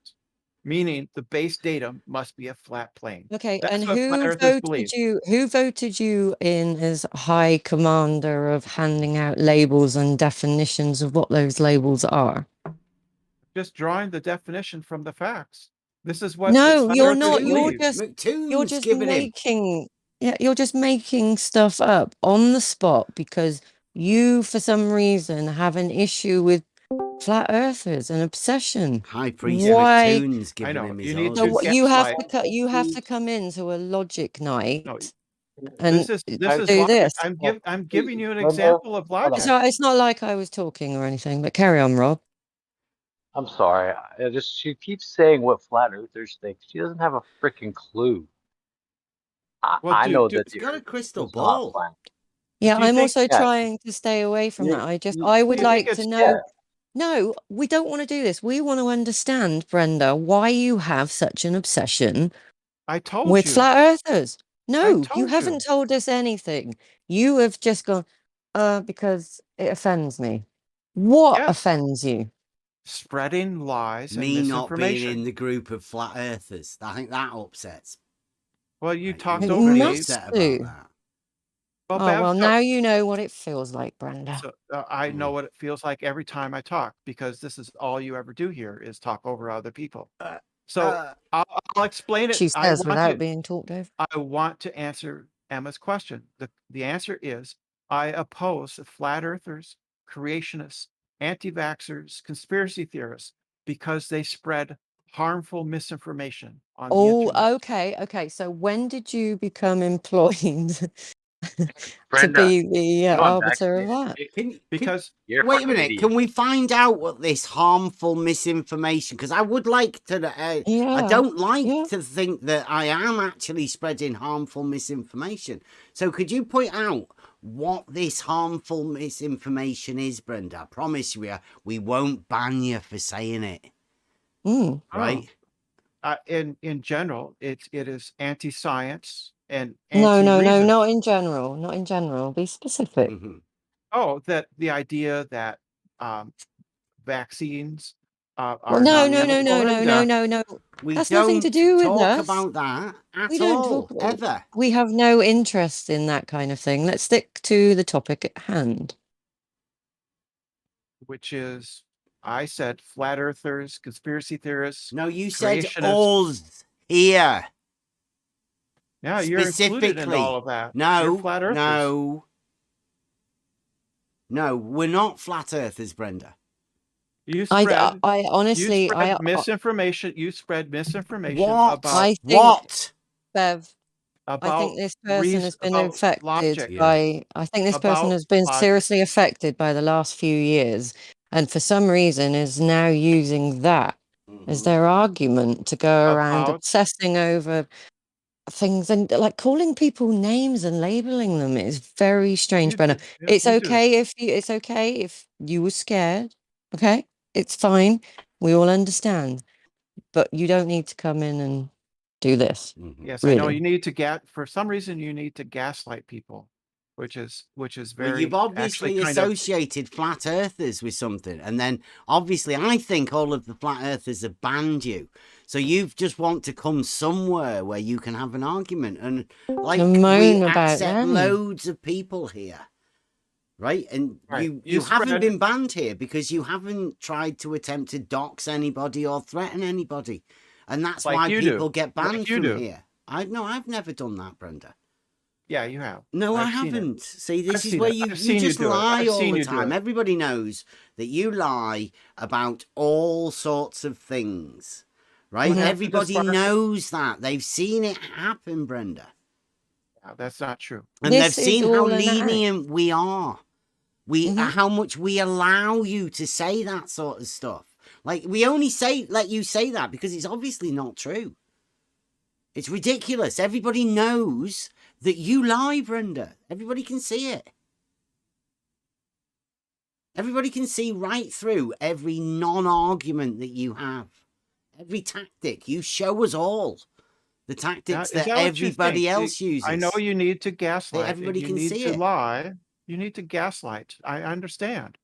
meaning the base datum must be a flat plane. Okay, That's and what flat who earthers voted believe. you? Who voted you in as high commander of handing out labels and definitions of what those labels are? Just drawing the definition from the facts. This is what No, flat you're earthers not. believe. You're just making. Yeah, you're just making stuff up on the spot because you, for some reason, have an issue with flat earthers, an obsession. High Priest Why? McToon's giving him his You need So to what you have gaslight. to you have to come into a logic night No, and this is do logic. this. I'm giving you an example of logic. It's not like I was talking or anything, but carry on, Rob. I'm sorry. She keeps saying what flat earthers think. She doesn't have a freaking clue. I know that It's got a crystal Earth's not ball. flat. Yeah, Do you I'm think- also yeah. trying to stay away from You- that. you- I would do you like think to it's- know. yeah. No, we don't want to do this. We want to understand, Brenda, why you have such an obsession I told with you. flat earthers. No, you told haven't you. told us anything. You have just gone, because it offends me. What Yes. offends you? Spreading lies Me and not being misinformation. in the group of flat earthers. I think that upsets. Well, you talked It over me. must upset do. about that. Well, Oh, Bev, well, so- now you know what it feels like, Brenda. So I know what it feels like every time I talk because this is all you ever do here is talk over other people. So I'll explain it. She I says want without to- being talked over. I want to answer Emma's question. The answer is I oppose the flat earthers, creationists, anti-vaxxers, conspiracy theorists because they spread harmful misinformation on the Oh, internet. okay. So when did you become employed to Brenda, be the going back to arbiter of the that? Because you're a Wait a fucking minute. idiot. Can we find out what this harmful misinformation? Because I would like to. I Yeah, don't like yeah. to think that I am actually spreading harmful misinformation. So could you point out what this harmful misinformation is, Brenda? I promise you, we won't ban you for saying it. Mm. Right? In general, it is anti-science and No, anti-reason. not in general. Not in general. Be specific. Mm-hmm. Oh, that the idea that vaccines Well, are no. not helpful. We That's nothing to don't do with talk us. about that We at don't all, talk. ever. We have no interest in that kind of thing. Let's stick to the topic at hand. Which is, I said, flat earthers, conspiracy theorists. No, you said creationists. us here. Yeah, you're included in all of that. You're No, flat earthers. no, we're not flat earthers, Brenda. You spread. I honestly, misinformation. You spread misinformation What? about What? Bev, about I think this person has been about affected logic. by. I think this person About has been logic. seriously affected by the last few years, and for some reason is now using that as their argument to go around obsessing over things and like calling people names and labeling them is very strange, Brenna. It's okay if you were scared. Okay, it's fine. We all understand, but you don't need to come in and do this. Yes, really. I know you need to for some reason you need to gaslight people, which is very. Well, you've obviously associated flat earthers with something, and then obviously I think all of the flat earthers have banned you. So you just want to come somewhere where you can have an argument, and like we accept loads of people here, right? And you haven't been banned here because you haven't tried to attempt to dox anybody or threaten anybody, and that's why people get banned from here. I've never done that, Brenda. Yeah, you have. No, I haven't. See, this is where you just lie all the time. Everybody knows that you lie about all sorts of things, right? Everybody knows that. They've seen it happen, Brenda. No, that's not true. And they've seen how lenient we are. How much we allow you to say that sort of stuff. Like, we only let you say that because it's obviously not true. It's ridiculous. Everybody knows that you lie, Brenda. Everybody can see it. Everybody can see right through every non-argument that you have. Every tactic. You show us all the tactics that everybody else uses. I know you need to gaslight. Everybody can see it. it. Lie. You need to gaslight. I understand.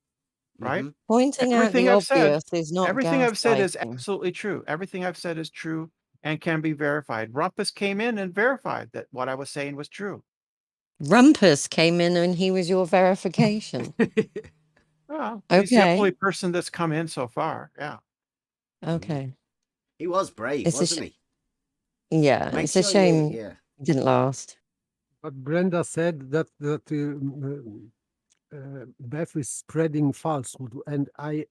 Right? Pointing out the obvious is not everything I've said is absolutely true. Everything I've said is true and can be verified. Rumpus came in and verified that what I was saying was true. Rumpus came in and he was your verification. Well, he's the only person that's come in so far. Yeah. Okay. He was brave, wasn't he? Yeah, it's a shame it didn't last. But Brenda said that Beth is spreading falsehood, and I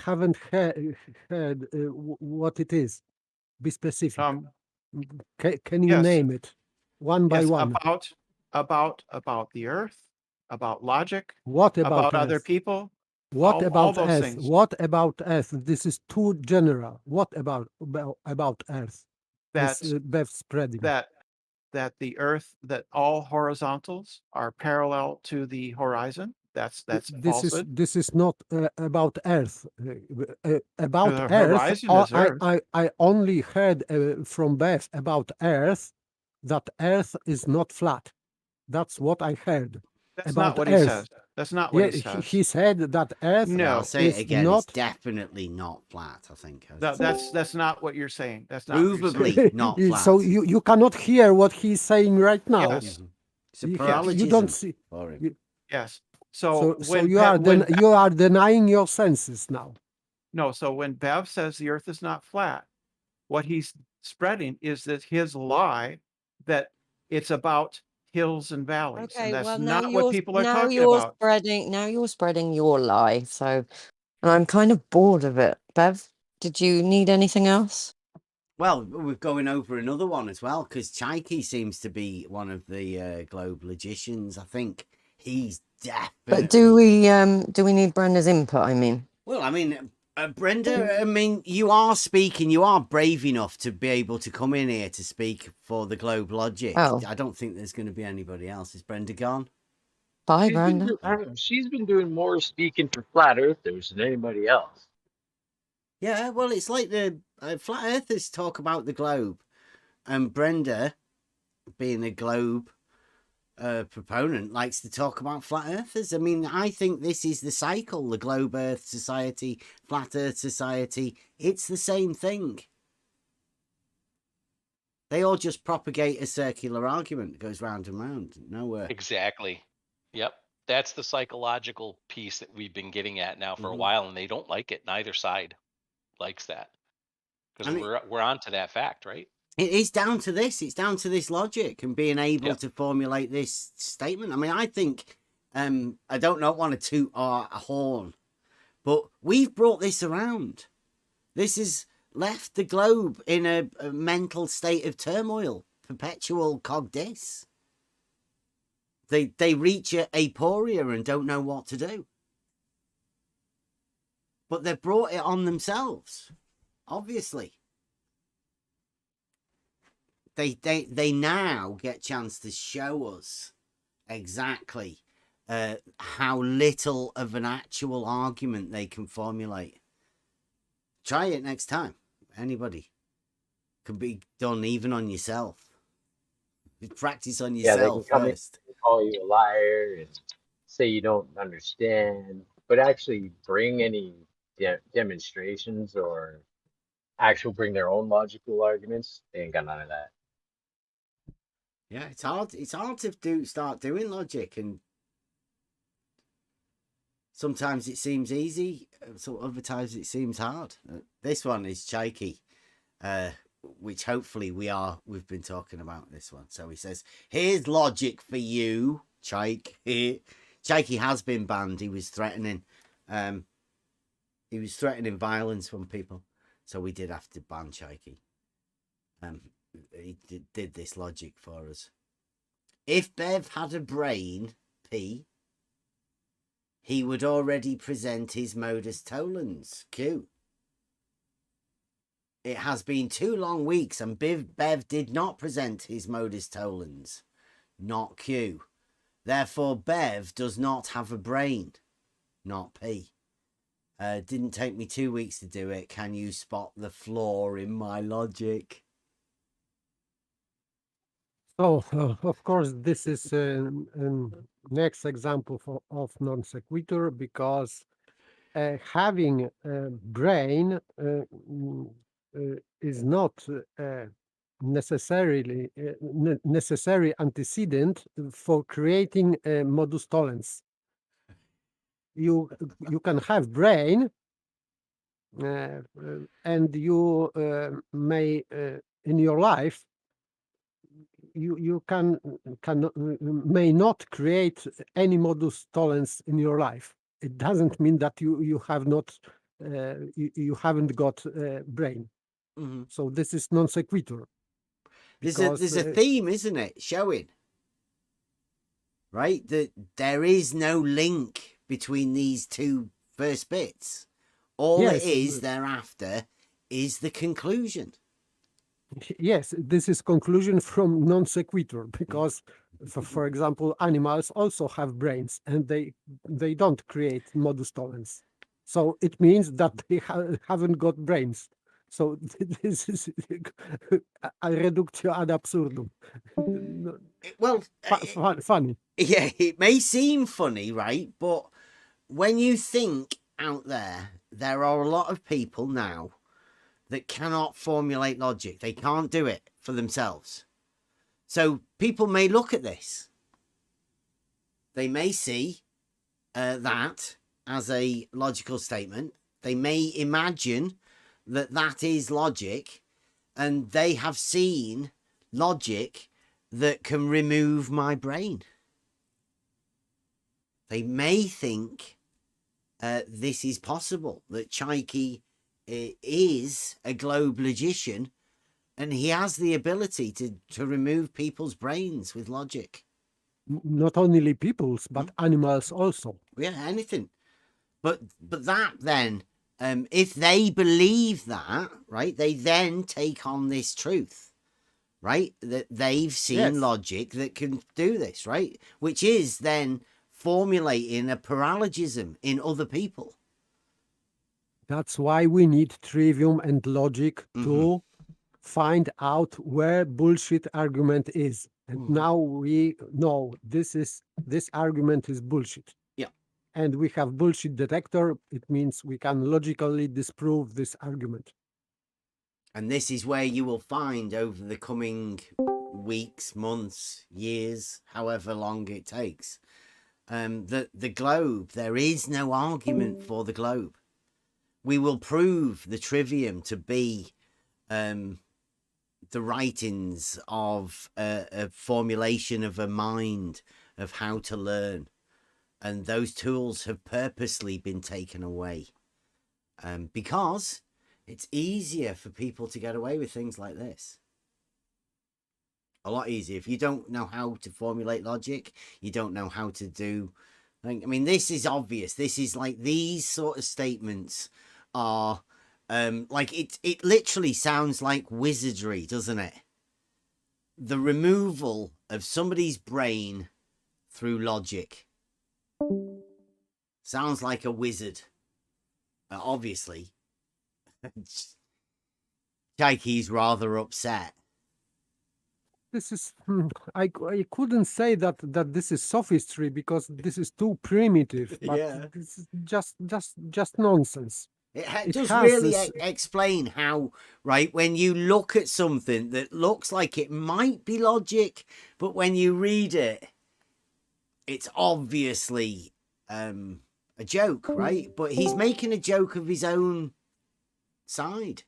haven't heard what it is. Be specific. Can you name it one by one? About the earth, about logic. What about other people? What about all those Earth? things. What about Earth? This is too general. What about Earth? Beth spreading. That the Earth, that all horizontals are parallel to the horizon. That's falsehood. This is not about Earth. About the Earth, horizon is Earth. I only heard from Beth about Earth that Earth is not flat. That's what I heard. That's about not what Earth. He says. That's not what he says. He said that Earth. No, I'll say it again. Not... It's definitely not flat. I think. That's not what you're saying. That's not provably not flat. So you cannot hear what he's saying right now. Yes. You don't see. Yes. So you are denying your senses now. No. So when Bev says the Earth is not flat, what he's spreading is that his lie that it's about hills and valleys. Okay, and that's well, not what people are talking about. Now you're spreading your lie. So, and I'm kind of bored of it. Bev, Did you need anything else? Well, we're going over another one as well, because Chaiki seems to be one of the globe logicians. I think he's definitely. But do we need Brenda's input? I mean. Well, I mean, Brenda, I mean, you are speaking. You are brave enough to be able to come in here to speak for the globe logic. Oh. I don't think there's going to be anybody else. Is Brenda gone? Bye, Brenda. She's been doing more speaking for flat earthers than anybody else. Yeah, well, it's like the flat earthers talk about the globe, and Brenda, being a globe proponent, likes to talk about flat earthers. I mean, I think this is the cycle: the globe Earth Society, flat Earth Society. It's the same thing. They all just propagate a circular argument that goes round and round, nowhere. Exactly. Yep. That's the psychological piece that we've been getting at now for a while, and they don't like it. Neither side likes that, because we're onto that fact, right? It is down to this. It's down to this logic and being able to formulate this statement. I mean, I think I don't want to toot our horn, but we've brought this around. This has left the globe in a mental state of turmoil, perpetual cogdis. They reach aporia and don't know what to do. But they've brought it on themselves, obviously. They now get a chance to show us exactly how little of an actual argument they can formulate. Try it next time. Anybody. Can be done even on yourself. Practice on yourself first. Call you a liar and say you don't understand, but actually bring any demonstrations or actual bring their own logical arguments. They ain't got none of that. Yeah, it's hard. It's hard to start doing logic, and sometimes it seems easy, so other times it seems hard. This one is Chaiki, which hopefully we've been talking about this one. So he says, "Here's logic for you, Chaiki." Chaiki has been banned. He was threatening, violence from people, so we did have to ban Chaiki. He did this logic for us. If Bev had a brain, P, he would already present his modus tollens, Q. It has been 2 long weeks and Bev did not present his modus tollens, not Q. Therefore, Bev does not have a brain, not P. Didn't take me 2 weeks to do it. Can you spot the flaw in my logic? So, of course, this is next example of non sequitur, because having a brain is not necessarily necessary antecedent for creating a modus tollens. You can have brain, and you may in your life you may not create any modus tollens in your life. It doesn't mean that you have not you haven't got brain. Mm-hmm. So this is non sequitur. There's a theme, isn't it, showing, right, that there is no link between these two first bits. All it is thereafter is the conclusion. Yes, this is conclusion from non sequitur, because, for example, animals also have brains and they don't create modus tollens. So it means that they haven't got brains. So this is a reductio ad absurdum. Well, funny. Yeah, it may seem funny, right? But when you think out there are a lot of people now that cannot formulate logic. They can't do it for themselves. So people may look at this. They may see that as a logical statement. They may imagine that is logic, and they have seen logic that can remove my brain. They may think this is possible, that Chaiki is a globe logician, and he has the ability to remove people's brains with logic. Not only people's, but animals also. Yeah, anything. But that then, if they believe that, right, they then take on this truth, right, that they've seen logic that can do this, right, which is then formulating a paralogism in other people. That's why we need trivium and logic to find out where bullshit argument is. And now we know this argument is bullshit. Yeah. And we have bullshit detector. It means we can logically disprove this argument. And this is where you will find over the coming weeks, months, years, however long it takes, that the globe, there is no argument for the globe. We will prove the trivium to be the writings of a formulation of a mind of how to learn. And those tools have purposely been taken away because it's easier for people to get away with things like this. A lot easier. If you don't know how to formulate logic, you don't know how to do... I mean, this is obvious. This is like these sort of statements are... like it literally sounds like wizardry, doesn't it? The removal of somebody's brain through logic. Sounds like a wizard. Obviously. Chaiki's rather upset. This is I couldn't say that this is sophistry because this is too primitive, but this is just nonsense. It does really explain how, right, when you look at something that looks like it might be logic, but when you read it, it's obviously a joke, right? But he's making a joke of his own side.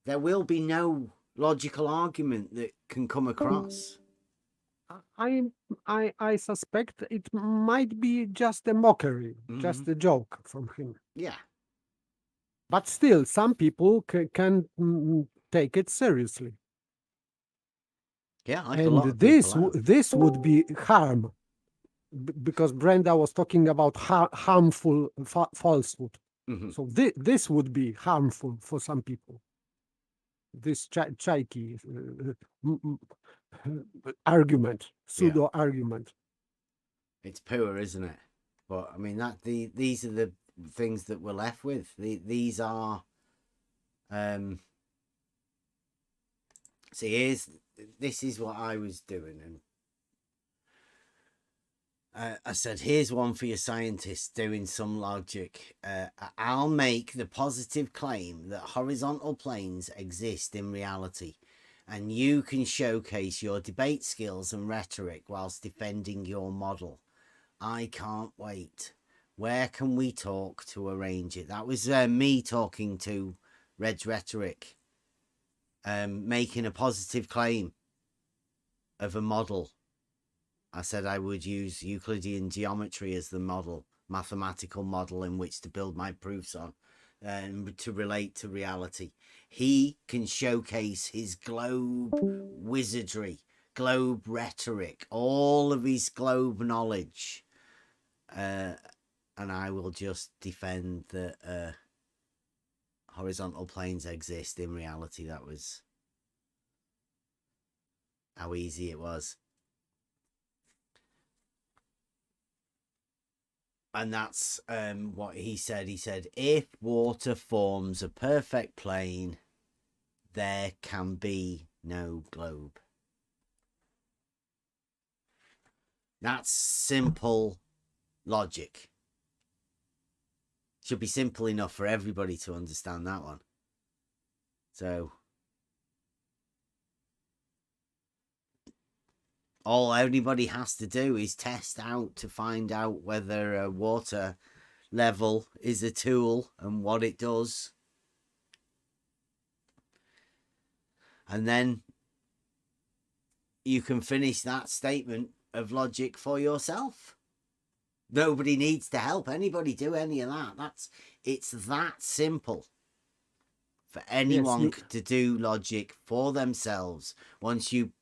There will be no logical argument that can come across. I suspect it might be just a mockery, just a joke from him. Yeah. But still, some people can take it seriously. Yeah, like and a lot of this would be harm, because Brenda was talking about harmful falsehood. So this would be harmful for some people. This Chaiki argument, pseudo argument. It's poor, isn't it? But I mean these are the things that we're left with. These are see, this is what I was doing, and I said, here's one for your scientists doing some logic. I'll make the positive claim that horizontal planes exist in reality, and you can showcase your debate skills and rhetoric whilst defending your model. I can't wait. Where can we talk to arrange it? That was me talking to Red's Rhetoric, making a positive claim of a model. I said I would use Euclidean geometry as the model, mathematical model in which to build my proofs on, and to relate to reality. He can showcase his globe wizardry, globe rhetoric, all of his globe knowledge. And I will just defend that horizontal planes exist in reality. That was how easy it was. And that's what he said. He said, if water forms a perfect plane, there can be no globe. That's simple logic. Should be simple enough for everybody to understand that one. So all anybody has to do is test out to find out whether a water level is a tool and what it does. And then you can finish that statement of logic for yourself. Nobody needs to help anybody do any of that. It's that simple. for anyone you- to do logic for themselves once you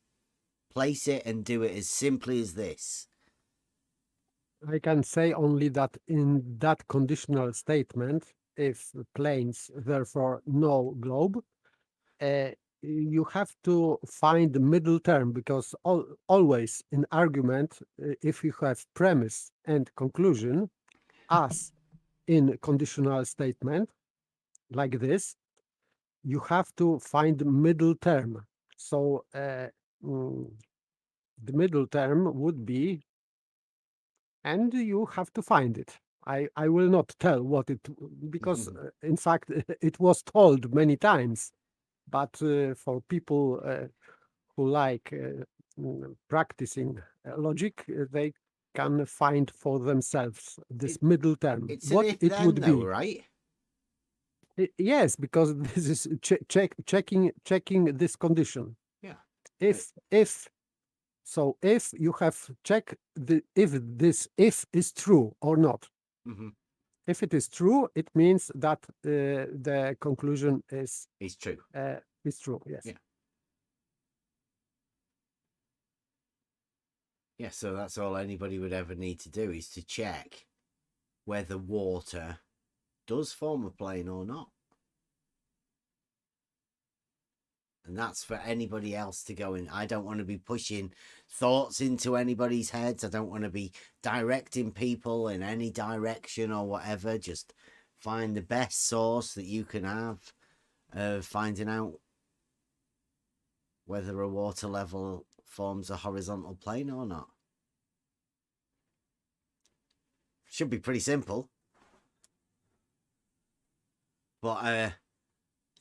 place it and do it as simply as this. I can say only that in that conditional statement, if planes, therefore no globe, you have to find the middle term, because always in argument, if you have premise and conclusion, as in conditional statement like this, you have to find the middle term. So the middle term would be, and you have to find it. I will not tell what it, because in fact it was told many times, but for people who like practicing logic, they can find for themselves this middle term. It's What an if it then would though, be. right? Yes, because this is checking this condition. Yeah. If so, if you have check if this if is true or not. Mm-hmm. If it is true, it means that the conclusion is true. Is true. Yes. Yeah. Yeah. So that's all anybody would ever need to do, is to check whether water does form a plane or not. And that's for anybody else to go in. I don't want to be pushing thoughts into anybody's heads. I don't want to be directing people in any direction or whatever. Just find the best source that you can have of finding out whether a water level forms a horizontal plane or not. Should be pretty simple. But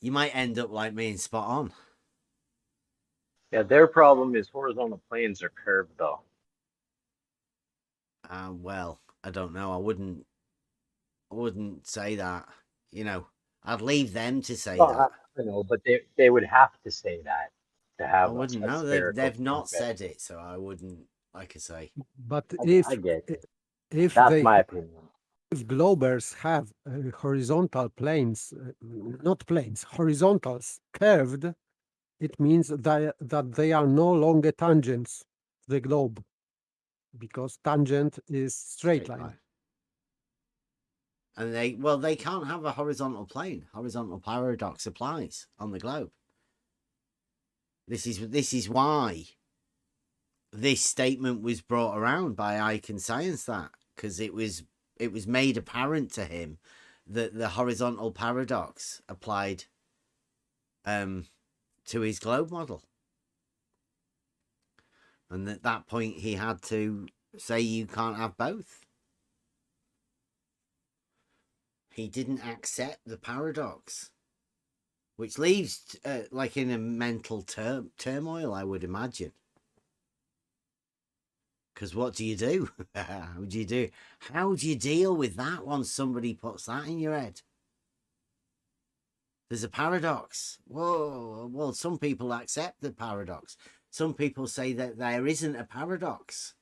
you might end up like me and spot on. Yeah, their problem is horizontal planes are curved, though. Well, I don't know. I wouldn't say that. You know, I'd leave them to say that. I know, but they would have to say that to have I wouldn't a know. spherical They've not surface. said it, so I wouldn't, like I say. But I get it. if That's they my opinion. if globers have horizontal planes, not planes, horizontals curved, it means that they are no longer tangents to the globe, because tangent is straight line. And they can't have a horizontal plane. Horizontal paradox applies on the globe. This is why this statement was brought around by Ike and Science, that because it was made apparent to him that the horizontal paradox applied to his globe model. And at that point, he had to say you can't have both. He didn't accept the paradox, which leaves like in a mental turmoil, I would imagine. Because what do you do? How do you deal with that once somebody puts that in your head? There's a paradox. Whoa, well, some people accept the paradox. Some people say that there isn't a paradox,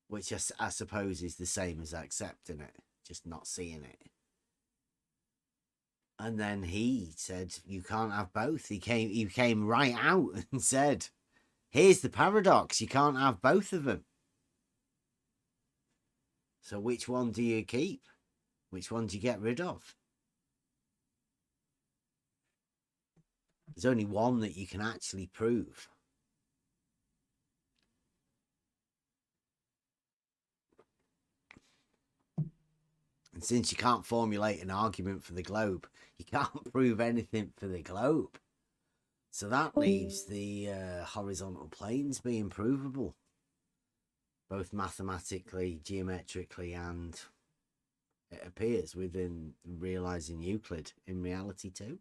which I suppose is the same as accepting it, just not seeing it. And then he said, you can't have both. He came right out and said, here's the paradox. You can't have both of them. So which one do you keep? Which one do you get rid of? There's only one that you can actually prove. And since you can't formulate an argument for the globe, you can't prove anything for the globe. So that leaves the horizontal planes being provable, both mathematically, geometrically, and it appears within realizing Euclid in reality too.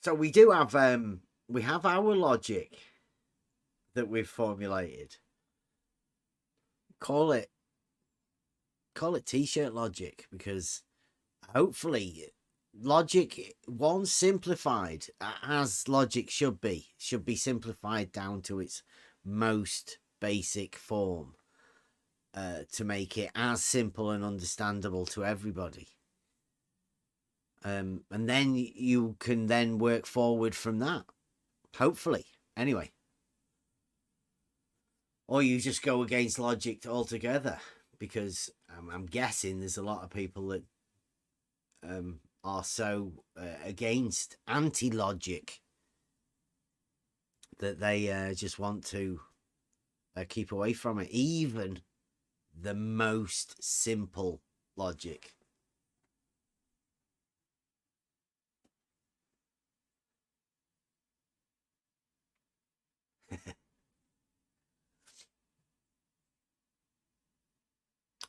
So we do have our logic that we've formulated. Call it t-shirt logic, because hopefully logic, once simplified, as logic should be simplified down to its most basic form to make it as simple and understandable to everybody. And then you can then work forward from that, hopefully, anyway. Or you just go against logic altogether, because I'm guessing there's a lot of people that are so against anti-logic that they just want to keep away from it, even the most simple logic.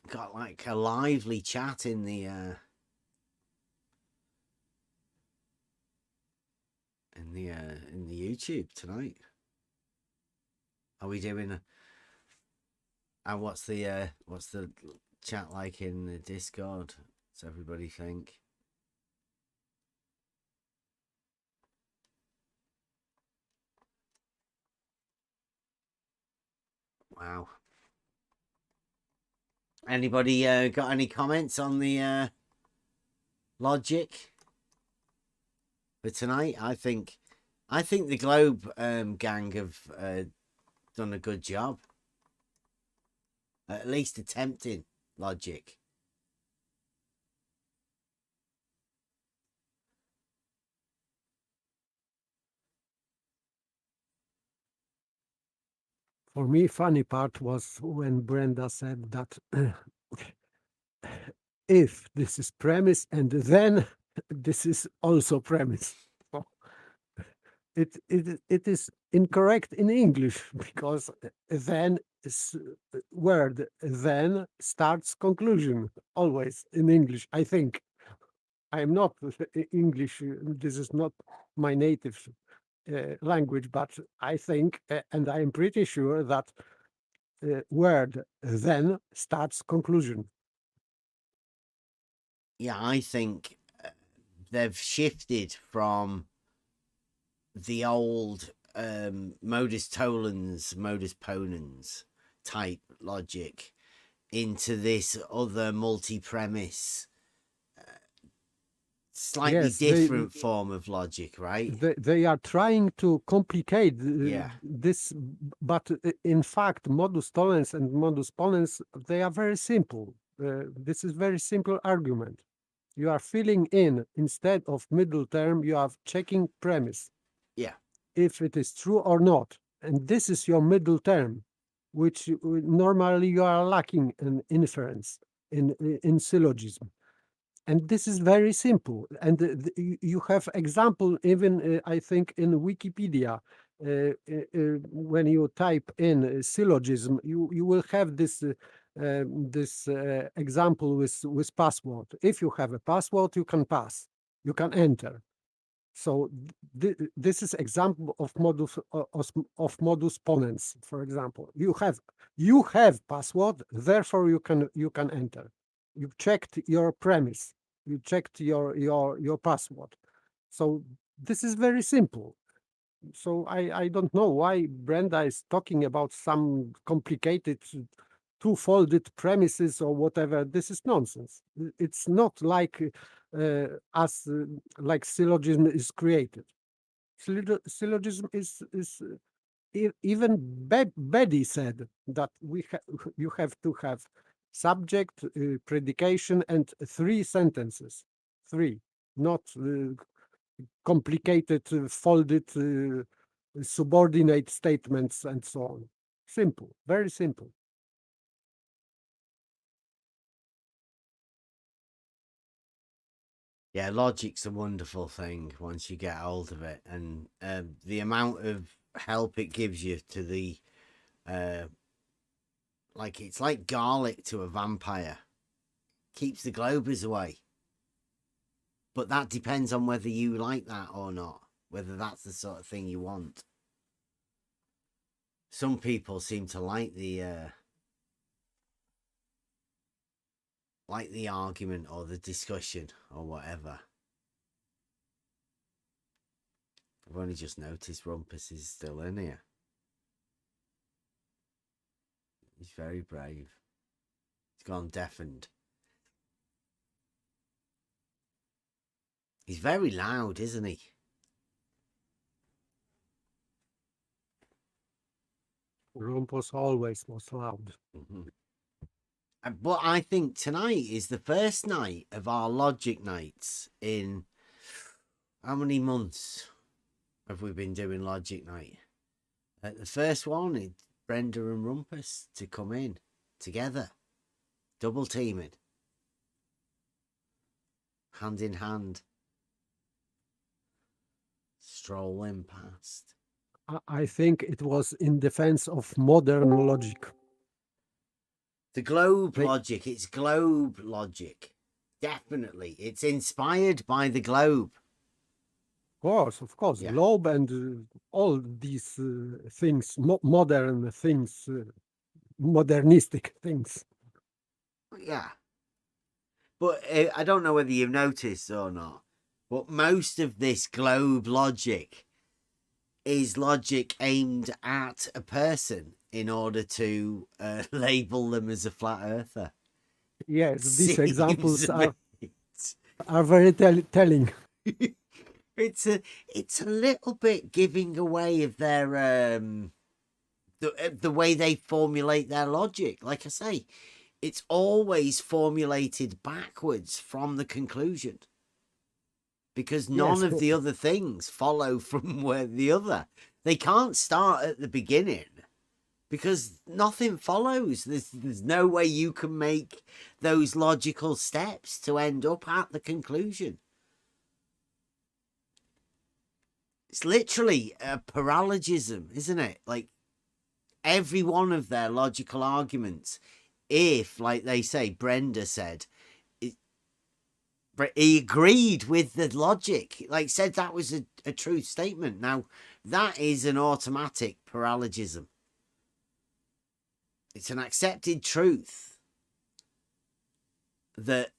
Got like a lively chat in the YouTube tonight. Are we doing and what's the chat like in the Discord? What's everybody think? Wow. Anybody got any comments on the logic for tonight? I think the Globe gang have done a good job, at least attempting logic. For me, funny part was when Brenda said that if this is premise and then this is also premise. It is incorrect in English, because then word then starts conclusion always in English. I think I'm not English. This is not my native language, but I think, and I am pretty sure that word then starts conclusion. Yeah, I think they've shifted from the old modus tollens, modus ponens type logic into this other multi-premise, slightly different form of logic, right? They are trying to complicate this, but in fact, modus tollens and modus ponens, they are very simple. This is very simple argument. You are filling in instead of middle term, you are checking premise. Yeah. If it is true or not. And this is your middle term, which normally you are lacking in inference, in syllogism. And this is very simple. And you have example even, I think, in Wikipedia. When you type in syllogism, you will have this example with password. If you have a password, you can pass, you can enter. So this is example of modus ponens. For example, you have password, therefore you can enter. You checked your premise, you checked your password. So this is very simple. So I don't know why Brenda is talking about some complicated two-folded premises or whatever. This is nonsense. It's not like like syllogism is created. Syllogism is even Betty said that you have to have subject, predication, and 3 sentences. 3, not complicated, folded, subordinate statements, and so on. Simple, very simple. Yeah, logic's a wonderful thing once you get hold of it, and the amount of help it gives you to the like, it's like garlic to a vampire. Keeps the globers away. But that depends on whether you like that or not, whether that's the sort of thing you want. Some people seem to like the argument or the discussion or whatever. I've only just noticed Rumpus is still in here. He's very brave. He's gone deafened. He's very loud, isn't he? Rumpus always was loud. But I think tonight is the first night of our logic nights in how many months have we been doing logic night? The first one is Brenda and Rumpus to come in together, double teaming, hand in hand, strolling past. I think it was in defense of modern logic. The globe logic, it's globe logic. Definitely. It's inspired by the globe. Of course. Yeah. Globe and all these things, modern things, modernistic things. Yeah. But I don't know whether you've noticed or not, but most of this globe logic is logic aimed at a person in order to label them as a flat earther. Yes, these examples Seems are very telling. It's a little bit giving away of their the way they formulate their logic. Like I say, it's always formulated backwards from the conclusion, because none of the other things follow from where the other. They can't start at the beginning because nothing follows. There's no way you can make those logical steps to end up at the conclusion. It's literally a paralogism, isn't it? Like every one of their logical arguments, if, like they say, Brenda said, he agreed with the logic, like said that was a true statement. Now, that is an automatic paralogism. It's an accepted truth that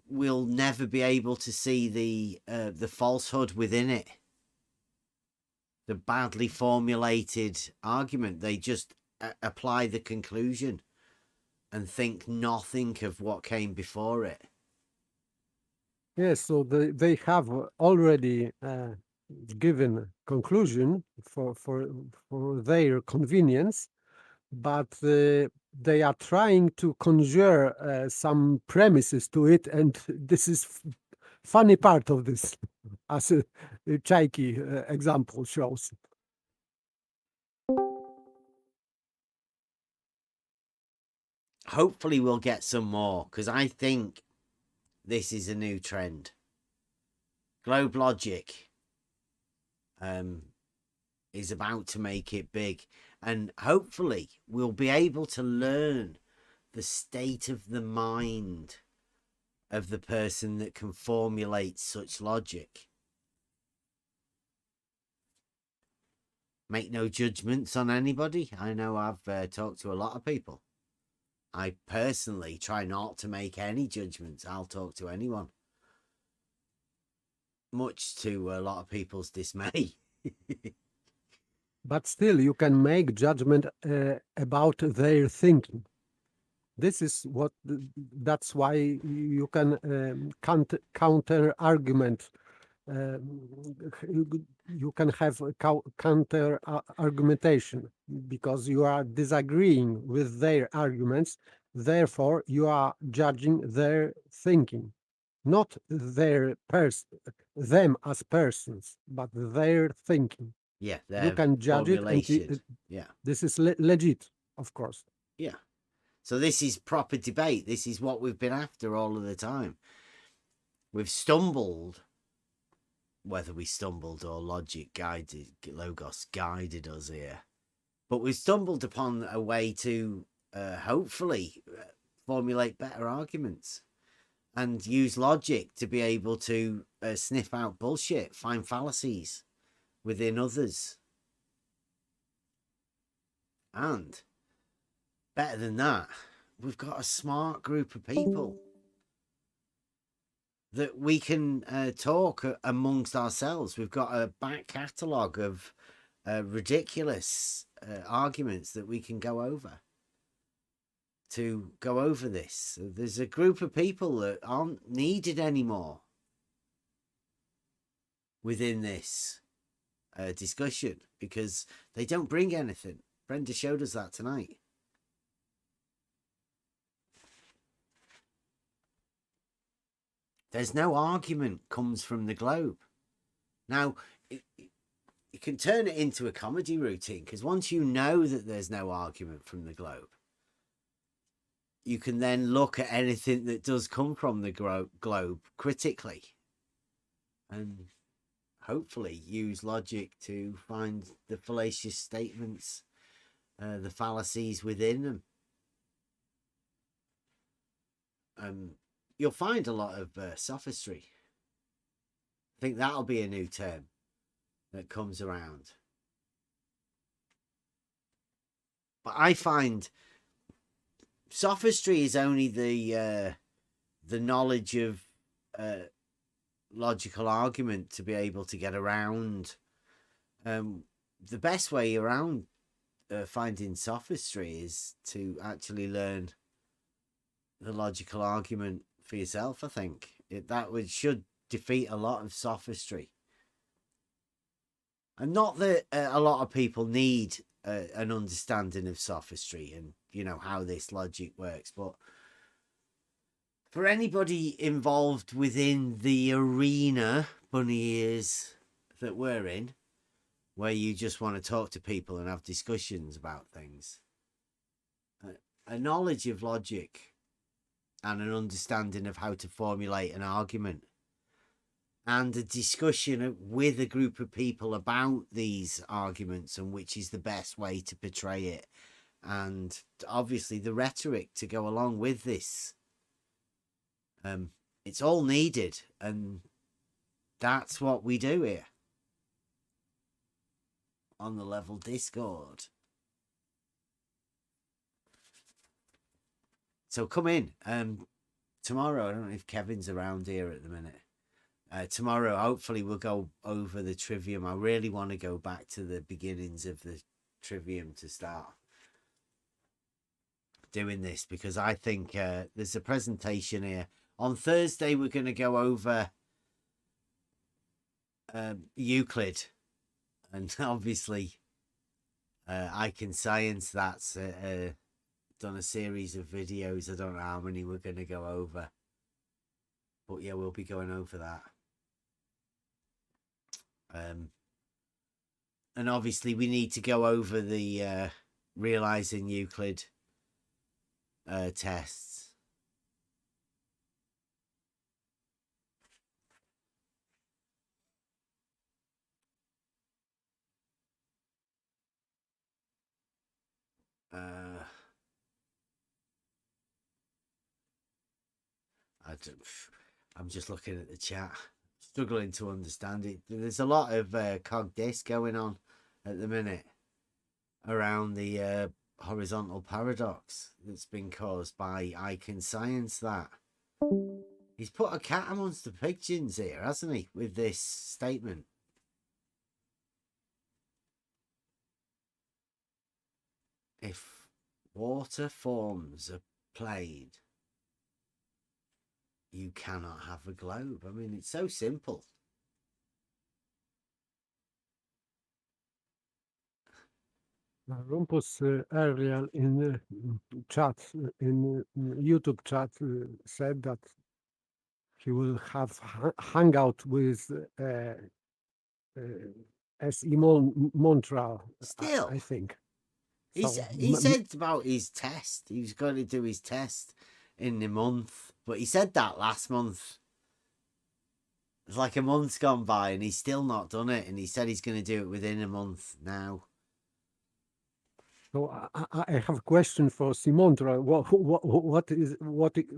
we'll never be able to see the falsehood within it. The badly formulated argument. They just apply the conclusion and think nothing of what came before it. Yes, so they have already given conclusion for their convenience, but they are trying to conjure some premises to it, and this is funny part of this, as a Chaiki example shows. Hopefully we'll get some more, because I think this is a new trend. Globe logic is about to make it big, and hopefully we'll be able to learn the state of the mind of the person that can formulate such logic. Make no judgments on anybody. I know I've talked to a lot of people. I personally try not to make any judgments. I'll talk to anyone. Much to a lot of people's dismay. But still, you can make judgment about their thinking. This is that's why you can counter argument. You can have a counter argumentation because you are disagreeing with their arguments. Therefore, you are judging their thinking, not them as persons, but their thinking. Yeah, you can judge it. And yeah, this is legit, of course. Yeah. So this is proper debate. This is what we've been after all of the time. We've stumbled, whether we stumbled or logic guided, Logos guided us here, but we've stumbled upon a way to hopefully formulate better arguments and use logic to be able to sniff out bullshit, find fallacies within others. And better than that, we've got a smart group of people that we can talk amongst ourselves. We've got a back catalogue of ridiculous arguments that we can go over. to go over this. There's a group of people that aren't needed anymore within this discussion because they don't bring anything. Brenda showed us that tonight. There's no argument comes from the globe. Now, you can turn it into a comedy routine because once you know that there's no argument from the globe, you can then look at anything that does come from the globe critically and hopefully use logic to find the fallacious statements, the fallacies within them. You'll find a lot of sophistry. I think that'll be a new term that comes around. But I find sophistry is only the knowledge of logical argument to be able to get around. The best way around finding sophistry is to actually learn the logical argument for yourself. I think should defeat a lot of sophistry. And not that a lot of people need an understanding of sophistry and, you know, how this logic works. But for anybody involved within the arena, bunny ears, that we're in, where you just want to talk to people and have discussions about things, a knowledge of logic and an understanding of how to formulate an argument and a discussion with a group of people about these arguments and which is the best way to portray it, and obviously the rhetoric to go along with this. It's all needed, and that's what we do here on the Level Discord. So come in. Tomorrow, I don't know if Kevin's around here at the minute. Tomorrow, hopefully, we'll go over the trivium. I really want to go back to the beginnings of the trivium to start doing this, because I think there's a presentation here. On Thursday, we're going to go over Euclid. And obviously, I Can Science, that's done a series of videos. I don't know how many we're going to go over. But yeah, we'll be going over that. And obviously we need to go over the realizing Euclid tests. I'm just looking at the chat, struggling to understand it. There's a lot of cog dis going on at the minute around the horizontal paradox that's been caused by I Can Science that. He's put a cat amongst the pigeons here, hasn't he, with this statement? If water forms a plane, you cannot have a globe. I mean, it's so simple. Rumpus earlier in the chat, in YouTube chat, said that he will have hangout with S.E. Montreal. Still, I think. He said about his test. He was going to do his test in the month, but he said that last month. It's like a month's gone by and he's still not done it, and he said he's going to do it within a month now. So I have a question for Simontra.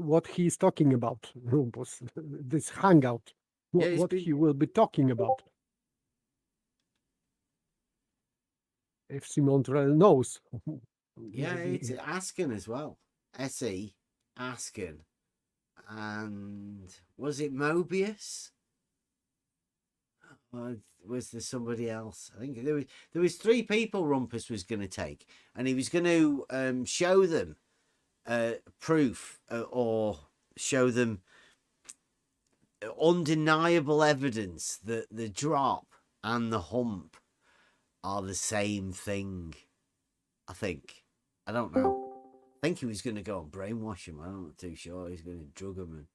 What he's talking about, Rumpus? This hangout. What he will be talking about? If Simontra knows. Yeah, it's Asken as well. SE, Asken, and was it Mobius? Or was there somebody else? I think there was 3 people Rumpus was going to take, and he was going to show them proof or show them undeniable evidence that the drop and the hump are the same thing. I think. I don't know. I think he was going to go and brainwash him. I'm not too sure. He's going to drug him. And...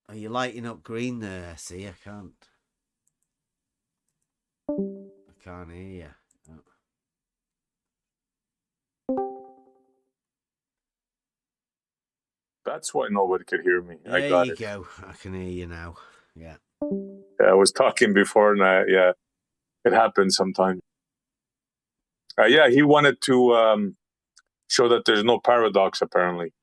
Are you lighting up green there? See, I can't hear you. Oh. That's why nobody could hear me. I There got you it. go. I can hear you now. Yeah. Yeah, I was talking before, and yeah, it happens sometimes. Yeah, he wanted to show that there's no paradox, apparently.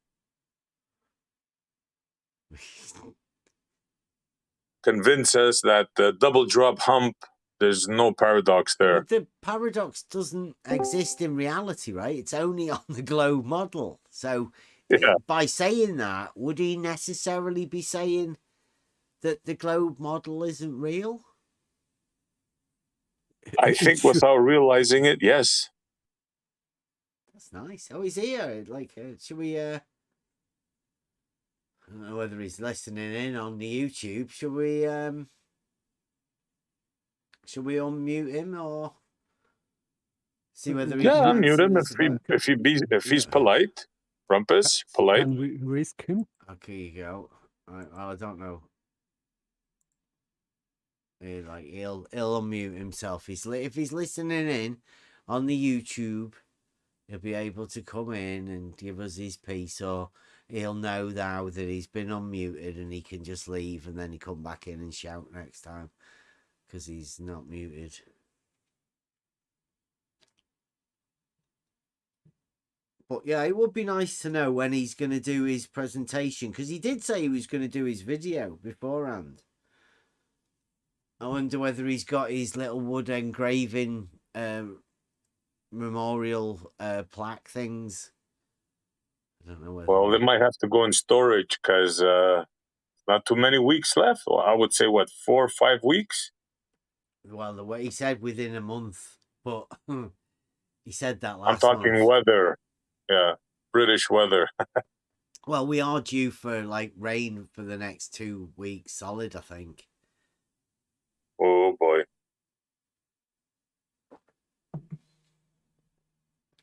Convince us that the double drop hump, there's no paradox there. But the paradox doesn't exist in reality, right? It's only on the globe model. So Yeah. By saying that, would he necessarily be saying that the globe model isn't real? I think without realizing it, yes. That's nice. Oh, he's here. Like, should we... I don't know whether he's listening in on the YouTube. Should we unmute him or see whether he unmute him answers? if he's polite. Rumpus, polite. Can we risk him? Okay, you go. I don't know. He'll unmute himself. If he's listening in on the YouTube, he'll be able to come in and give us his piece, or he'll know now that he's been unmuted and he can just leave and then he come back in and shout next time because he's not muted. But yeah, it would be nice to know when he's going to do his presentation, because he did say he was going to do his video beforehand. I wonder whether he's got his little wood engraving memorial plaque things. I don't know whether... Well, they might have to go in storage because not too many weeks left. Well, I would say, 4 or 5 weeks? Well, the way he said within a month, but he said that I'm last talking month. weather. Yeah, British weather. Well, we are due for rain for the next 2 weeks solid, I think. Oh boy.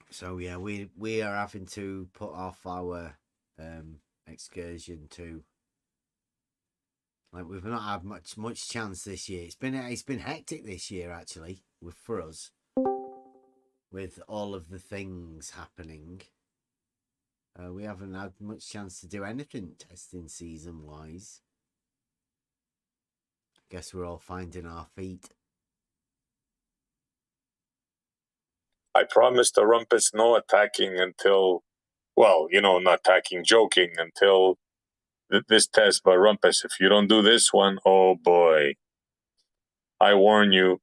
So yeah, we are having to put off our excursion too. We've not had much chance this year. It's been hectic this year actually for us, with all of the things happening. We haven't had much chance to do anything testing season wise. Guess we're all finding our feet. I promised the Rumpus no attacking until, well, not attacking, joking until this test. But Rumpus, if you don't do this one, oh boy, I warn you,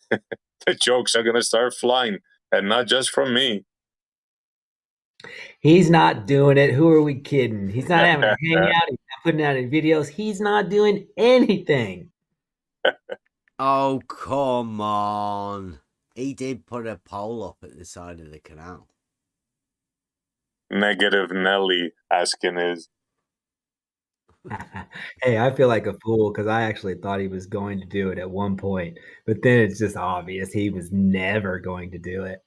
the jokes are going to start flying, and not just from me. He's not doing it. Who are we kidding? He's not having a hangout. He's not putting out any videos. He's not doing anything. Oh, come on. He did put a pole up at the side of the canal. Negative Nelly asking his. Hey, I feel like a fool because I actually thought he was going to do it at one point, but then it's just obvious he was never going to do it.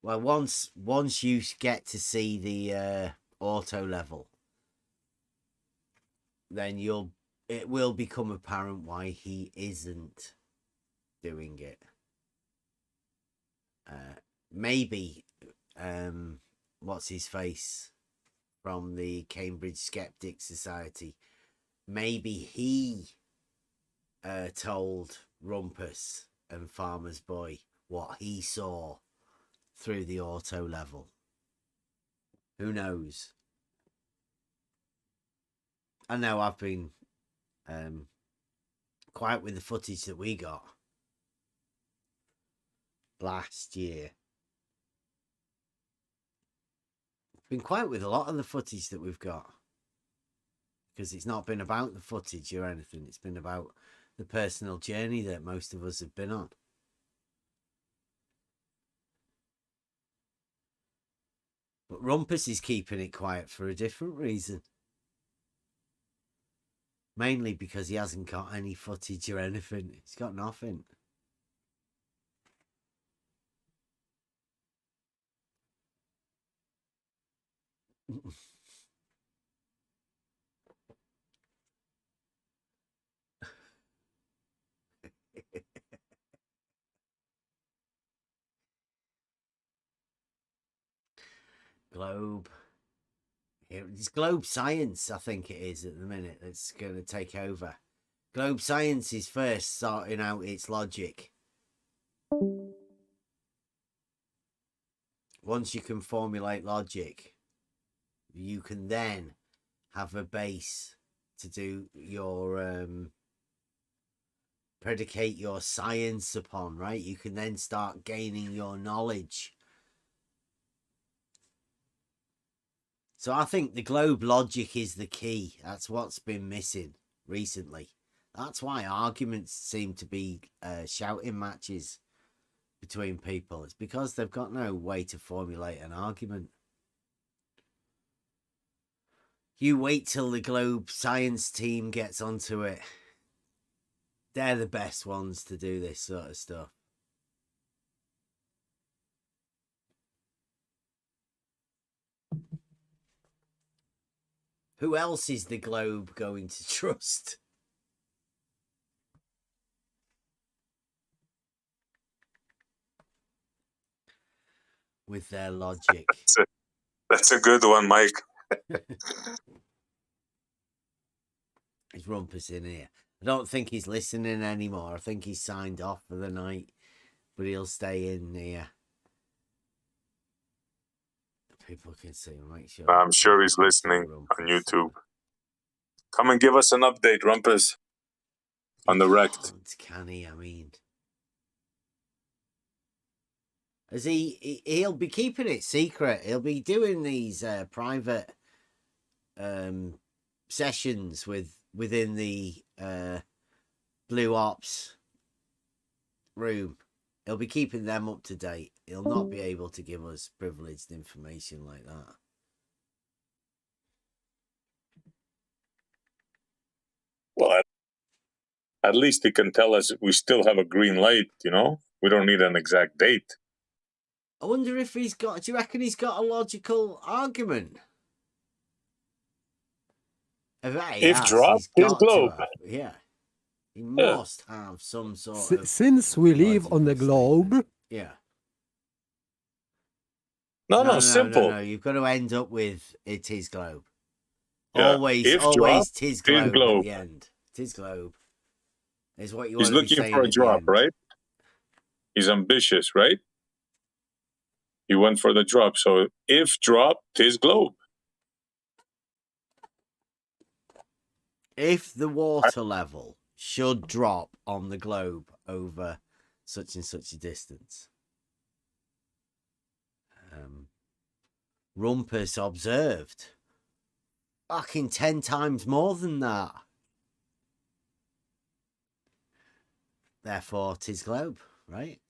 Well, once you get to see the auto level, then it will become apparent why he isn't doing it. Maybe what's his face from the Cambridge Skeptic Society, maybe he told Rumpus and Farmer's Boy what he saw through the auto level. Who knows? I know I've been quiet with the footage that we got last year. Been quiet with a lot of the footage that we've got because it's not been about the footage or anything. It's been about the personal journey that most of us have been on. But Rumpus is keeping it quiet for a different reason. Mainly because he hasn't got any footage or anything. He's got nothing. Globe. It's Globe Science, I think it is at the minute, that's going to take over. Globe Science is first sorting out its logic. Once you can formulate logic, you can then have a base to do your predicate your science upon, right? You can then start gaining your knowledge. So I think the globe logic is the key. That's what's been missing recently. That's why arguments seem to be shouting matches between people. It's because they've got no way to formulate an argument. You wait till the globe science team gets onto it. They're the best ones to do this sort of stuff. Who else is the globe going to trust? With their logic. That's a good one, Mike. He's Rumpus in here. I don't think he's listening anymore. I think he's signed off for the night, but he'll stay in here. People can see him. Make sure. I'm sure he's listening on YouTube. Come and give us an update, Rumpus, on the wrecked. Can he? I mean, as he'll be keeping it secret. He'll be doing these private sessions within the Blue Ops room. He'll be keeping them up to date. He'll not be able to give us privileged information like that. Well, at least he can tell us we still have a green light, you know? We don't need an exact date. I wonder if he's got... Do you reckon he's got a logical argument? If drop, his globe. Yeah. He must have some sort of... Since we live on the globe... Yeah. No, simple. No, you've got to end up with it is globe. Yeah. Always drop, tis globe at the end. Tis globe. Is what you want to be saying. He's looking for a drop, right? He's ambitious, right? He went for the drop. So if drop, tis globe. If the water level should drop on the globe over such and such a distance. Rumpus observed fucking 10 times more than that. Therefore, 'tis globe, right?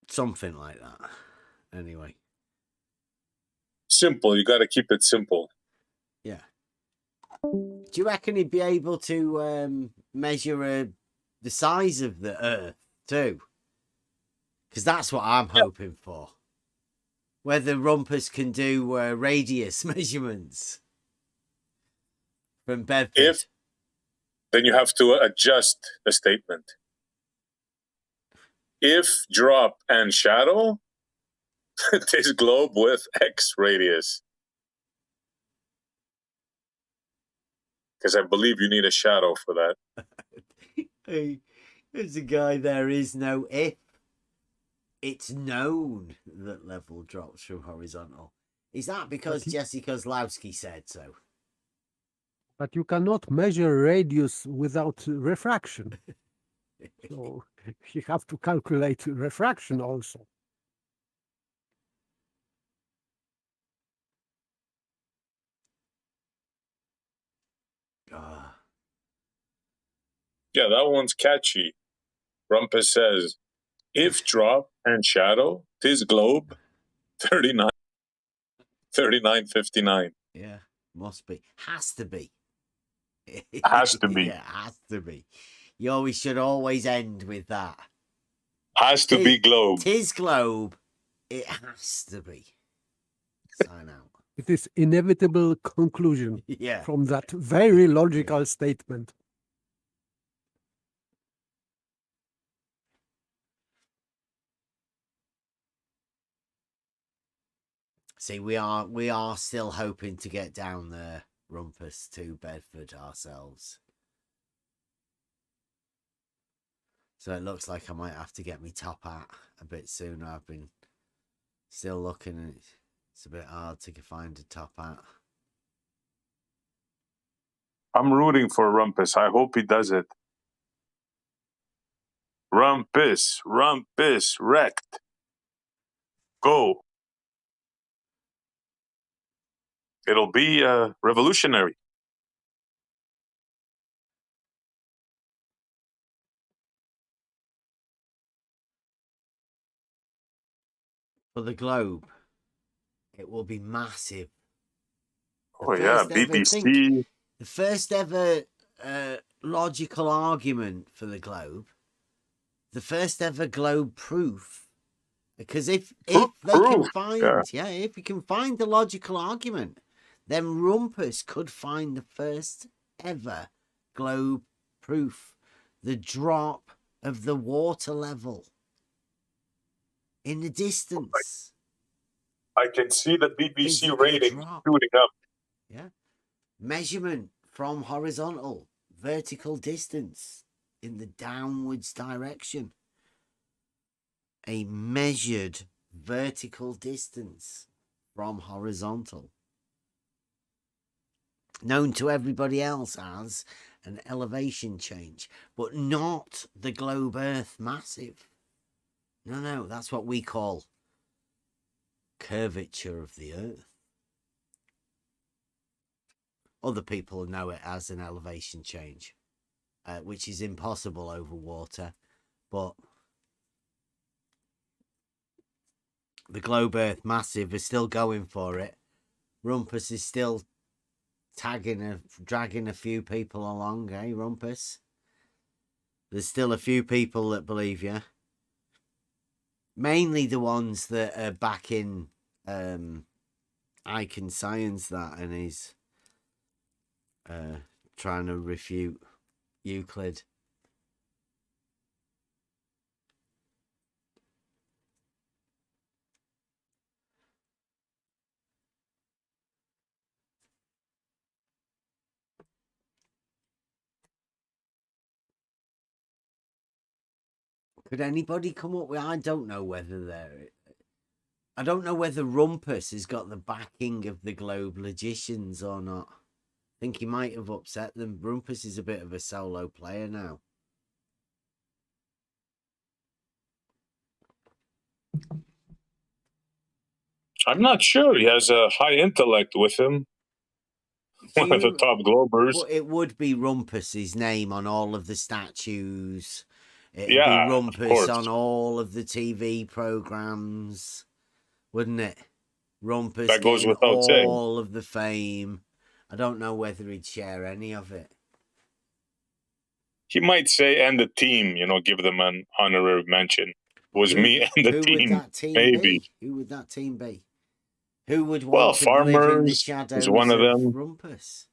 Something like that. Anyway. Simple. You got to keep it simple. Yeah. Do you reckon he'd be able to measure the size of the Earth too? Because that's what I'm hoping for. Whether Rumpus can do radius measurements from Bedford. Then you have to adjust the statement. If drop and shadow, this globe with X radius. Because I believe you need a shadow for that. Hey, there's a guy, there is no if. It's known that level drops from horizontal. Is that because Jesse Kozlowski said so? But you cannot measure radius without refraction. So you have to calculate refraction also. Yeah, that one's catchy. Rumpus says, if drop and shadow, tis globe 3959. Yeah, must be. Has to be. Has to be. Yeah, has to be. You always should always end with that. Has to be globe. Tis globe. It has to be. Sign out. It is inevitable conclusion Yeah. from that very logical statement. See, we are still hoping to get down there, Rumpus, to Bedford ourselves. So it looks like I might have to get me top hat a bit sooner. I've been still looking, and it's a bit hard to find a top hat. I'm rooting for Rumpus. I hope he does it. Rumpus, wrecked. Go. It'll be revolutionary. For the globe, it will be massive. BBC. The first ever logical argument for the globe, the first ever globe proof, because if they can find, if you can find the logical argument, then Rumpus could find the first ever globe proof, the drop of the water level in the distance. I can see the BBC rating shooting up. Yeah. Measurement from horizontal, vertical distance in the downwards direction. A measured vertical distance from horizontal. Known to everybody else as an elevation change, but not the globe Earth massive. No, that's what we call curvature of the Earth. Other people know it as an elevation change, which is impossible over water, but the globe Earth massive is still going for it. Rumpus is still dragging a few people along, eh, Rumpus? There's still a few people that believe you. Mainly the ones that are backing Icon Science that, and he's trying to refute Euclid. Could anybody come up with? I don't know whether Rumpus has got the backing of the Globe Logicians or not. I think he might have upset them. Rumpus is a bit of a solo player now. I'm not sure. He has a high intellect with him. One of the top globers. But it would be Rumpus's name on all of the statues. It'd be Yeah, Rumpus on all of the TV programs, wouldn't it? Rumpus that goes getting without saying. All of the fame. I don't know whether he'd share any of it. He might say, and the team, give them an honorary mention. It was me and the team. Who would that team maybe. be? Who would that team be? Who would want to live in the shadows is one of them. Rumpus?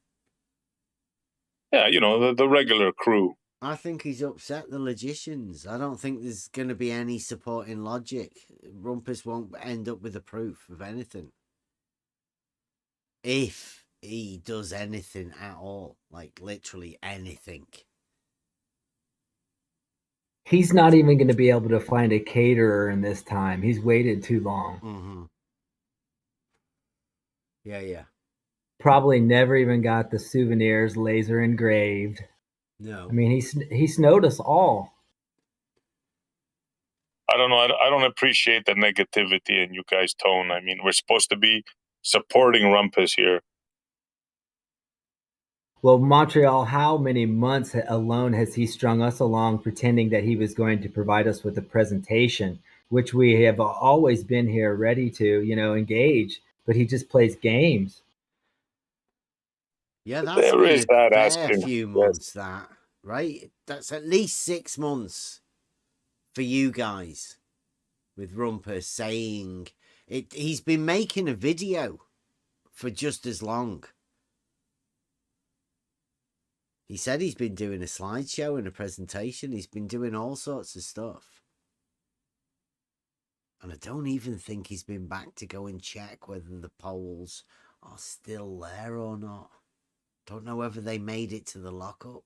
Yeah, the regular crew. I think he's upset the Logicians. I don't think there's going to be any supporting logic. Rumpus won't end up with a proof of anything. If he does anything at all, like literally anything. He's not even going to be able to find a caterer in this time. He's waited too long. Mm-hmm. Yeah. Probably never even got the souvenirs laser engraved. No. I mean, he snowed us all. I don't know. I don't appreciate the negativity in you guys' tone. I mean, we're supposed to be supporting Rumpus here. Well, Montreal, how many months alone has he strung us along pretending that he was going to provide us with a presentation, which we have always been here ready to, engage, but he just plays games. Yeah, that's There been is a that fair aspect. few months, that, right? That's at least 6 months for you guys with Rumpus saying it. He's been making a video for just as long. He said he's been doing a slideshow and a presentation. He's been doing all sorts of stuff. And I don't even think he's been back to go and check whether the polls are still there or not. Don't know whether they made it to the lockup.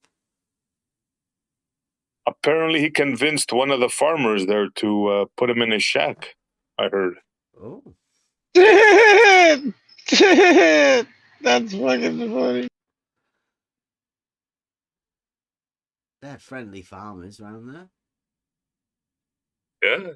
Apparently, he convinced one of the farmers there to put him in his shack. I heard. Oh. That's fucking funny. They're friendly farmers around there. Yeah.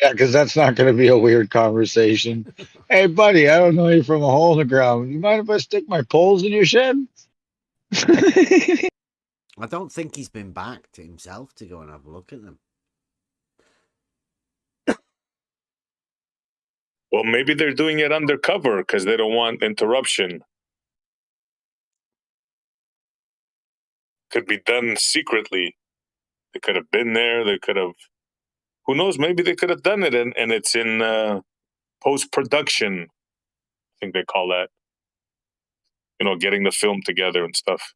Yeah, because that's not going to be a weird conversation. Hey, buddy, I don't know you from a hole in the ground. You mind if I stick my poles in your shed? I don't think he's been back to himself to go and have a look at them. Well, maybe they're doing it undercover because they don't want interruption. Could be done secretly. They could have been there. They could have. Who knows? Maybe they could have done it, and it's in post-production. I think they call that. Getting the film together and stuff.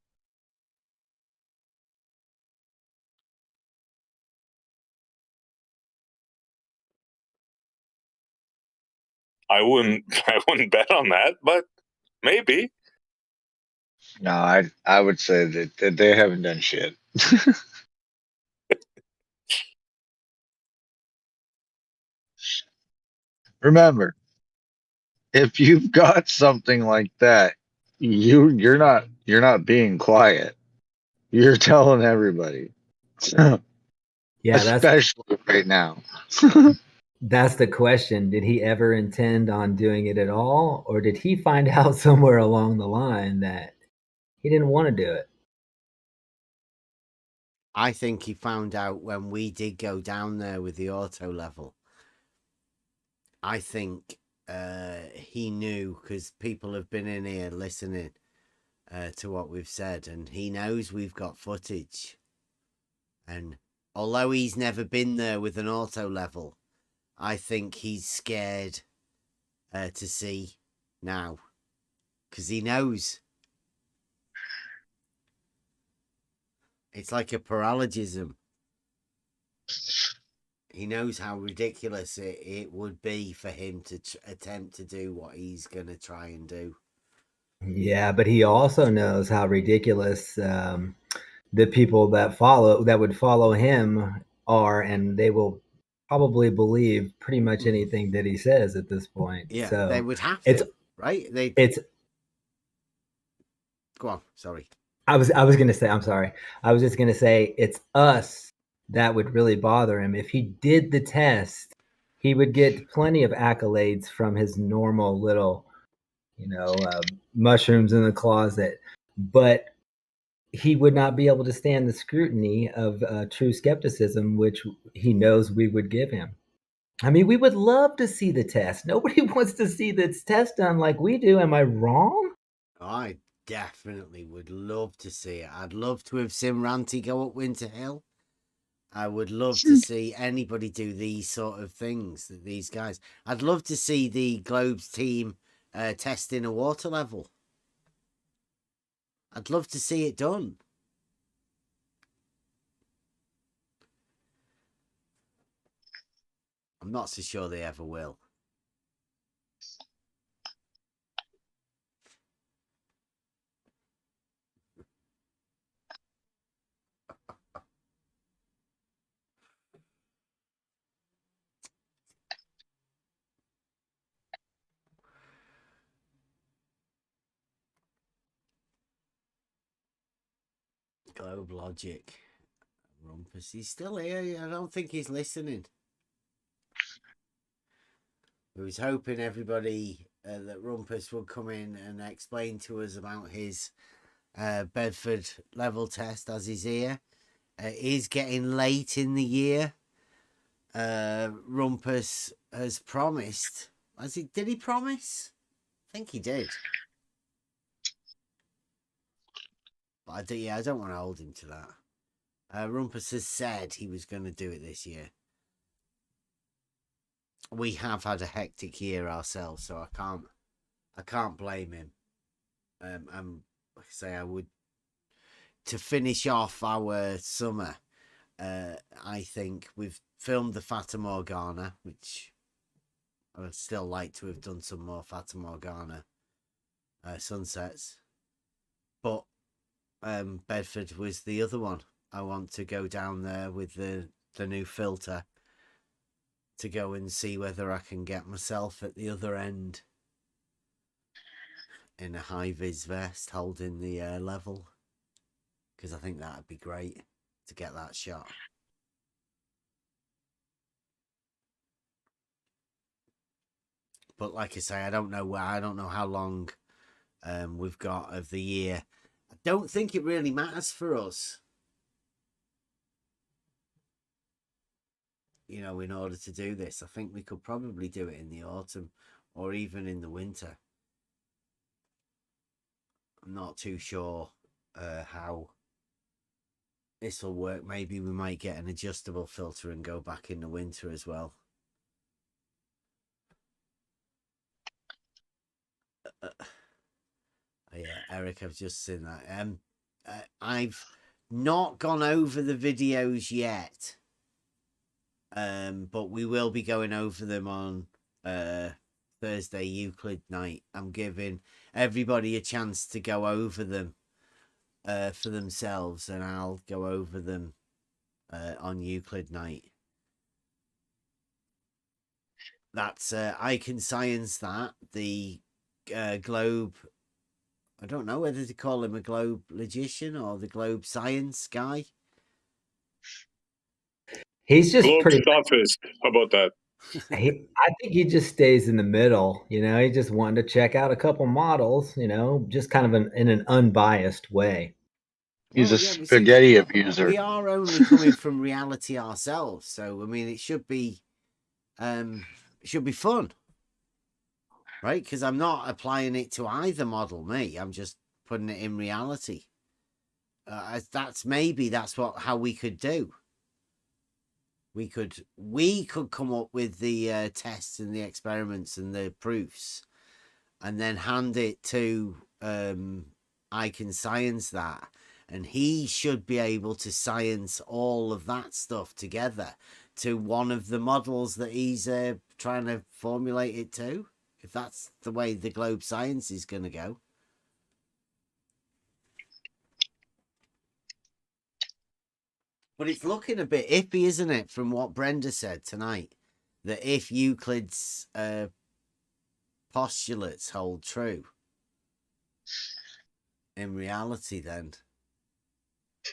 I wouldn't bet on that, but maybe. No, I would say that they haven't done shit. Remember, if you've got something like that, you're not being quiet. You're telling everybody. Yeah, Especially right now. that's the question. Did he ever intend on doing it at all? Or did he find out somewhere along the line that he didn't want to do it? I think he found out when we did go down there with the auto level. I think he knew because people have been in here listening to what we've said, and he knows we've got footage. And although he's never been there with an auto level, I think he's scared to see now because he knows. It's like a paralogism. He knows how ridiculous it would be for him to attempt to do what he's going to try and do. Yeah, but he also knows how ridiculous the people that would follow him are, and they will probably believe pretty much anything that he says at this point. Yeah, so they would have to, right? Go on. Sorry. I was going to say, I'm sorry. I was just going to say it's us that would really bother him. If he did the test, he would get plenty of accolades from his normal little, mushrooms in the closet, but he would not be able to stand the scrutiny of true skepticism, which he knows we would give him. I mean, we would love to see the test. Nobody wants to see this test done like we do. Am I wrong? I definitely would love to see it. I'd love to have seen Ranty go up Winter Hill. I would love to see anybody do these sort of things, these guys. I'd love to see the Globes team testing a water level. I'd love to see it done. I'm not so sure they ever will. Globe Logic. Rumpus. He's still here. I don't think he's listening. We was hoping everybody that Rumpus would come in and explain to us about his Bedford level test as he's here. It is getting late in the year. Rumpus has promised. Did he promise? I think he did. But I don't want to hold him to that. Rumpus has said he was going to do it this year. We have had a hectic year ourselves, so I can't blame him. Like I say, I would, to finish off our summer, I think we've filmed the Fata Morgana, which I would still like to have done some more Fata Morgana sunsets. But Bedford was the other one. I want to go down there with the new filter to go and see whether I can get myself at the other end in a high-vis vest holding the level, because I think that would be great to get that shot. But like I say, I don't know how long we've got of the year. I don't think it really matters for us, you know, in order to do this. I think we could probably do it in the autumn or even in the winter. I'm not too sure how this will work. Maybe we might get an adjustable filter and go back in the winter as well. Yeah, Eric, I've just seen that. I've not gone over the videos yet, but we will be going over them on Thursday Euclid night. I'm giving everybody a chance to go over them for themselves, and I'll go over them on Euclid night. That's I Can Science That, the globe. I don't know whether to call him a globe logician or the globe science guy. He's just Globe pretty. sophist. How about that? I think he just stays in the middle. You know, he just wanted to check out a couple models. You know, just kind of in an unbiased way. He's Well, a yeah, spaghetti abuser. We are only coming from reality ourselves, so I mean, it should be fun, right? Because I'm not applying it to either model. I'm just putting it in reality. That's how we could do. We could come up with the tests and the experiments and the proofs, and then hand it to I Can Science That, and he should be able to science all of that stuff together to one of the models that he's trying to formulate it to, if that's the way the globe science is going to go. But it's looking a bit iffy, isn't it, from what Brenda said tonight, that if Euclid's postulates hold true in reality, then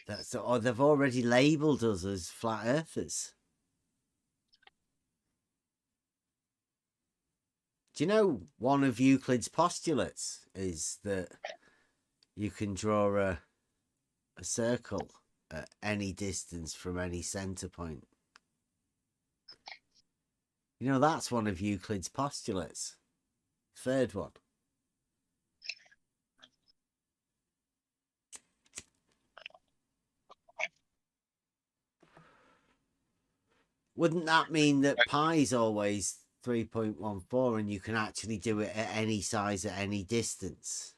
they've already labelled us as flat earthers. Do you know one of Euclid's postulates is that you can draw a circle at any distance from any center point? You know, that's one of Euclid's postulates. Third one. Wouldn't that mean that pi is always 3.14 and you can actually do it at any size at any distance?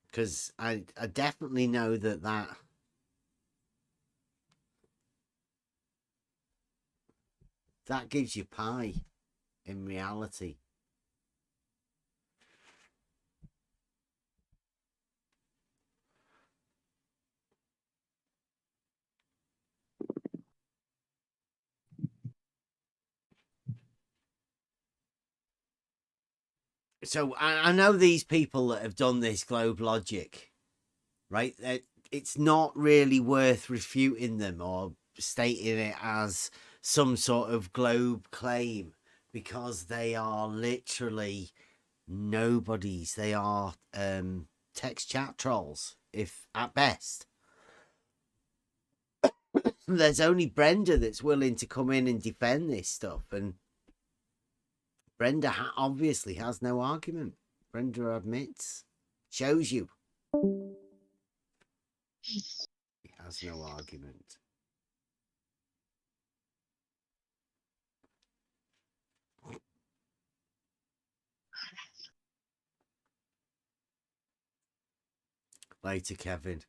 Because I definitely know that gives you pi in reality. So I know these people that have done this globe logic, right? It's not really worth refuting them or stating it as some sort of globe claim, because they are literally nobodies. They are text chat trolls, if at best. There's only Brenda that's willing to come in and defend this stuff, and Brenda obviously has no argument. Brenda admits, shows you. He has no argument. Later, Kevin.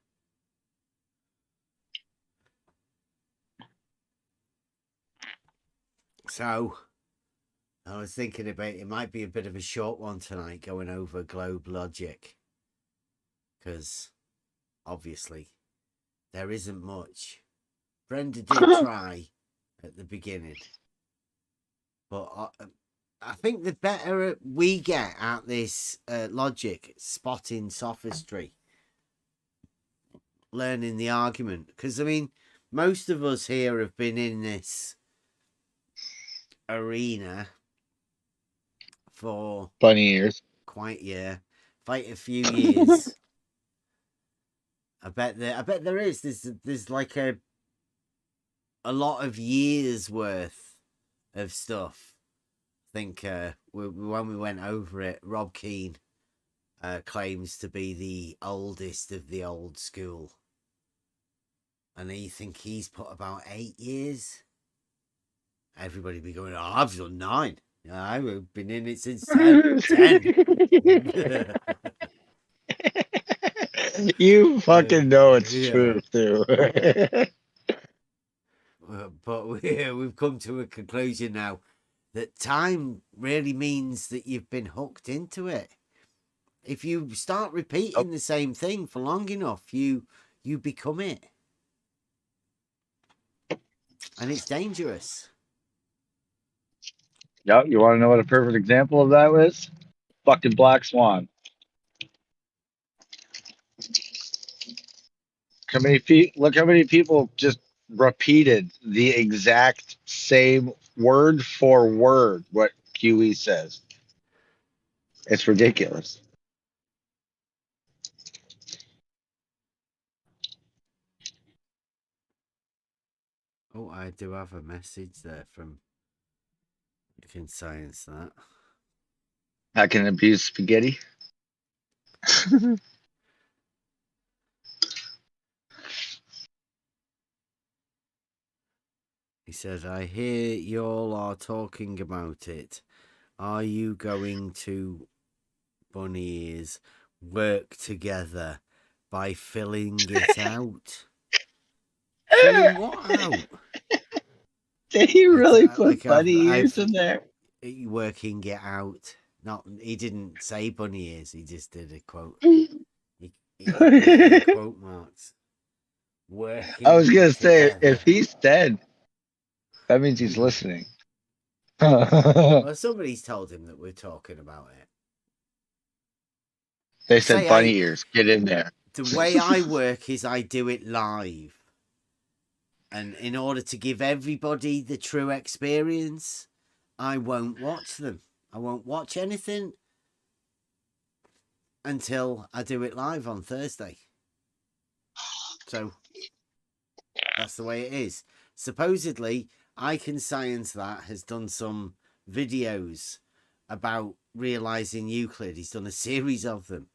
So, I was thinking about it might be a bit of a short one tonight, going over globe logic, because obviously there isn't much. Brenda did try at the beginning, but I think the better we get at this logic, spotting sophistry, learning the argument, because I mean, most of us here have been in this arena for 20 years. Quite a few years. I bet there is. There's like a lot of years worth of stuff. I think when we went over it, Rob Keane claims to be the oldest of the old school, and I think he's put about 8 years. Everybody be going, oh, I've done 9. I've been in it since 10. You fucking know it's true, too. But we've come to a conclusion now that time really means that you've been hooked into it. If you start repeating the same thing for long enough, you become it. And it's dangerous. Yep, you want to know what a perfect example of that is? Fucking Black Swan. Look how many people just repeated the exact same word for word what QE says. It's ridiculous. Oh, I do have a message there from You Can Science That. I can abuse spaghetti. He said, I hear y'all are talking about it. Are you going to, bunny ears, work together by filling it out? Filling what out? Did he really put bunny ears in there? Working it out. He didn't say bunny ears. He just did a quote. He did quote marks. Working. I was gonna say, together. if he's dead, that means he's listening. Well, somebody's told him that we're talking about it. They said bunny ears. Get in there. The way I work is I do it live. And in order to give everybody the true experience, I won't watch them. I won't watch anything until I do it live on Thursday. So that's the way it is. Supposedly, I Can Science That has done some videos about realizing Euclid. He's done a series of them.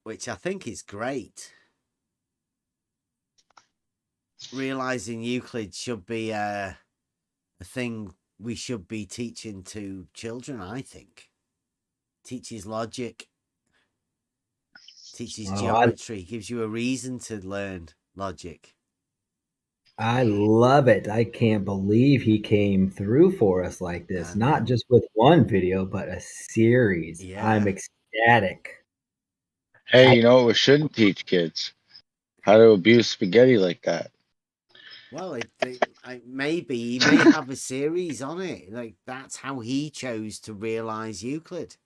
Which I think is great. Realizing Euclid should be a thing we should be teaching to children, I think. Teaches logic. Teaches geometry. Gives you a reason to learn logic. I love it. I can't believe he came through for us like this. Not just with one video, but a series. Yeah. I'm ecstatic. Hey, you know what we shouldn't teach kids? How to abuse spaghetti like that. Well, maybe he may have a series on it. Like, that's how he chose to realize Euclid.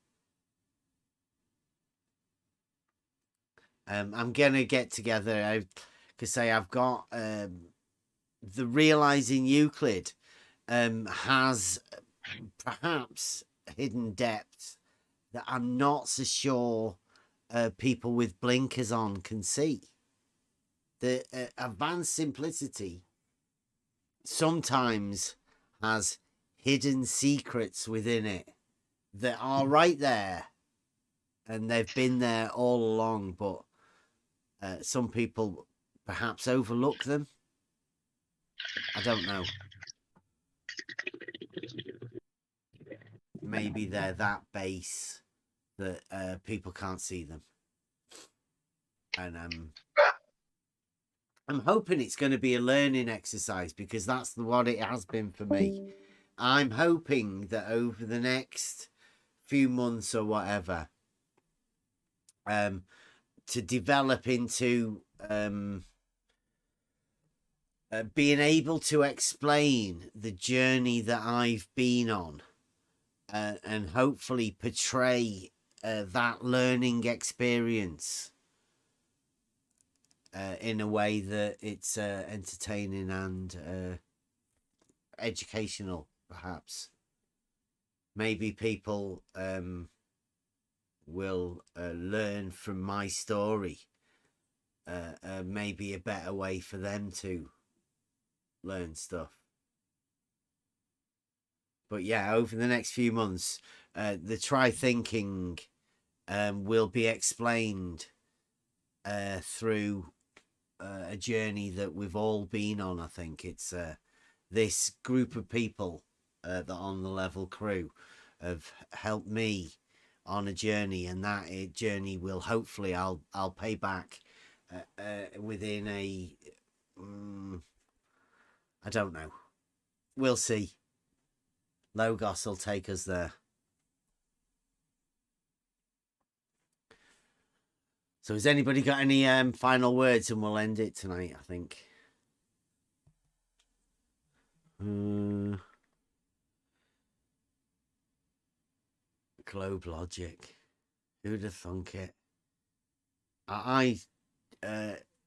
I'm gonna get together Because say I've got the realizing Euclid has perhaps hidden depths that I'm not so sure people with blinkers on can see. The advanced simplicity sometimes has hidden secrets within it that are right there, and they've been there all along, but some people perhaps overlook them. I don't know. Maybe they're that base that people can't see them. And I'm hoping it's going to be a learning exercise, because that's what it has been for me. I'm hoping that over the next few months or whatever, to develop into being able to explain the journey that I've been on, and hopefully portray that learning experience in a way that it's entertaining and educational, perhaps. Maybe people will learn from my story. Maybe a better way for them to learn stuff. But yeah, over the next few months, the try thinking will be explained through a journey that we've all been on. I think it's this group of people that on the level crew have helped me on a journey, and that journey will hopefully I'll pay back within a I don't know, we'll see. Logos will take us there. So has anybody got any final words, and we'll end it tonight, I think. Globe logic. Who'd have thunk it? I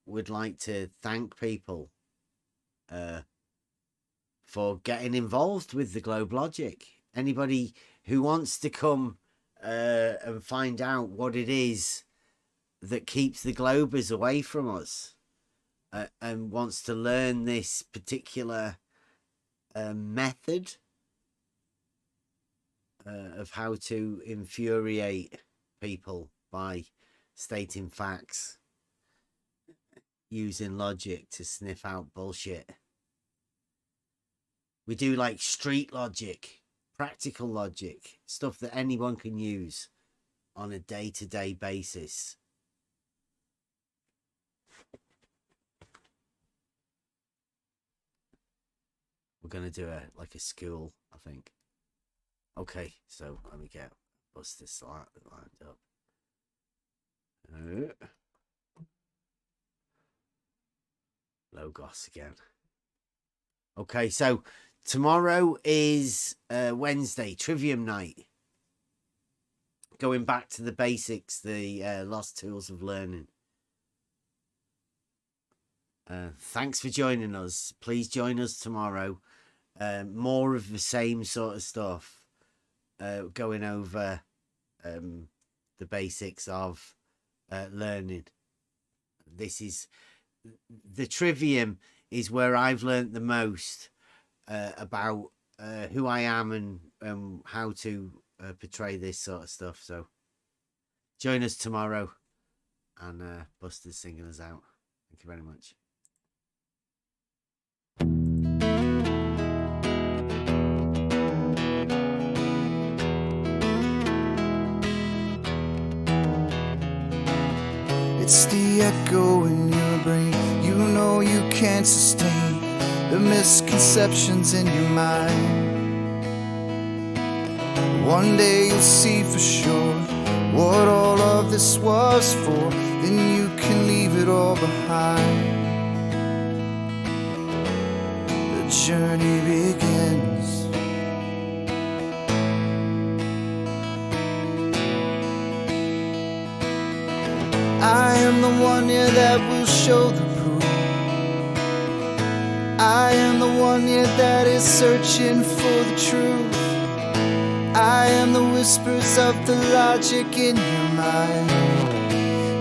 would like to thank people for getting involved with the globe logic. Anybody who wants to come and find out what it is that keeps the globers away from us, and wants to learn this particular method of how to infuriate people by stating facts, using logic to sniff out bullshit. We do like street logic, practical logic, stuff that anyone can use on a day-to-day basis. We're going to do like a school, I think. Okay, so let me bust this lined up. Logos again. Okay, so tomorrow is Wednesday, Trivium night. Going back to the basics, the lost tools of learning. Thanks for joining us. Please join us tomorrow. More of the same sort of stuff. Going over the basics of learning. This is the Trivium is where I've learned the most about who I am and how to portray this sort of stuff. So join us tomorrow, and Buster's singing us out. Thank you very much. It's the echo in your brain. You know you can't sustain the misconceptions in your mind. One day you'll see for sure what all of this was for. Then you can leave it all behind. The journey begins. I am the one, yeah, that will show the proof. I am the one, yeah, that is searching for the truth. I am the whispers of the logic in your mind.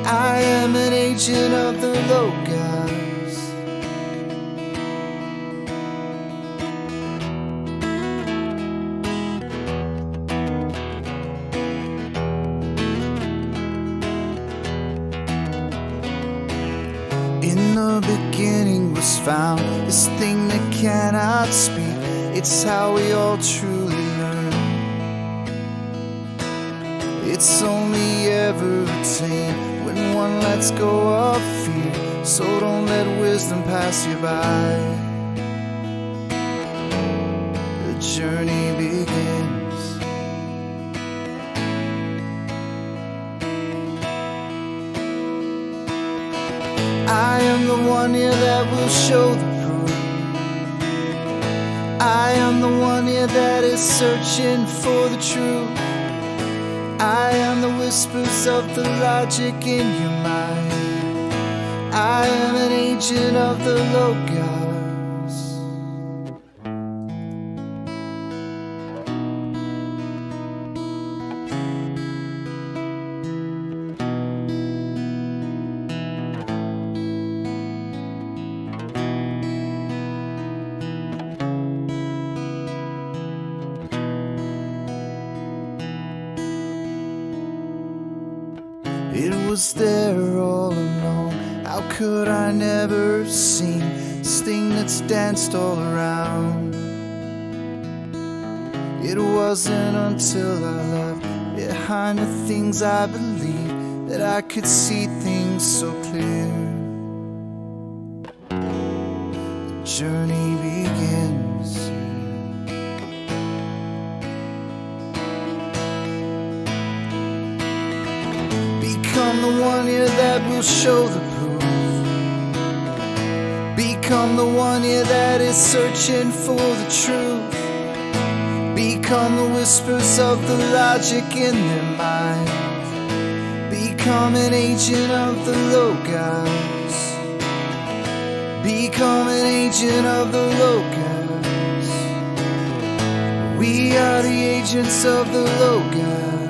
I am an agent of the Logos. In the beginning was found this thing that cannot speak. It's how we all truly learn. It's only ever attained when one lets go of fear. So don't let wisdom pass you by. The journey begins. I am the one here that will show the proof. I am the one here that is searching for the truth. I am the whispers of the logic in your mind. I am an agent of the Logos. It was there all along. How could I never have seen this thing that's danced all around? It wasn't until I left behind the things I believed that I could see things so clear. The journey begins. Become the one here that will show the proof. Become the one here that is searching for the truth. Become the whispers of the logic in their mind. Become an agent of the Logos. Become an agent of the Logos. We are the agents of the Logos.